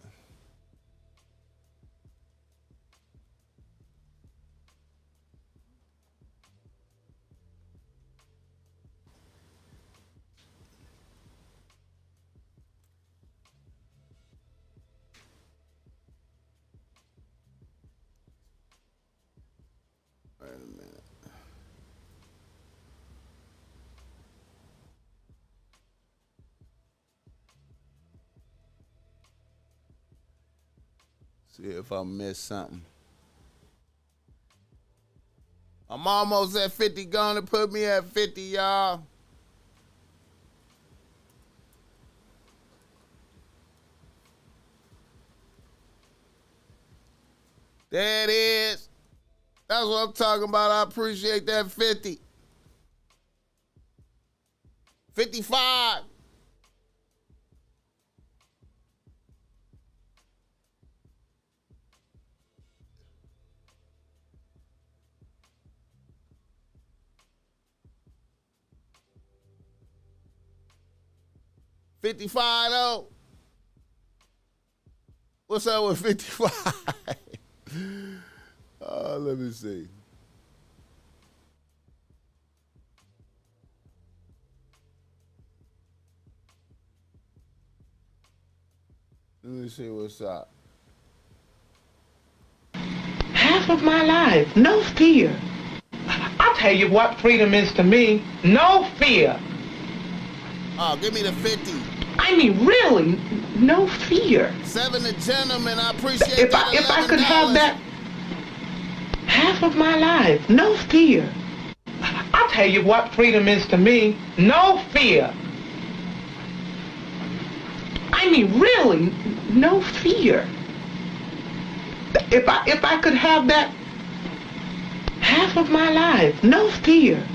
Wait a minute. See if I missed something. I'm almost at 50. Gonna put me at 50, y'all. There it is. That's what I'm talking about. I appreciate that 50. 55. $55 though. What's up with 55? Let me see. Let me see what's up. Half of my life, no fear. I'll tell you what freedom is to me. No fear. Oh, give me the 50. I mean, really, no fear. Seven the gentleman, I appreciate If that. I could have that half of my life, no fear. I'll tell you what freedom is to me. No fear. I mean, really, no fear. If I could have that half of my life, no fear.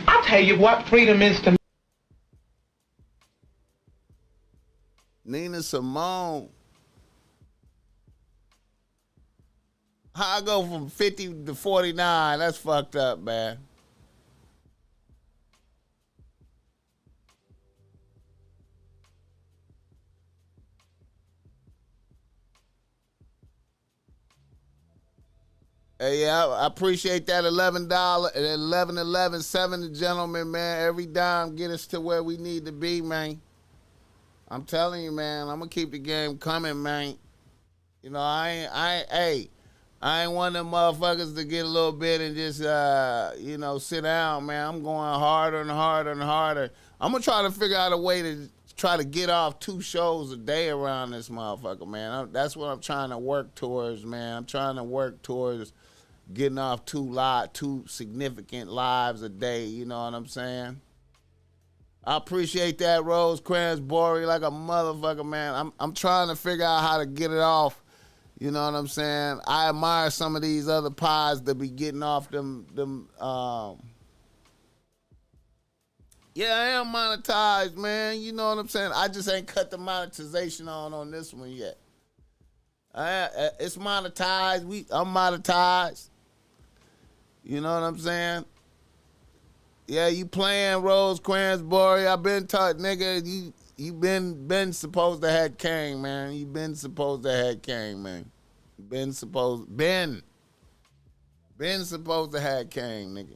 I'll tell you what freedom is to me. Nina Simone. How I go from 50 to 49? That's fucked up, man. Hey, yeah, I appreciate that $11, 11, 7, gentlemen, man. Every dime get us to where we need to be, man. I'm telling you, man, I'm gonna keep the game coming, man. You know, I ain't one of them motherfuckers to get a little bit and just, sit down, man. I'm going harder and harder and harder. I'm gonna try to figure out a way to try to get off 2 shows a day around this motherfucker, man. That's what I'm trying to work towards, man. I'm trying to work towards getting off 2 significant lives a day, you know what I'm saying? I appreciate that, Rosecrans Bory, like a motherfucker, man. I'm trying to figure out how to get it off. You know what I'm saying? I admire some of these other pods that be getting off them. Yeah, I am monetized, man. You know what I'm saying? I just ain't cut the monetization on this one yet. It's monetized. I'm monetized. You know what I'm saying? Yeah, you playing Rosecrans Bory. I been taught, nigga, you been supposed to have King, man. You been supposed to have King, man. Been supposed to have King, nigga.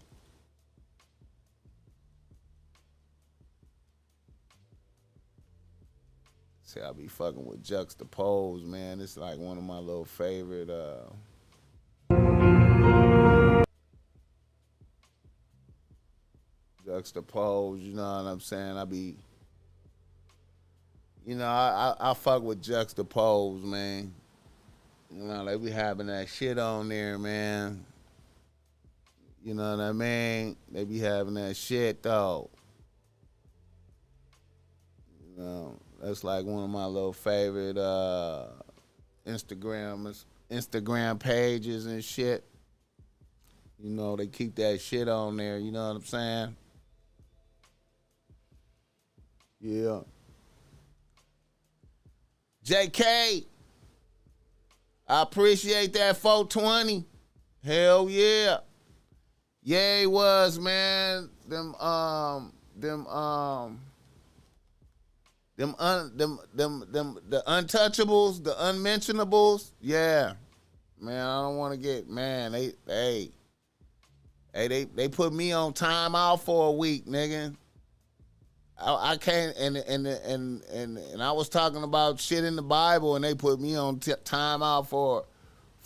See, I be fucking with Juxtapose, man. It's like one of my little favorite Juxtapose, you know what I'm saying? I fuck with Juxtapose, man. You know, they be having that shit on there, man. You know what I mean? They be having that shit, though. You know, that's like one of my little favorite Instagram pages and shit. You know, they keep that shit on there, you know what I'm saying? Yeah. JK, I appreciate that 420. Hell yeah. Yeah, it was, man. The untouchables, the unmentionables. Yeah. Man, I don't want to get, man, they put me on time out for a week, nigga. I can't, and I was talking about shit in the Bible, and they put me on time out for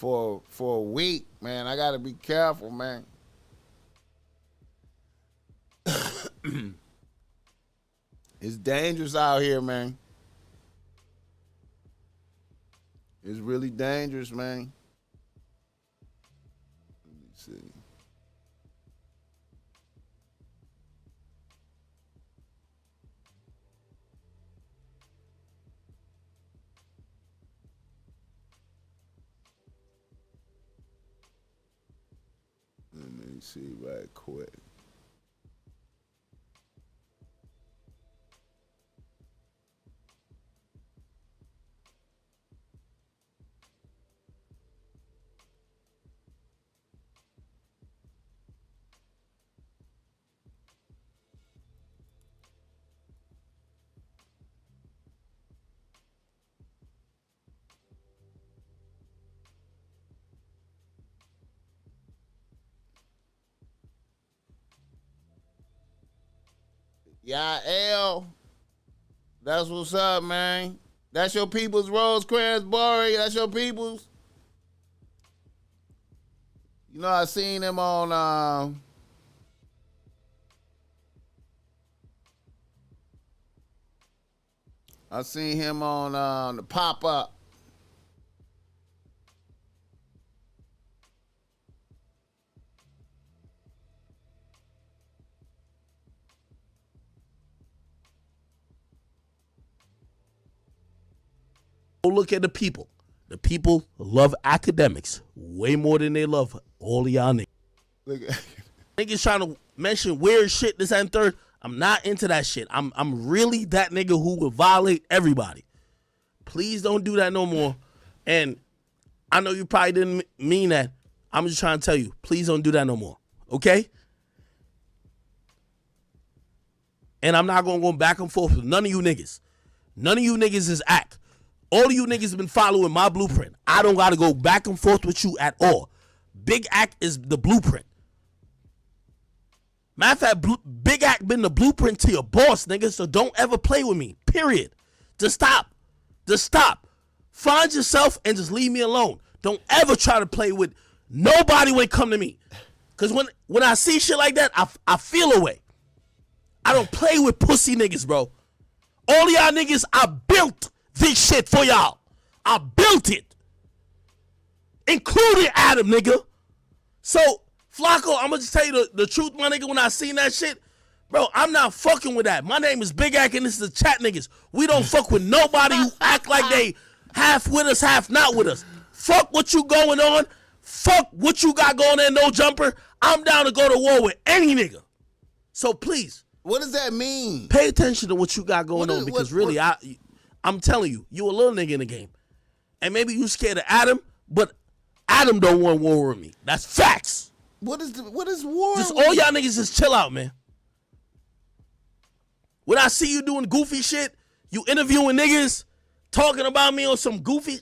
a week, man. I gotta be careful, man. It's dangerous out here, man. It's really dangerous, man. Let me see. me see right quick. Yeah, L. That's what's up, man. That's your people's Rosecrans, Barry. That's your people's. You know, I seen him on the pop-up. Go look at the people. The people love academics way more than they love all of y'all niggas. Look at Niggas trying to mention weird shit, this and third. I'm not into that shit. I'm really that nigga who will violate everybody. Please don't do that no more. And I know you probably didn't mean that. I'm just trying to tell you, please don't do that no more. Okay? And I'm not going to go back and forth with none of you niggas. None of you niggas is act. All of you niggas have been following my blueprint. I don't got to go back and forth with you at all. Big Act is the blueprint. Matter of fact, Big Act been the blueprint to your boss, nigga, so don't ever play with me, period. Just stop. Just stop. Find yourself and just leave me alone. Don't ever try to play with nobody when it come to me. Because when I see shit like that, I feel away. I don't play with pussy niggas, bro. All of y'all niggas, I built this shit for y'all. I built it. Including Adam, nigga. So, Flacco, I'm going to just tell you the truth, my nigga, when I seen that shit. Bro, I'm not fucking with that. My name is Big Act and this is the chat niggas. We don't fuck with nobody who act like they half with us, half not with us. Fuck what you going on. Fuck what you got going there, no jumper. I'm down to go to war with any nigga. So please. What does that mean? Pay attention to what you got going on because really, I'm telling you, you a little nigga in the game. And maybe you scared of Adam, but Adam don't want war with me. That's facts. What is war? Just all y'all niggas just chill out, man. When I see you doing goofy shit, you interviewing niggas, talking about me on some goofy.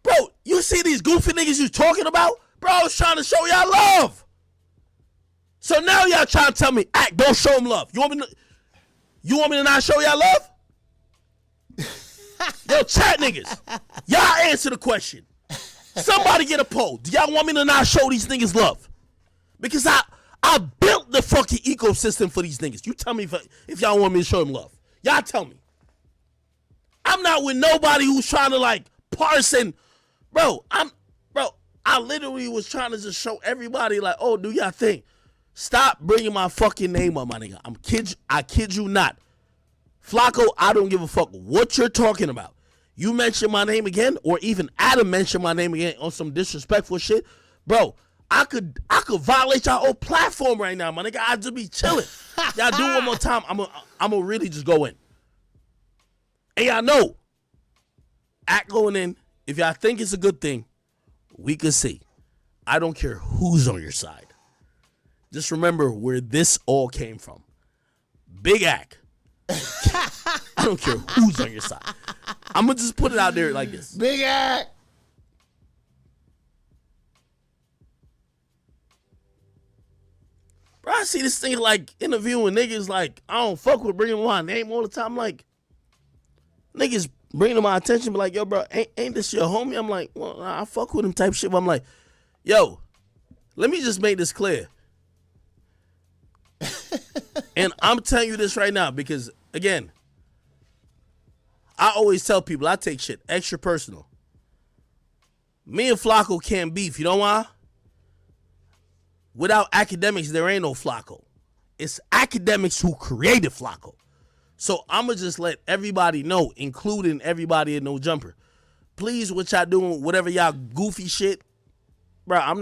Bro, you see these goofy niggas you talking about? Bro, I was trying to show y'all love. So now y'all trying to tell me, act, don't show them love. You want me to not show y'all love? Yo, chat niggas, y'all answer the question. Somebody get a poll. Do y'all want me to not show these niggas love? Because I built the fucking ecosystem for these niggas. You tell me if y'all want me to show them love. Y'all tell me. I'm not with nobody who's trying to like parse and, bro, I literally was trying to just show everybody like, oh, do y'all think? Stop bringing my fucking name up, my nigga. I kid you not. Flacco, I don't give a fuck what you're talking about. You mention my name again, or even Adam mentioned my name again on some disrespectful shit, bro. I could violate y'all whole platform right now, my nigga. I'd just be chilling. Y'all do one more time, I'm gonna really just go in. And y'all know, act going in. If y'all think it's a good thing, we can see. I don't care who's on your side. Just remember where this all came from. Big Act. I don't care who's on your side. I'm going to just put it out there like this. Big Act. Bro, I see this thing like interviewing niggas like, I don't fuck with bringing my name all the time. I'm like, niggas bringing to my attention, be like, yo, bro, ain't this your homie? I'm like, well, I fuck with him type shit. But I'm like, yo, let me just make this clear. And I'm telling you this right now because, again, I always tell people I take shit extra personal. Me and Flacco can't beef. You know why? Without Akademiks, there ain't no Flacco. It's Akademiks who created Flacco. So I'm going to just let everybody know, including everybody in No Jumper. Please, what y'all doing, whatever y'all goofy shit, bro, I'm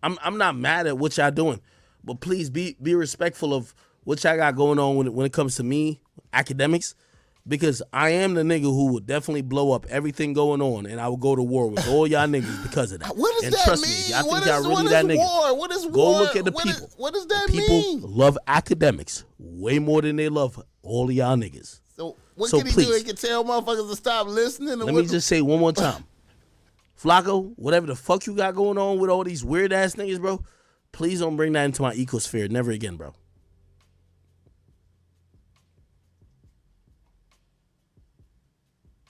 I'm not mad at what y'all doing, but please be respectful of what y'all got going on when it comes to me, Akademiks, because I am the nigga who would definitely blow up everything going on, and I will go to war with all y'all niggas because of that. What does and that trust mean? me, if y'all What think y'all is- really what that is nigga. war? What is Go war? look at the What people. what does that People mean? love Akademiks way more than they love all of y'all niggas. So what So can he do? please. He can tell motherfuckers to stop listening. And Let what me just say one more time. Flacco, whatever the fuck you got going on with all these weird ass niggas, bro, please don't bring that into my ecosphere. Never again, bro.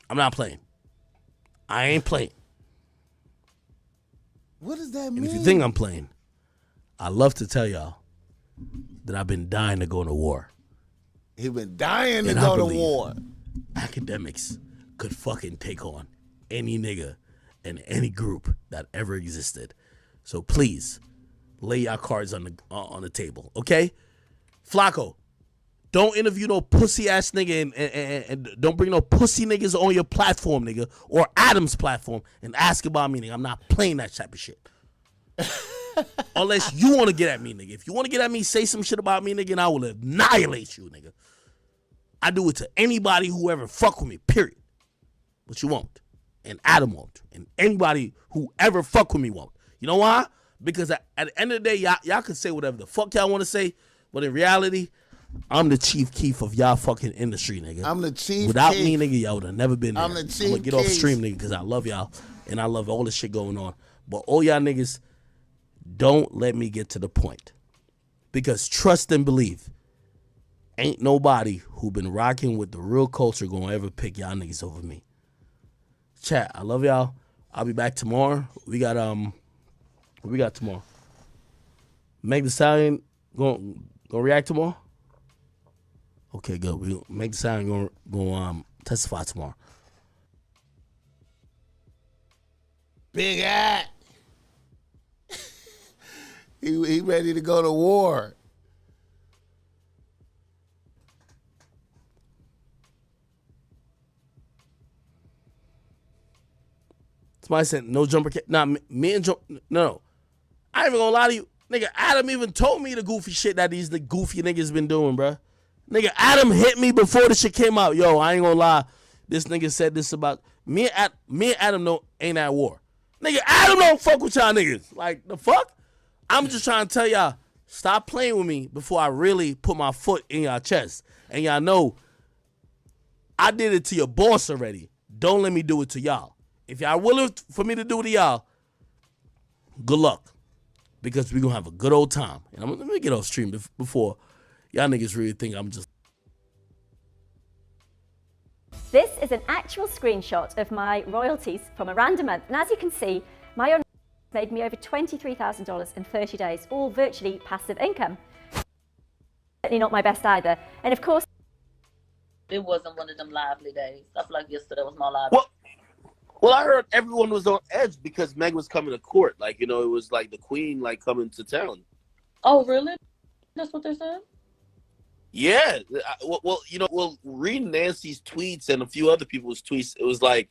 I'm not playing. I ain't playing. What does that And mean? if you think I'm playing, I love to tell y'all that I've been dying to go to war. He been dying to And I go to believe war. Akademiks could fucking take on any nigga and any group that ever existed. So please, lay your cards on the table, okay? Flacco, don't interview no pussy ass nigga and don't bring no pussy niggas on your platform, nigga, or Adam's platform and ask about me, nigga. I'm not playing that type of shit. Unless you want to get at me, nigga. If you want to get at me, say some shit about me, nigga, and I will annihilate you, nigga. I do it to anybody who ever fuck with me, period. But you won't. And Adam won't. And anybody who ever fuck with me won't. You know why? Because at the end of the day, y'all can say whatever the fuck y'all want to say, but in reality, I'm the chief keef of y'all fucking industry, nigga. I'm the chief Without keef. me, nigga, y'all would have never been there. I'm the chief gonna get off keef. stream, nigga, because I love y'all and I love all the shit going on. But all y'all niggas, don't let me get to the point. Because trust and believe, ain't nobody who been rocking with the real culture gonna ever pick y'all niggas over me. Chat, I love y'all. I'll be back tomorrow. We got what we got tomorrow? Meg the Stallion gonna react tomorrow? Okay, good. We Meg the Stallion gonna testify tomorrow. Big At. he ready to go to war. Somebody said no jumper. Nah, me and no. I ain't even gonna lie to you. Nigga, Adam even told me the goofy shit that the goofy niggas been doing, bruh. Nigga, Adam hit me before the shit came out. Yo, I ain't gonna lie. This nigga said this about me and Adam ain't at war. Nigga, Adam don't fuck with y'all niggas. Like, the fuck? I'm just trying to tell y'all, stop playing with me before I really put my foot in y'all chest. And y'all know, I did it to your boss already. Don't let me do it to y'all. If y'all willing for me to do it to y'all, good luck. Because we gonna have a good old time. And let me get off stream before y'all niggas really think I'm just... This is an actual screenshot of my royalties from a random month. And as you can see, my own made me over $23,000 in 30 days, all virtually passive income. Certainly not my best either. And of course, it wasn't one of them lively days. I feel like yesterday was more lively. Well, I heard everyone was on edge because Meg was coming to court. Like, you know, it was like the queen, like, coming to town. Oh, really? That's what they said? Yeah. Well, you know, reading Nancy's tweets and a few other people's tweets, it was like,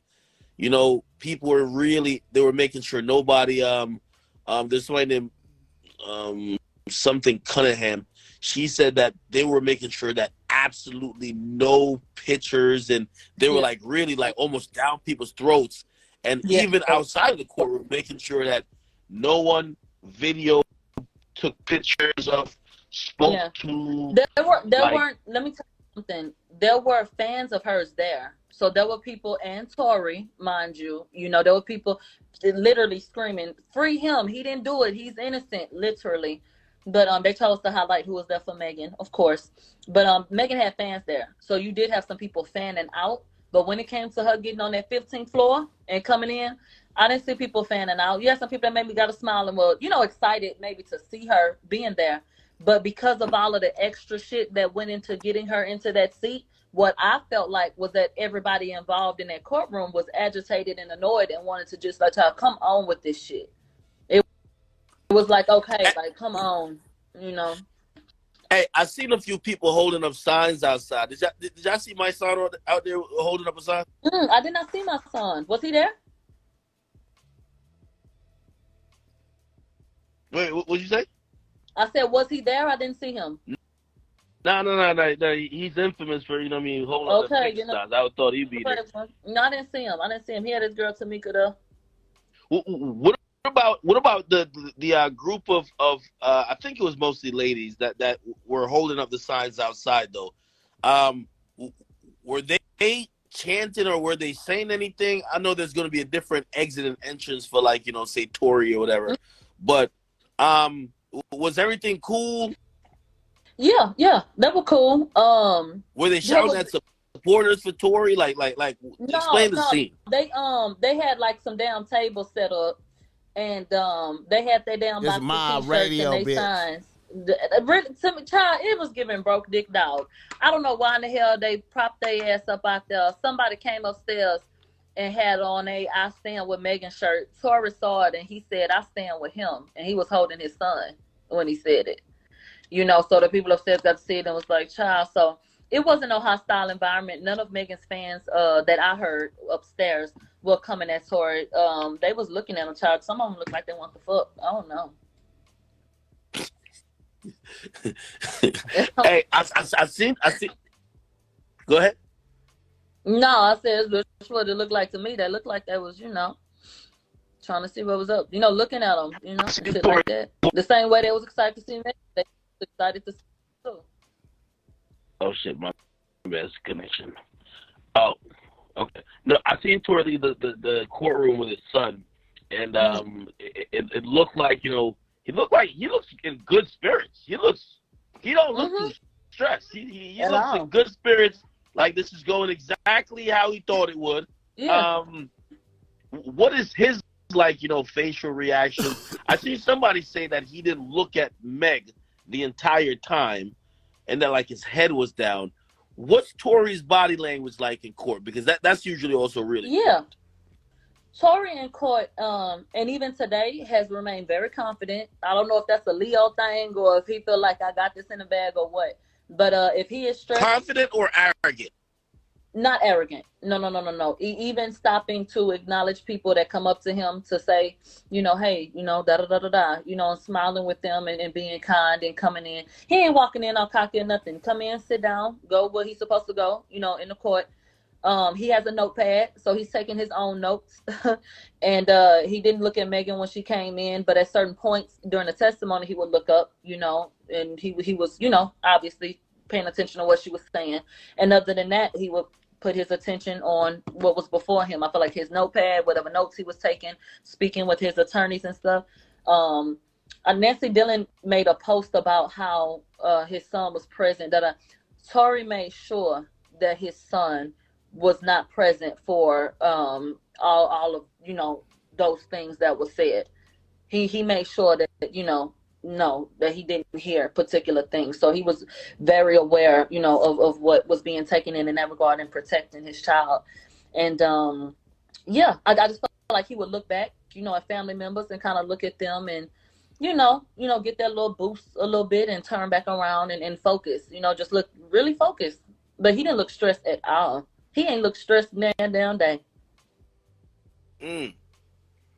you know, people were they were making sure nobody, there's somebody named something Cunningham. She said that they were making sure that absolutely no pictures, and they were like really like almost down people's throats. And even outside of the courtroom, making sure that no one took pictures of, spoke to. There weren't, let me tell you something. There were fans of hers there. So there were people, and Tory, mind you, there were people literally screaming, free him. He didn't do it. He's innocent, literally. But they told us to highlight who was there for Megan, of course. But Megan had fans there. So you did have some people fanning out. But when it came to her getting on that 15th floor and coming in, I didn't see people fanning out. You had some people that maybe got a smile and were, excited maybe to see her being there. But because of all of the extra shit that went into getting her into that seat, what I felt like was that everybody involved in that courtroom was agitated and annoyed and wanted to just like, come on with this shit. It was like, okay, like, come on, Hey, I seen a few people holding up signs outside. Did y'all see my son out there holding up a sign? I did not see my son. Was he there? Wait, what'd you say? I said, was he there? I didn't see him. No. He's infamous for, you know what I mean, holding up the Okay, pink you know. stars. I would thought he'd be there. No, I didn't see him. He had his girl Tamika there. What about the group of I think it was mostly ladies that were holding up the signs outside though? Were they chanting or were they saying anything? I know there's going to be a different exit and entrance for, like, you know, say Tory or whatever, but was everything cool? Yeah, they were cool. Were they shouting at supporters for Tory? Like, explain the scene. They had like some damn tables set up, and they had their damn This my radio and they signs. It was giving broke dick dog. I don't know why in the hell they propped their ass up out there. Somebody came upstairs and had on a "I stand with Megan" shirt. Tory saw it and he said, "I stand with him," and he was holding his son when he said it. You know, so the people upstairs got to see it and was like, child. So it wasn't no hostile environment. None of Megan's fans that I heard upstairs were coming at Tory. They was looking at him, child. Some of them looked like they want the fuck. I don't know. Hey, I seen. Go ahead. No, I said that's what it looked like to me. They looked like they was, you know, trying to see what was up. You know, looking at them, you know, shit like that. The same way they was excited to see me, they was excited to see me too. Oh shit, my best connection. Oh, okay. No, I seen Tory leave the courtroom with his son, and it looked like, you know, he looks in good spirits. He don't look too stressed. He looks in good spirits. Like this is going exactly how he thought it would. Yeah. What is his, like, you know, facial reaction? I see somebody say that he didn't look at Meg the entire time, and that like his head was down. What's Tory's body language like in court? Because that's usually also really important. Tory in court, and even today, has remained very confident. I don't know if that's a Leo thing or if he feel like I got this in the bag or what. But if he is stressed, confident or arrogant? Not arrogant. No. Even stopping to acknowledge people that come up to him to say, you know, hey, you know, da-da-da-da-da, you know, and smiling with them and being kind and coming in. He ain't walking in all cocky or nothing. Come in, sit down, go where he's supposed to go, you know, in the court. He has a notepad, so he's taking his own notes. And he didn't look at Megan when she came in, but at certain points during the testimony, he would look up, you know, and he was, you know, obviously paying attention to what she was saying. And other than that, he would put his attention on what was before him. I feel like his notepad, whatever notes he was taking, speaking with his attorneys and stuff. Nancy Dillon made a post about how his son was present. Tory made sure that his son was not present for all of, you know, those things that were said. He made sure that, you know, that he didn't hear particular things. So he was very aware, you know, of what was being taken in that regard and protecting his child. And I just felt like he would look back, you know, at family members and kind of look at them and, you know, get that little boost a little bit and turn back around and focus, you know, just look really focused. But he didn't look stressed at all. He ain't look stressed damn day.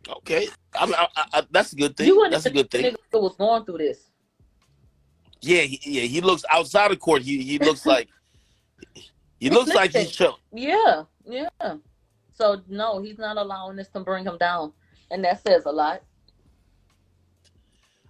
Okay, that's a good thing. That's a good thing. Nigga was going through this. Yeah, he looks outside of court. He looks like looks like he's chill. Yeah. So no, he's not allowing this to bring him down, and that says a lot.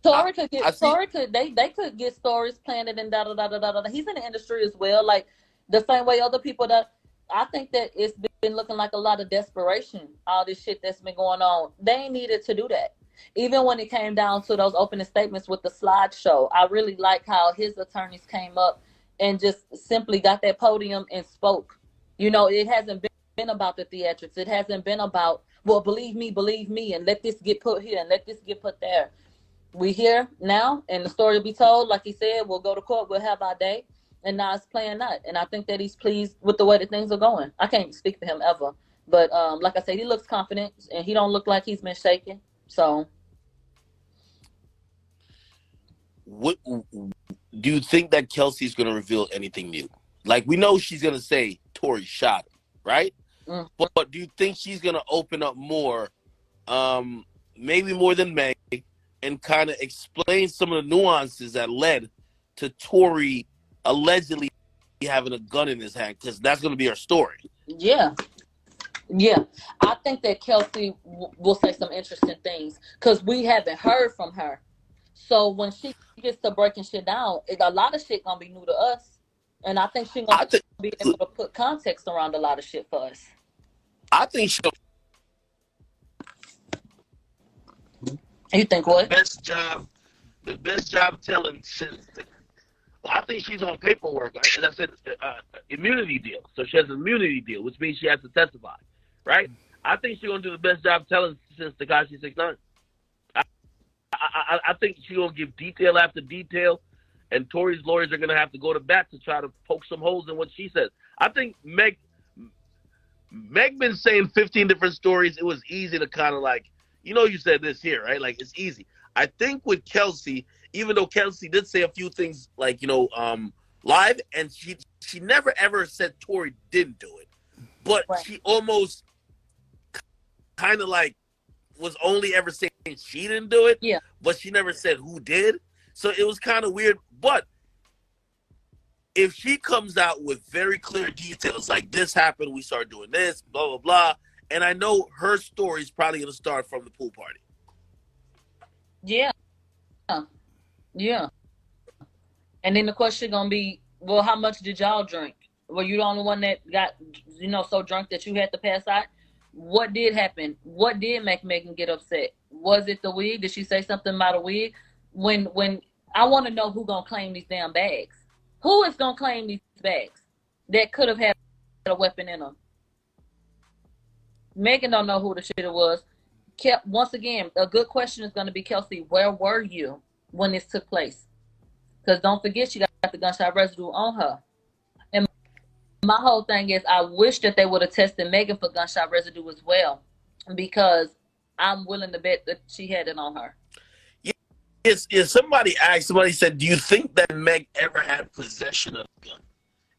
Tory could get stories planted and da da da da da da. He's in the industry as well, like the same way other people that. I think that it's been looking like a lot of desperation, all this shit that's been going on. They ain't needed to do that. Even when it came down to those opening statements with the slideshow, I really like how his attorneys came up and just simply got that podium and spoke. You know, it hasn't been about the theatrics. It hasn't been about, well, believe me, and let this get put here and let this get put there. We here now, and the story will be told. Like he said, we'll go to court, we'll have our day. And now it's playing out. And I think that he's pleased with the way that things are going. I can't speak for him ever. But like I said, he looks confident and he don't look like he's been shaken. So. What do you think that Kelsey's going to reveal anything new? Like, we know she's going to say Tory shot him, right? But do you think she's going to open up more, maybe more than Meg, and kind of explain some of the nuances that led to Tory allegedly having a gun in his hand, because that's going to be her story. Yeah. Yeah. I think that Kelsey will say some interesting things because we haven't heard from her. So when she gets to breaking shit down, a lot of shit going to be new to us. And I think she's going to be able to put context around a lot of shit for us. I think she'll. You think what? The best job telling since. I think she's on paperwork. As I said, immunity deal. So she has an immunity deal, which means she has to testify, right? I think she's gonna do the best job telling since Tekashi 6ix9ine. I think she's gonna give detail after detail, and Tory's lawyers are gonna have to go to bat to try to poke some holes in what she says. I think Meg been saying 15 different stories. It was easy to kind of like, you said this here, right? Like, it's easy. I think with Kelsey, even though Kelsey did say a few things like, live, and she never ever said Tory didn't do it, but she almost kind of like was only ever saying she didn't do it, but she never said who did. So it was kind of weird. But if she comes out with very clear details, like this happened, we started doing this, blah, blah, blah, and I know her story is probably going to start from the pool party. Yeah. Yeah. And then the question going to be, well, how much did y'all drink? Were you the only one that got, so drunk that you had to pass out? What did happen? What did make Megan get upset? Was it the wig? Did she say something about a wig? When I want to know who going to claim these damn bags. Who is going to claim these bags that could have had a weapon in them? Megan don't know who the shit it was. Once again, a good question is going to be, Kelsey, where were you when this took place? Because don't forget, she got the gunshot residue on her. And my whole thing is, I wish that they would have tested Megan for gunshot residue as well, because I'm willing to bet that she had it on her. Yes, somebody said, do you think that Meg ever had possession of the gun?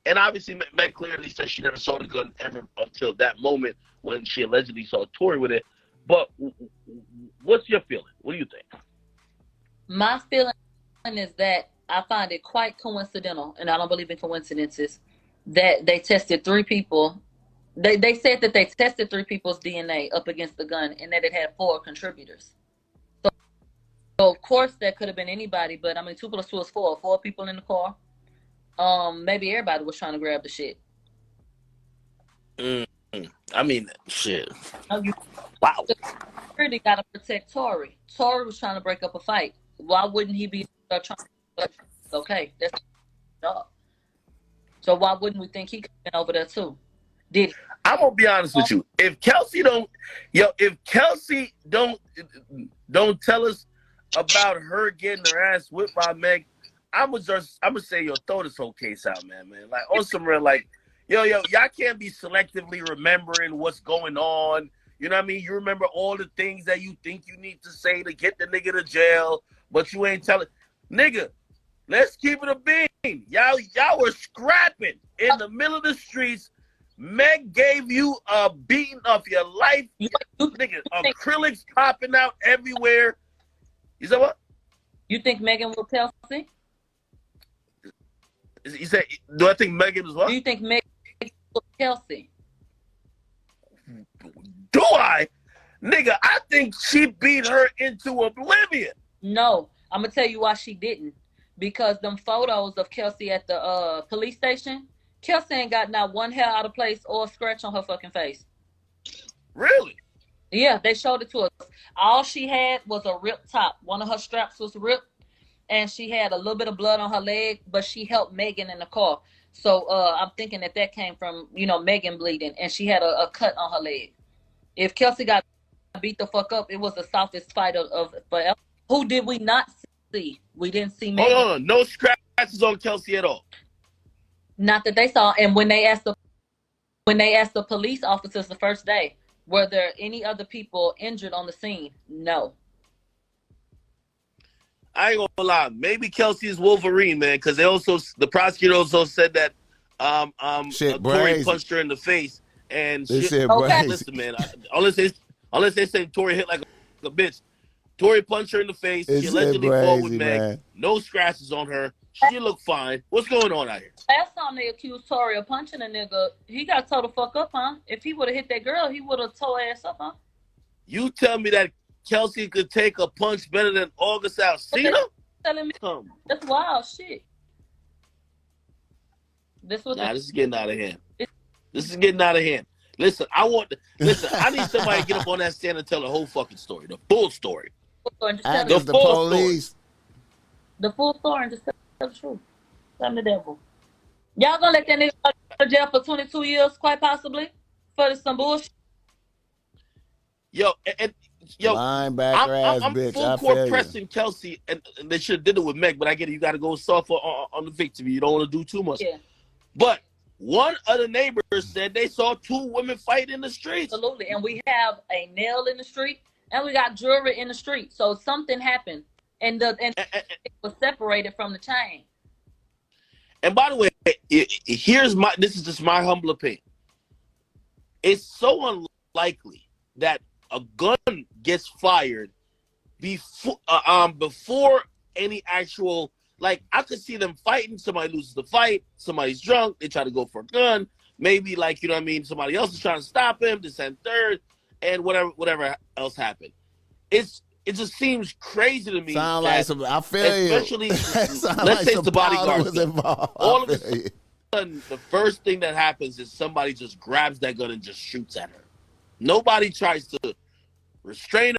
And obviously, Meg clearly said she never saw the gun ever until that moment when she allegedly saw Tory with it. But what's your feeling? What do you think? My feeling is that I find it quite coincidental, and I don't believe in coincidences, that they tested 3 people. They said that they tested 3 people's DNA up against the gun and that it had 4 contributors. So of course, that could have been anybody, but 2 + 2 is 4. 4 people in the car. Maybe everybody was trying to grab the shit. Shit. Wow. Security got to protect Tory. Tory was trying to break up a fight. Why wouldn't he be trying to? Okay, that's job. So why wouldn't we think he could have been over there too? Did he? I'm gonna be honest with you. If Kelsey don't tell us about her getting her ass whipped by Meg, I'm gonna say, throw this whole case out, man. Like, on some real, like, y'all can't be selectively remembering what's going on. You know what I mean? You remember all the things that you think you need to say to get the nigga to jail, but you ain't telling. Nigga, let's keep it a bean. Y'all were scrapping in the middle of the streets. Meg gave you a beating of your life. Nigga, acrylics popping out everywhere. You said what? You think Megan will Kelsey? You said, do I think Megan is what? Do you think Megan will Kelsey? Do I? Nigga, I think she beat her into oblivion. No, I'm going to tell you why she didn't. Because them photos of Kelsey at the police station, Kelsey ain't got not one hair out of place or a scratch on her fucking face. Really? Yeah, they showed it to us. All she had was a ripped top. One of her straps was ripped, and she had a little bit of blood on her leg, but she helped Megan in the car. So I'm thinking that came from, Megan bleeding, and she had a cut on her leg. If Kelsey got beat the fuck up, it was the softest fight of forever. Who did we not see? We didn't see Megan. Hold on, no scratches on Kelsey at all. Not that they saw. And when they asked the police officers the first day, were there any other people injured on the scene? No. I ain't gonna lie. Maybe Kelsey is Wolverine, man, because the prosecutor also said that Tory punched her in the face, and They shit. said Okay. Listen, man. Unless they say Tory hit like a bitch, Tory punched her in the face. It's She allegedly crazy, fought with Meg. man. No scratches on her. She looked fine. What's going on out here? Last time they accused Tory of punching a nigga, he got tore the fuck up, huh? If he would have hit that girl, he would have tore her ass up, huh? You tell me that Kelsey could take a punch better than August Alsina? Telling me that's wild shit. This is getting out of hand. This is getting out of hand. Listen, I need somebody to get up on that stand and tell the whole fucking story, the full story. The police. The full story and just tell the truth. Tell the devil. Y'all gonna let that nigga go to jail for 22 years, quite possibly, for some bullshit? Yo, linebacker I'm bitch. full court pressing Kelsey, and they should have did it with Meg, but I get it. You got to go soft on the victim. You don't want to do too much. Yeah. But one of the neighbors said they saw 2 women fight in the streets. Absolutely, and we have a nail in the street, and we got jewelry in the street. So something happened, and it was separated from the chain. And by the way, this is just my humble opinion. It's so unlikely that a gun gets fired before any actual, like, I could see them fighting. Somebody loses the fight. Somebody's drunk. They try to go for a gun. Maybe, like, you know what I mean? Somebody else is trying to stop him, this and third, and whatever else happened. It just seems crazy to me. Sound like some, I feel especially, you. let's like say it's the bodyguard. was involved. All of a sudden, the first thing that happens is somebody just grabs that gun and just shoots at her. Nobody tries to restrain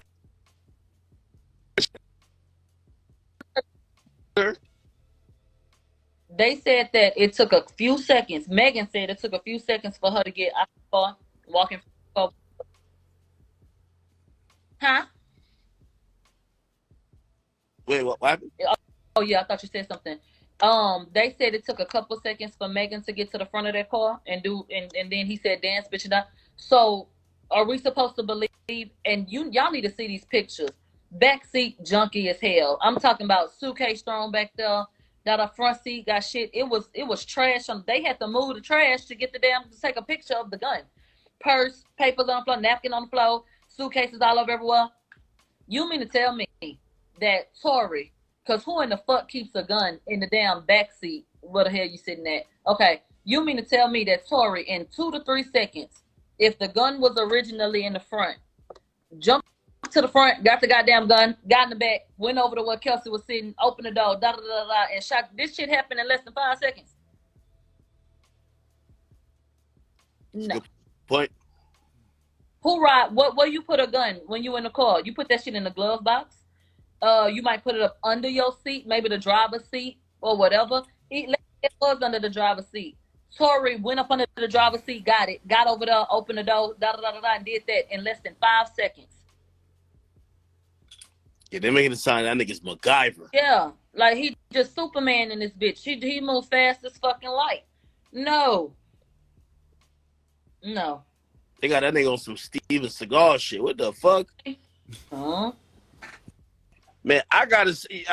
her. They said that it took a few seconds. Megan said it took a few seconds for her to get out the car, walking. Huh? Wait, what happened? Oh yeah, I thought you said something. They said it took a couple seconds for Megan to get to the front of that car and then he said, "Dance, bitch, and die." So, are we supposed to believe? And y'all need to see these pictures. Backseat junky as hell. I'm talking about suitcase thrown back there. That our front seat got shit. It was trash. They had to move the trash to get to take a picture of the gun. Purse, papers on the floor, napkin on the floor, suitcases all over everywhere. You mean to tell me that Tory, because who in the fuck keeps a gun in the damn backseat? Where the hell you sitting at? Okay, you mean to tell me that Tory, in 2 to 3 seconds, if the gun was originally in the front, jumped to the front, got the goddamn gun, got in the back, went over to where Kelsey was sitting, opened the door, and shot. This shit happened in less than 5 seconds. No. Good point. Who ride? Where you put a gun when you in the car? You put that shit in the glove box. You might put it up under your seat, maybe the driver's seat or whatever. It was under the driver's seat. Tory went up under the driver's seat, got it, got over there, opened the door, and did that in less than 5 seconds. Yeah, they're making it sound that nigga's MacGyver. Yeah, like he just Superman in this bitch. He moves fast as fucking light. No. They got that nigga on some Steven Seagal shit. What the fuck? Huh? Man, I gotta see.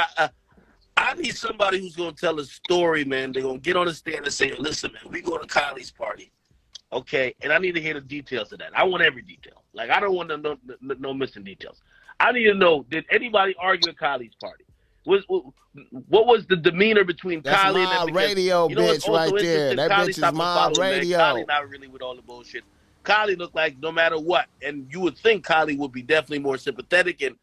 I need somebody who's gonna tell a story, man. They're gonna get on the stand and say, "Listen, man, we go to Kylie's party, okay?" And I need to hear the details of that. I want every detail. Like, I don't want no missing details. I need to know: did anybody argue at Kylie's party? What was the demeanor between Kylie and them? That's my radio bitch right there. That bitch is my radio. Kylie not really with all the bullshit. Kylie looked like no matter what, and you would think Kylie would be definitely more sympathetic, and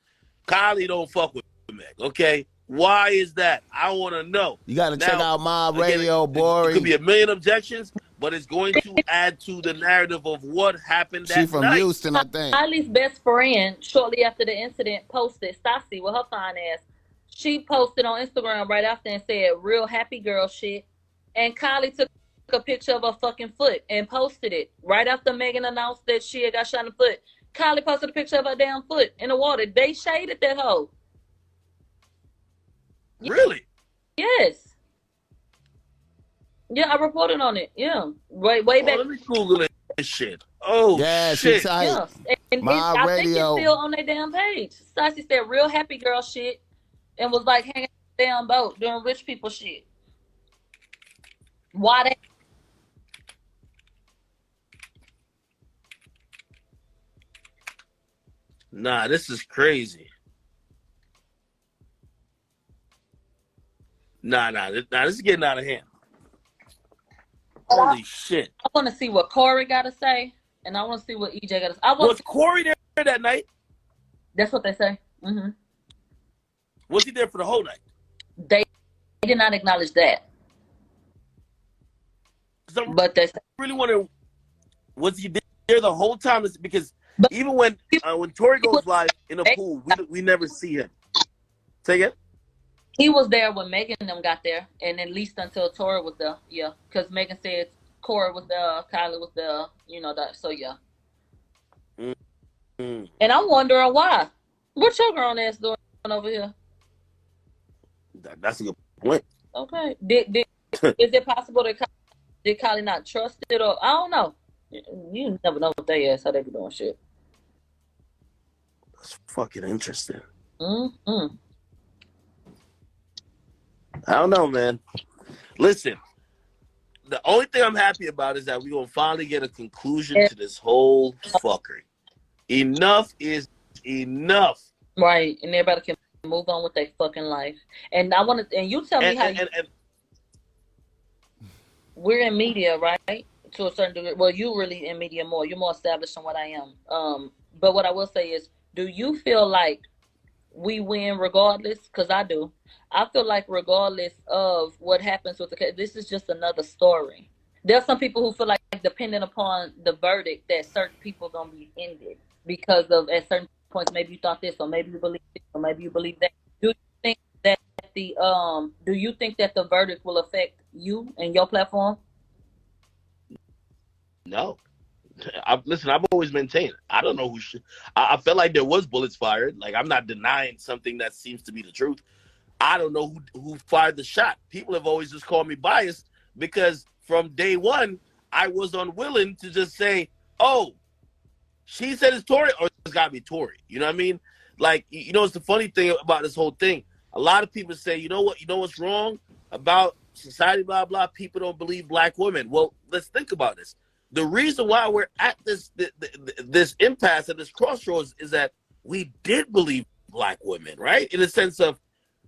Kylie don't fuck with Meg, okay? Why is that? I want to know. You got to check out my radio, boy. It could be a million objections, but it's going to add to the narrative of what happened that night. She from Houston, I think. Kylie's best friend, shortly after the incident, posted, Stassi with her fine ass. She posted on Instagram right after and said, "Real happy girl shit." And Kylie took a picture of her fucking foot and posted it right after Megan announced that she had got shot in the foot. Kylie posted a picture of her damn foot in the water. They shaded that hoe. Really? Yes. Yeah, I reported on it. Yeah. Way back. Let me Google that shit. Oh, yeah, shit. Yeah. And I think it's still on their damn page. Stassi said real happy girl shit and was like hanging on the damn boat doing rich people shit. Why they? Nah, this is crazy. Nah, this is getting out of hand. Holy shit. I want to see what Corey got to say, and I want to see what EJ got to say. Was Corey there that night? That's what they say. Mm-hmm. Was he there for the whole night? They did not acknowledge that. But they really want to. Was he there the whole time? Because even when Tory goes live in a pool, we never see him. Say again? He was there when Megan and them got there, and at least until Tory was there. Yeah, because Megan said Corey was there, Kylie was there. You know that. So yeah. Mm-hmm. And I'm wondering why. What your grown ass doing over here? That's a good point. Okay. Is it possible that did Kylie not trust it, or I don't know? You never know what they ass how they be doing shit. That's fucking interesting. Mm-hmm. I don't know, man. Listen, the only thing I'm happy about is that we're gonna finally get a conclusion to this whole fuckery. Enough is enough. Right, and everybody can move on with their fucking life. And I want to, and you tell me how we're in media, right? To a certain degree. Well, you really in media more. You're more established than what I am. But what I will say is, do you feel like we win regardless? Because I do. I feel like regardless of what happens with the case, this is just another story. There's some people who feel like depending upon the verdict that certain people are going to be ended because of at certain points maybe you thought this, or maybe you believe this, or maybe you believe that. Do you think that the verdict will affect you and your platform? No. I've always maintained. I don't know who should. I felt like there was bullets fired. Like, I'm not denying something that seems to be the truth. I don't know who fired the shot. People have always just called me biased because from day one, I was unwilling to just say, oh, she said it's Tory, or it's got to be Tory. You know what I mean? Like, you know, it's the funny thing about this whole thing. A lot of people say, you know what's wrong about society, blah, blah. People don't believe black women. Well, let's think about this. The reason why we're at this impasse, at this crossroads, is that we did believe black women, right? In the sense of,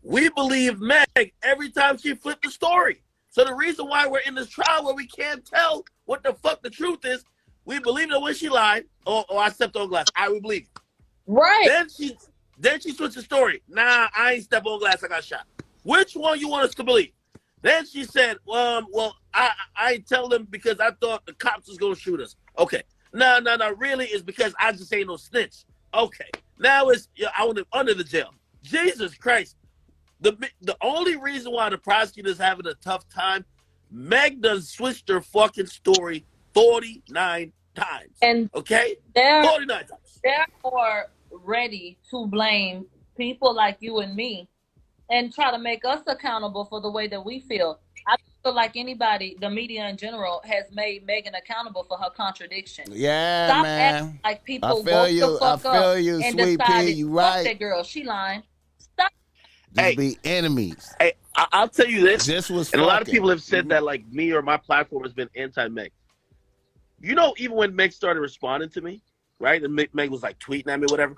we believe Meg every time she flipped the story. So the reason why we're in this trial where we can't tell what the fuck the truth is, we believe that when she lied, or I stepped on glass, I would believe. Right. Then she switched the story. Nah, I ain't stepped on glass, I got shot. Which one you want us to believe? Then she said, well, I ain't tell them because I thought the cops was gonna shoot us. Okay. No, really, it's because I just ain't no snitch. Okay. Now it's I want him under the jail. Jesus Christ. The only reason why the prosecutor's having a tough time, Meg done switched her fucking story 49 times. And okay? 49 times. They're more ready to blame people like you and me and try to make us accountable for the way that we feel. I feel like anybody, the media in general, has made Megan accountable for her contradiction. Yeah, Stop man. acting like people I feel you. I feel you, and sweet decided, pea. You fuck right. that girl, she lying. Stop. Just be enemies. Hey, I'll tell you this. This was and a lot of fucking. people have said that, like, me or my platform has been anti-Meg. You know, even when Meg started responding to me, right, and Meg was like tweeting at me, whatever,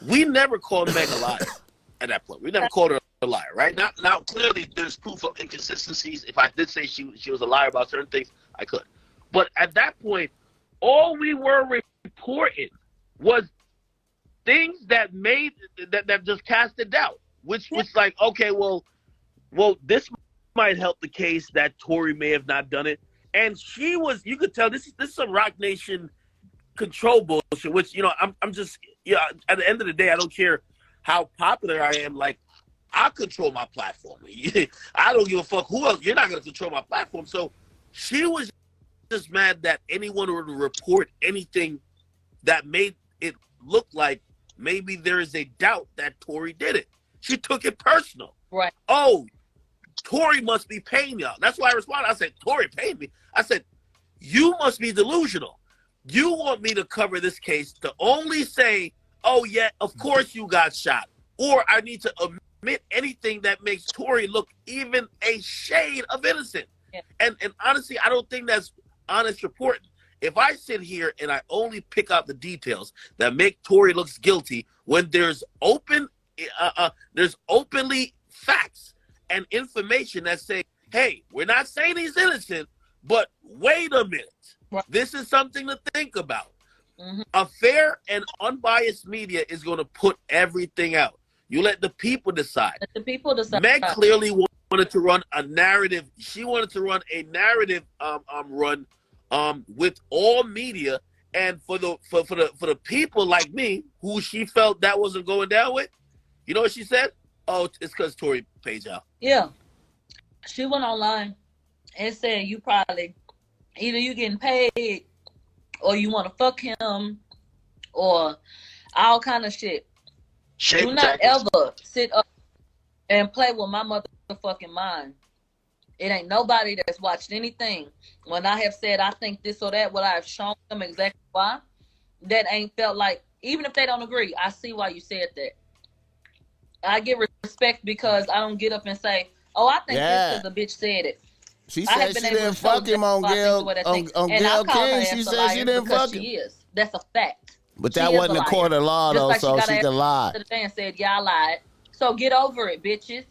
we never called Meg a liar at that point. We never called her a liar, right? Now, clearly, there's proof of inconsistencies. If I did say she was a liar about certain things, I could. But at that point, all we were reporting was things that made that just casted doubt. Which like, okay, well, this might help the case that Tory may have not done it. And she was, you could tell this is some Rock Nation control bullshit, which, you know, I'm just, at the end of the day, I don't care how popular I am. Like, I control my platform. I don't give a fuck who else. You're not going to control my platform. So she was just mad that anyone would report anything that made it look like maybe there is a doubt that Tory did it. She took it personal. Right. Oh, Tory must be paying y'all. That's why I responded. I said, Tory paid me. I said, you must be delusional. You want me to cover this case to only say, oh, yeah, of course you got shot. Or I need to omit anything that makes Tory look even a shade of innocent. Yeah. And honestly, I don't think that's honest reporting. If I sit here and I only pick out the details that make Tory looks guilty when there's openly facts and information that say, hey, we're not saying he's innocent, but wait a minute. This is something to think about. A fair and unbiased media is going to put everything out. You let the people decide. Let the people decide. Meg clearly wanted to run a narrative. She wanted to run a narrative run with all media, and for the people like me who she felt that wasn't going down with, you know what she said? Oh, it's because Tory pays out. Yeah, she went online and said you probably either you getting paid or you want to fuck him or all kind of shit. Do not ever sit up and play with my motherfucking mind. It ain't nobody that's watched anything. When I have said I think this or that, what I have shown them exactly why, that ain't felt like, even if they don't agree, I see why you said that. I get respect because I don't get up and say, oh, I think this because the bitch said it. She said she didn't fuck him on Gail King. She said she didn't fuck him. She is. That's a fact. But that wasn't a court of law, though, so she could lie. And said, y'all lied. So get over it, bitches.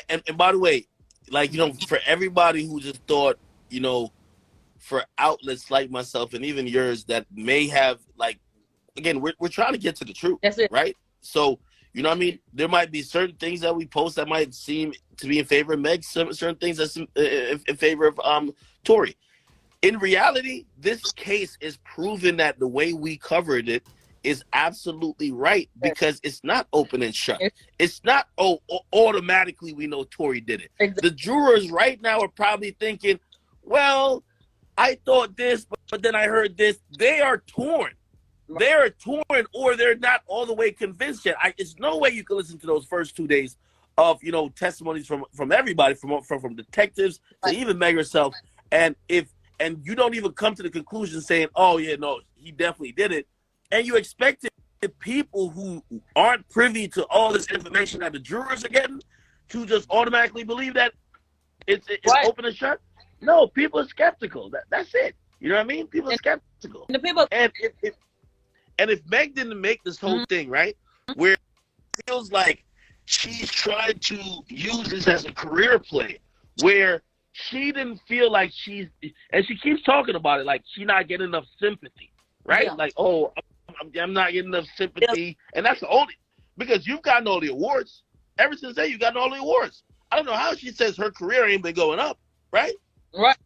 And by the way, like, you know, for everybody who just thought, you know, for outlets like myself and even yours that may have, like, again, we're trying to get to the truth. That's it. Right? So, you know what I mean? There might be certain things that we post that might seem to be in favor of Meg, certain things that's in favor of Tory. In reality, this case is proven that the way we covered it is absolutely right because it's not open and shut. It's not, automatically we know Tory did it. Exactly. The jurors right now are probably thinking, well, I thought this, but then I heard this. They are torn. They are torn, or they're not all the way convinced yet. It's no way you can listen to those first 2 days of, you know, testimonies from everybody, from detectives to even Meg herself. And you don't even come to the conclusion saying, oh yeah, no, he definitely did it. And you expect the people who aren't privy to all this information that the jurors are getting to just automatically believe that it's right. Open and shut. No, people are skeptical. That's it. You know what I mean? People are skeptical. The people. And if Meg didn't make this whole thing, right, where it feels like she's trying to use this as a career play, where she didn't feel like and she keeps talking about it, like she's not getting enough sympathy, right? Yeah. Like, oh, I'm not getting enough sympathy. Yeah. And that's the only, because you've gotten all the awards. Ever since then, you've gotten all the awards. I don't know how she says her career ain't been going up, right? Right.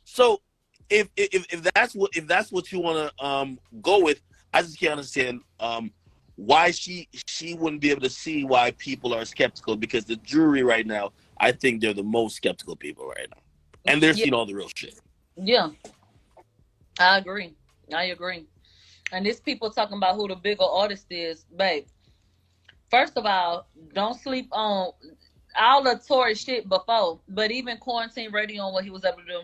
So if that's what you want to go with, I just can't understand why she wouldn't be able to see why people are skeptical, because the jury right now, I think they're the most skeptical people right now. And they're seeing all the real shit. Yeah. I agree. And these people talking about who the bigger artist is, babe. First of all, don't sleep on all the Tory shit before, but even quarantine radio and what he was able to do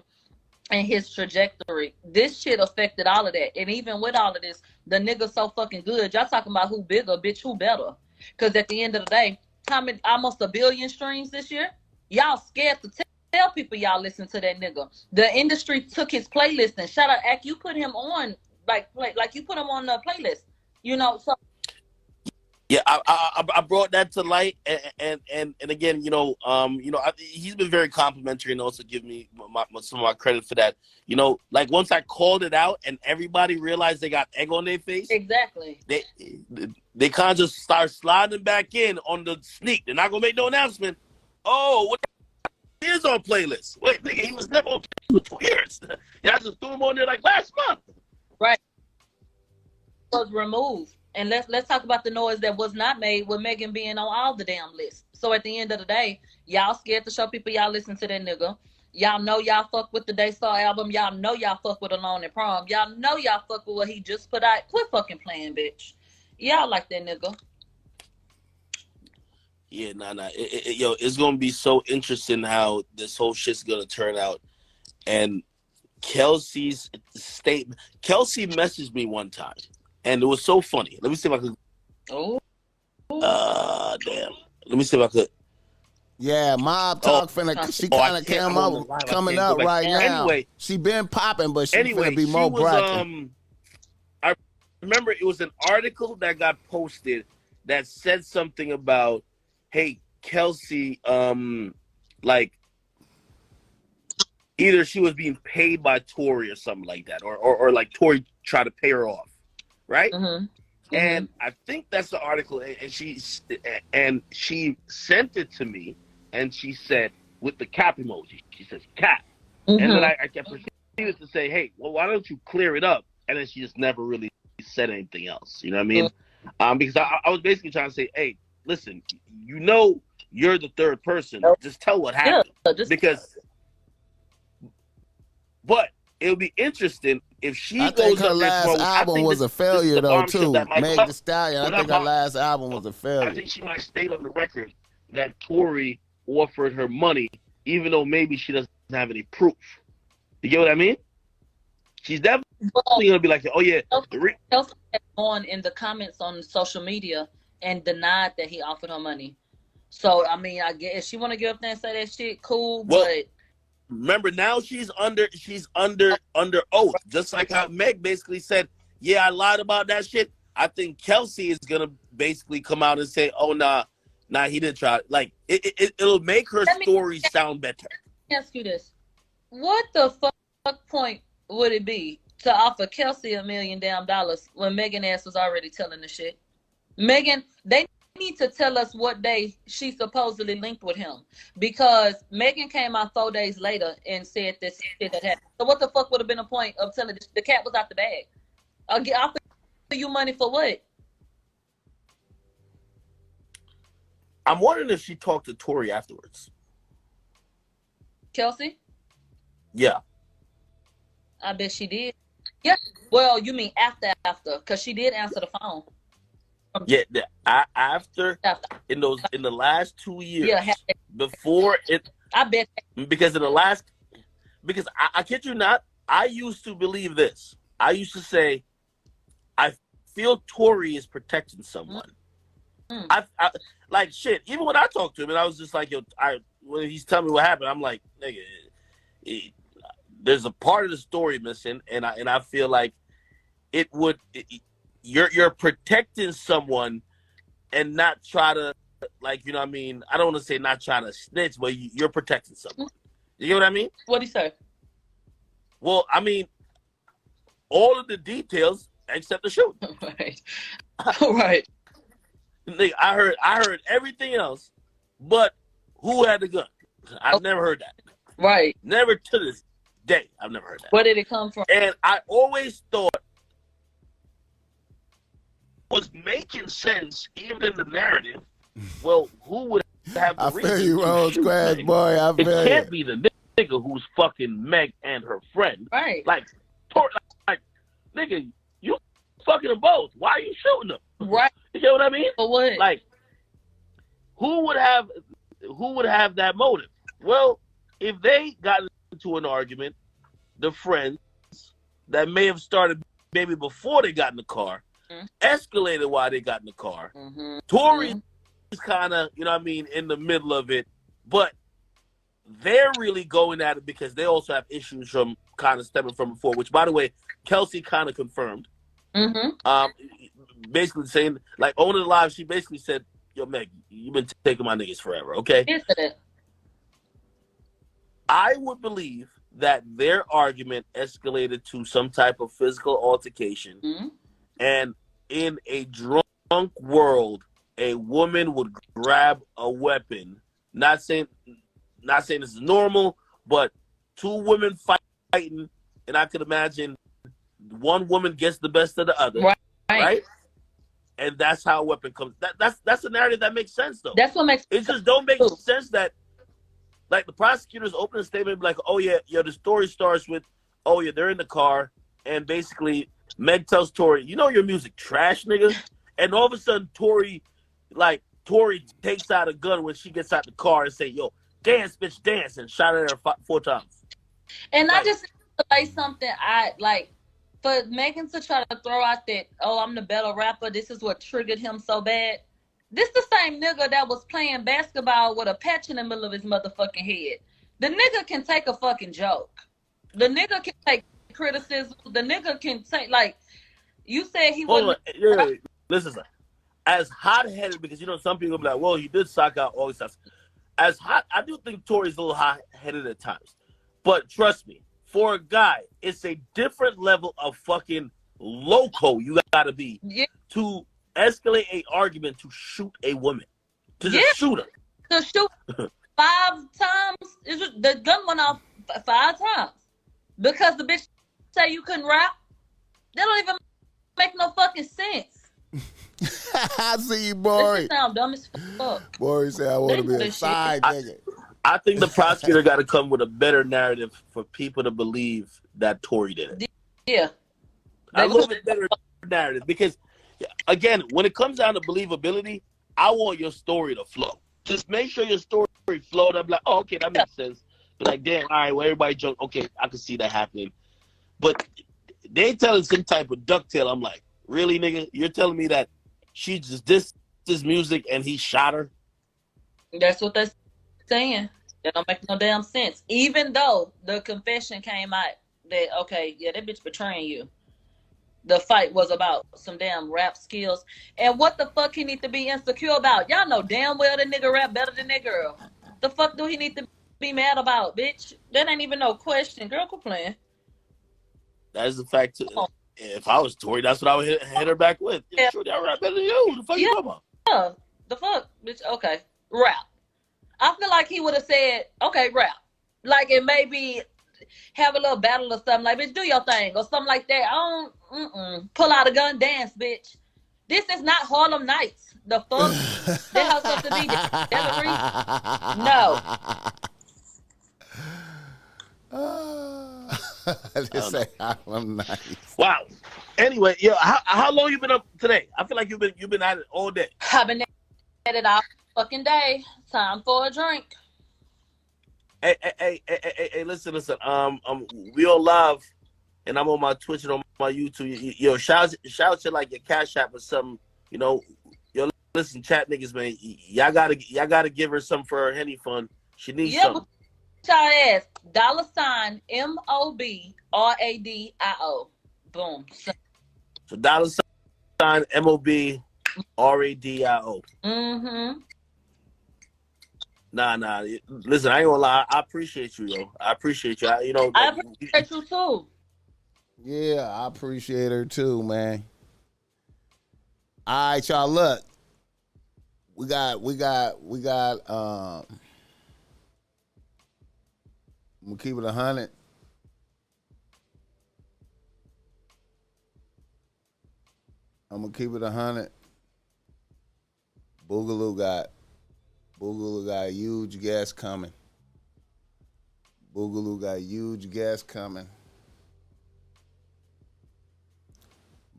and his trajectory. This shit affected all of that. And even with all of this, the nigga so fucking good. Y'all talking about who bigger, bitch, who better? Because at the end of the day, almost 1 billion streams this year. Y'all scared to tell people y'all listen to that nigga. The industry took his playlist and shout out, Ak, you put him on like you put him on the playlist. You know, so yeah, I brought that to light, and again, he's been very complimentary and also give me some of my credit for that. You know, like once I called it out and everybody realized they got egg on their face, exactly. They kind of just start sliding back in on the sneak. They're not gonna make no announcement. Oh, what is on playlist? Wait, nigga, he was never on playlist for 2 years. Y'all just threw him on there like last month. Right. Was removed. And let's talk about the noise that was not made with Megan being on all the damn lists. So at the end of the day, y'all scared to show people y'all listen to that nigga. Y'all know y'all fuck with the Daystar album. Y'all know y'all fuck with Alone and Prom. Y'all know y'all fuck with what he just put out. Quit fucking playing, bitch. Y'all like that nigga. Yeah, nah. It's gonna be so interesting how this whole shit's gonna turn out. And Kelsey's statement. Kelsey messaged me one time. And it was so funny. Let me see if I could. Oh. Damn. Let me see if I could. Yeah, Mob Talk she kind of coming up right now. Anyway, she been popping, but she's gonna be more bright. I remember it was an article that got posted that said something about, hey, Kelsey, like either she was being paid by Tory or something like that, or like Tory tried to pay her off, right? And I think that's the article, and she sent it to me, and she said with the cap emoji, she says cap, and then I proceeded to say, hey, well, why don't you clear it up? And then she just never really said anything else. You know what I mean? Because I was basically trying to say, hey, listen, you know, you're the third person. Just tell what happened, but it would be interesting if she I goes think her up there last tomorrow. album was a failure, though, too. Meg Meg the Stallion, I think her last album was a I failure. think she might state on the record that Tory offered her money, even though maybe she doesn't have any proof. You get what I mean? She's definitely going to be like, oh, yeah. Kelsey had gone in the comments on social media and denied that he offered her money. So, I mean, I guess if she want to get up there and say that shit, cool, Well, but... Remember, now she's under oath, just like how Meg basically said, yeah, I lied about that shit. I think Kelsey is gonna basically come out and say, oh nah, he didn't try. Like it'll make her story sound better. Let me ask you this: what the fuck point would it be to offer Kelsey $1 million when Megan ass was already telling the shit? Megan, they need to tell us what day she supposedly linked with him, because Megan came out 4 days later and said this shit that happened. So what the fuck would have been the point of telling the cat was out the bag? I'll offer you money for what? I'm wondering if she talked to Tory afterwards. Kelsey? Yeah. I bet she did. Yeah. Well, you mean after, because she did answer the phone. Yeah, after in the last 2 years, before it, I bet because I kid you not, I used to believe this. I used to say, I feel Tory is protecting someone. I like shit. Even when I talked to him, and I was just like, yo, when he's telling me what happened, I'm like, nigga, there's a part of the story missing, and I feel like it would. You're protecting someone and not try to, like, you know what I mean? I don't want to say not trying to snitch, but you're protecting someone. You get what I mean? What'd he say? Well, I mean, all of the details except the shooting. Right. Right. I heard everything else, but who had the gun? I've never heard that. Right. Never to this day. I've never heard that. Where did it come from? And I always thought was making sense, even in the narrative. Well, who would have the I reason feel you, to Rose shoot Crash, Meg? boy. I feel It can't you. be the nigga who's fucking Meg and her friend. Right. Like, nigga, you fucking them both. Why are you shooting them? Right. You get what I mean? For what? Like, who would have that motive? Well, if they got into an argument, the friends that may have started maybe before they got in the car, escalated while they got in the car. Tory is kind of, you know what I mean, in the middle of it, but they're really going at it because they also have issues from kind of stemming from before, which, by the way, Kelsey kind of confirmed. Basically saying, like, on the live, she basically said, yo, Meg, you've been taking my niggas forever, okay? I would believe that their argument escalated to some type of physical altercation, and in a drunk world, a woman would grab a weapon. Not saying this is normal, but two women fighting, and I could imagine one woman gets the best of the other, right? And that's how a weapon comes. That's a narrative that makes sense, though. That's what makes it just don't make sense that, like, the prosecutor's opening statement, be like, oh yeah, the story starts with, oh yeah, they're in the car, and basically Meg tells Tory, you know your music trash, nigga, and all of a sudden Tory takes out a gun when she gets out the car and say, yo, dance, bitch, dance, and shot at her 4 times. And I just say something, for Megan to try to throw out that, oh, I'm the better rapper, this is what triggered him so bad. This the same nigga that was playing basketball with a patch in the middle of his motherfucking head. The nigga can take a fucking joke. The nigga can take criticism. The nigga can take, like, you said he wasn't. Yeah, listen, as hot-headed, because some people be like, well, he did sock out all this stuff. As hot, I do think Tory's a little hot-headed at times. But trust me, for a guy, it's a different level of fucking loco you gotta be to escalate an argument to shoot a woman. To just shoot her. To shoot 5 times, the gun went off 5 times. Because the bitch say you couldn't rap. That don't even make no fucking sense. I see you, Bory. This sound dumb as fuck. Bory said I want to be a side nigga. I think the prosecutor got to come with a better narrative for people to believe that Tory did it. Yeah. A little bit better narrative. Because, again, when it comes down to believability, I want your story to flow. Just make sure your story flowed up like, oh, okay, that makes sense. But like, damn, all right, well, everybody joke. Okay, I can see that happening. But they telling some type of ducktail. I'm like, really, nigga? You're telling me that she just dissed his music and he shot her? That's what they're saying. That don't make no damn sense. Even though the confession came out that, okay, yeah, that bitch betraying you. The fight was about some damn rap skills. And what the fuck he need to be insecure about? Y'all know damn well the nigga rap better than that girl. The fuck do he need to be mad about, bitch? That ain't even no question. Girl, quit playing. That is the fact, too. If I was Tory, that's what I would hit her back with. Yeah, sure, I rap better than you. The fuck you talking about? Yeah, the fuck, bitch. Okay, rap. I feel like he would have said, okay, rap. Like it maybe have a little battle or something. Like, bitch, do your thing or something like that. I don't, pull out a gun, dance, bitch. This is not Harlem Nights. The fuck? That has something to be No. Just say I'm nice. Wow. Anyway, yeah. How long you been up today? I feel like you've been at it all day. I've been at it all fucking day. Time for a drink. Hey, listen. We all live, and I'm on my Twitch and on my YouTube. Yo, shout to like your Cash App or something. Yo, listen, chat niggas, man. Y'all gotta give her something for her Henny fund. She needs something. Y'all ass $MOBRADIO. Boom. So $MOBRADIO. Mm-hmm. Nah. Listen, I ain't gonna lie. I appreciate you, yo. I appreciate you. I appreciate you too. Yeah, I appreciate her too, man. All right, y'all. Look, we got. I'm gonna keep it 100. I'm gonna keep it 100. Boogaloo got a huge guest coming. Boogaloo got a huge guest coming.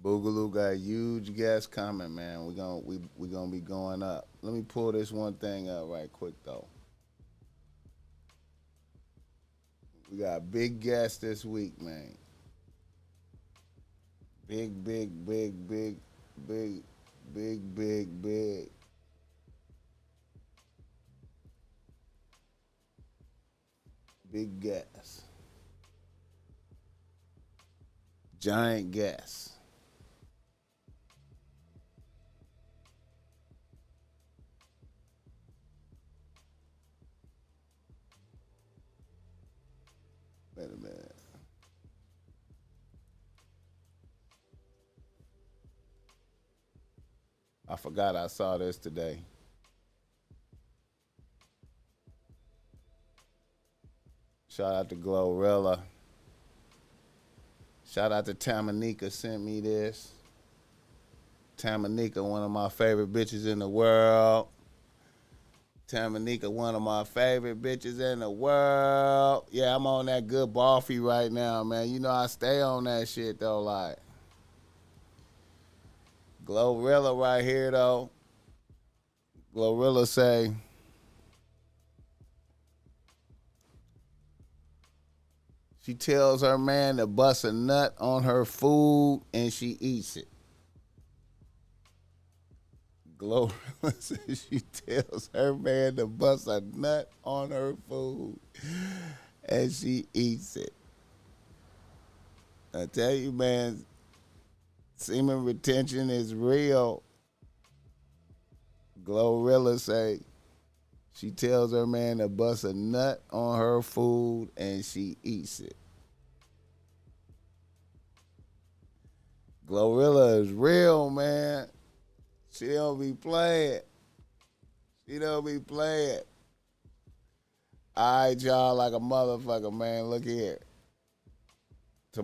Boogaloo got a huge guest coming, man. We gonna be going up. Let me pull this one thing up right quick though. We got a big guest this week, man. Big guest. Giant guest. Wait a minute. I forgot I saw this today. Shout out to Glorilla. Shout out to Tamanika sent me this. Tamanika, one of my favorite bitches in the world. Tamanika, one of my favorite bitches in the world. Yeah, I'm on that good boffy right now, man. You know I stay on that shit, though, like. Glorilla right here, though. Glorilla say, she tells her man to bust a nut on her food and she eats it. Glorilla says she tells her man to bust a nut on her food and she eats it. I tell you, man, semen retention is real. Glorilla say she tells her man to bust a nut on her food and she eats it. Glorilla is real, man. She don't be playing. She don't be playing. All right, y'all, like a motherfucker, man. Look here.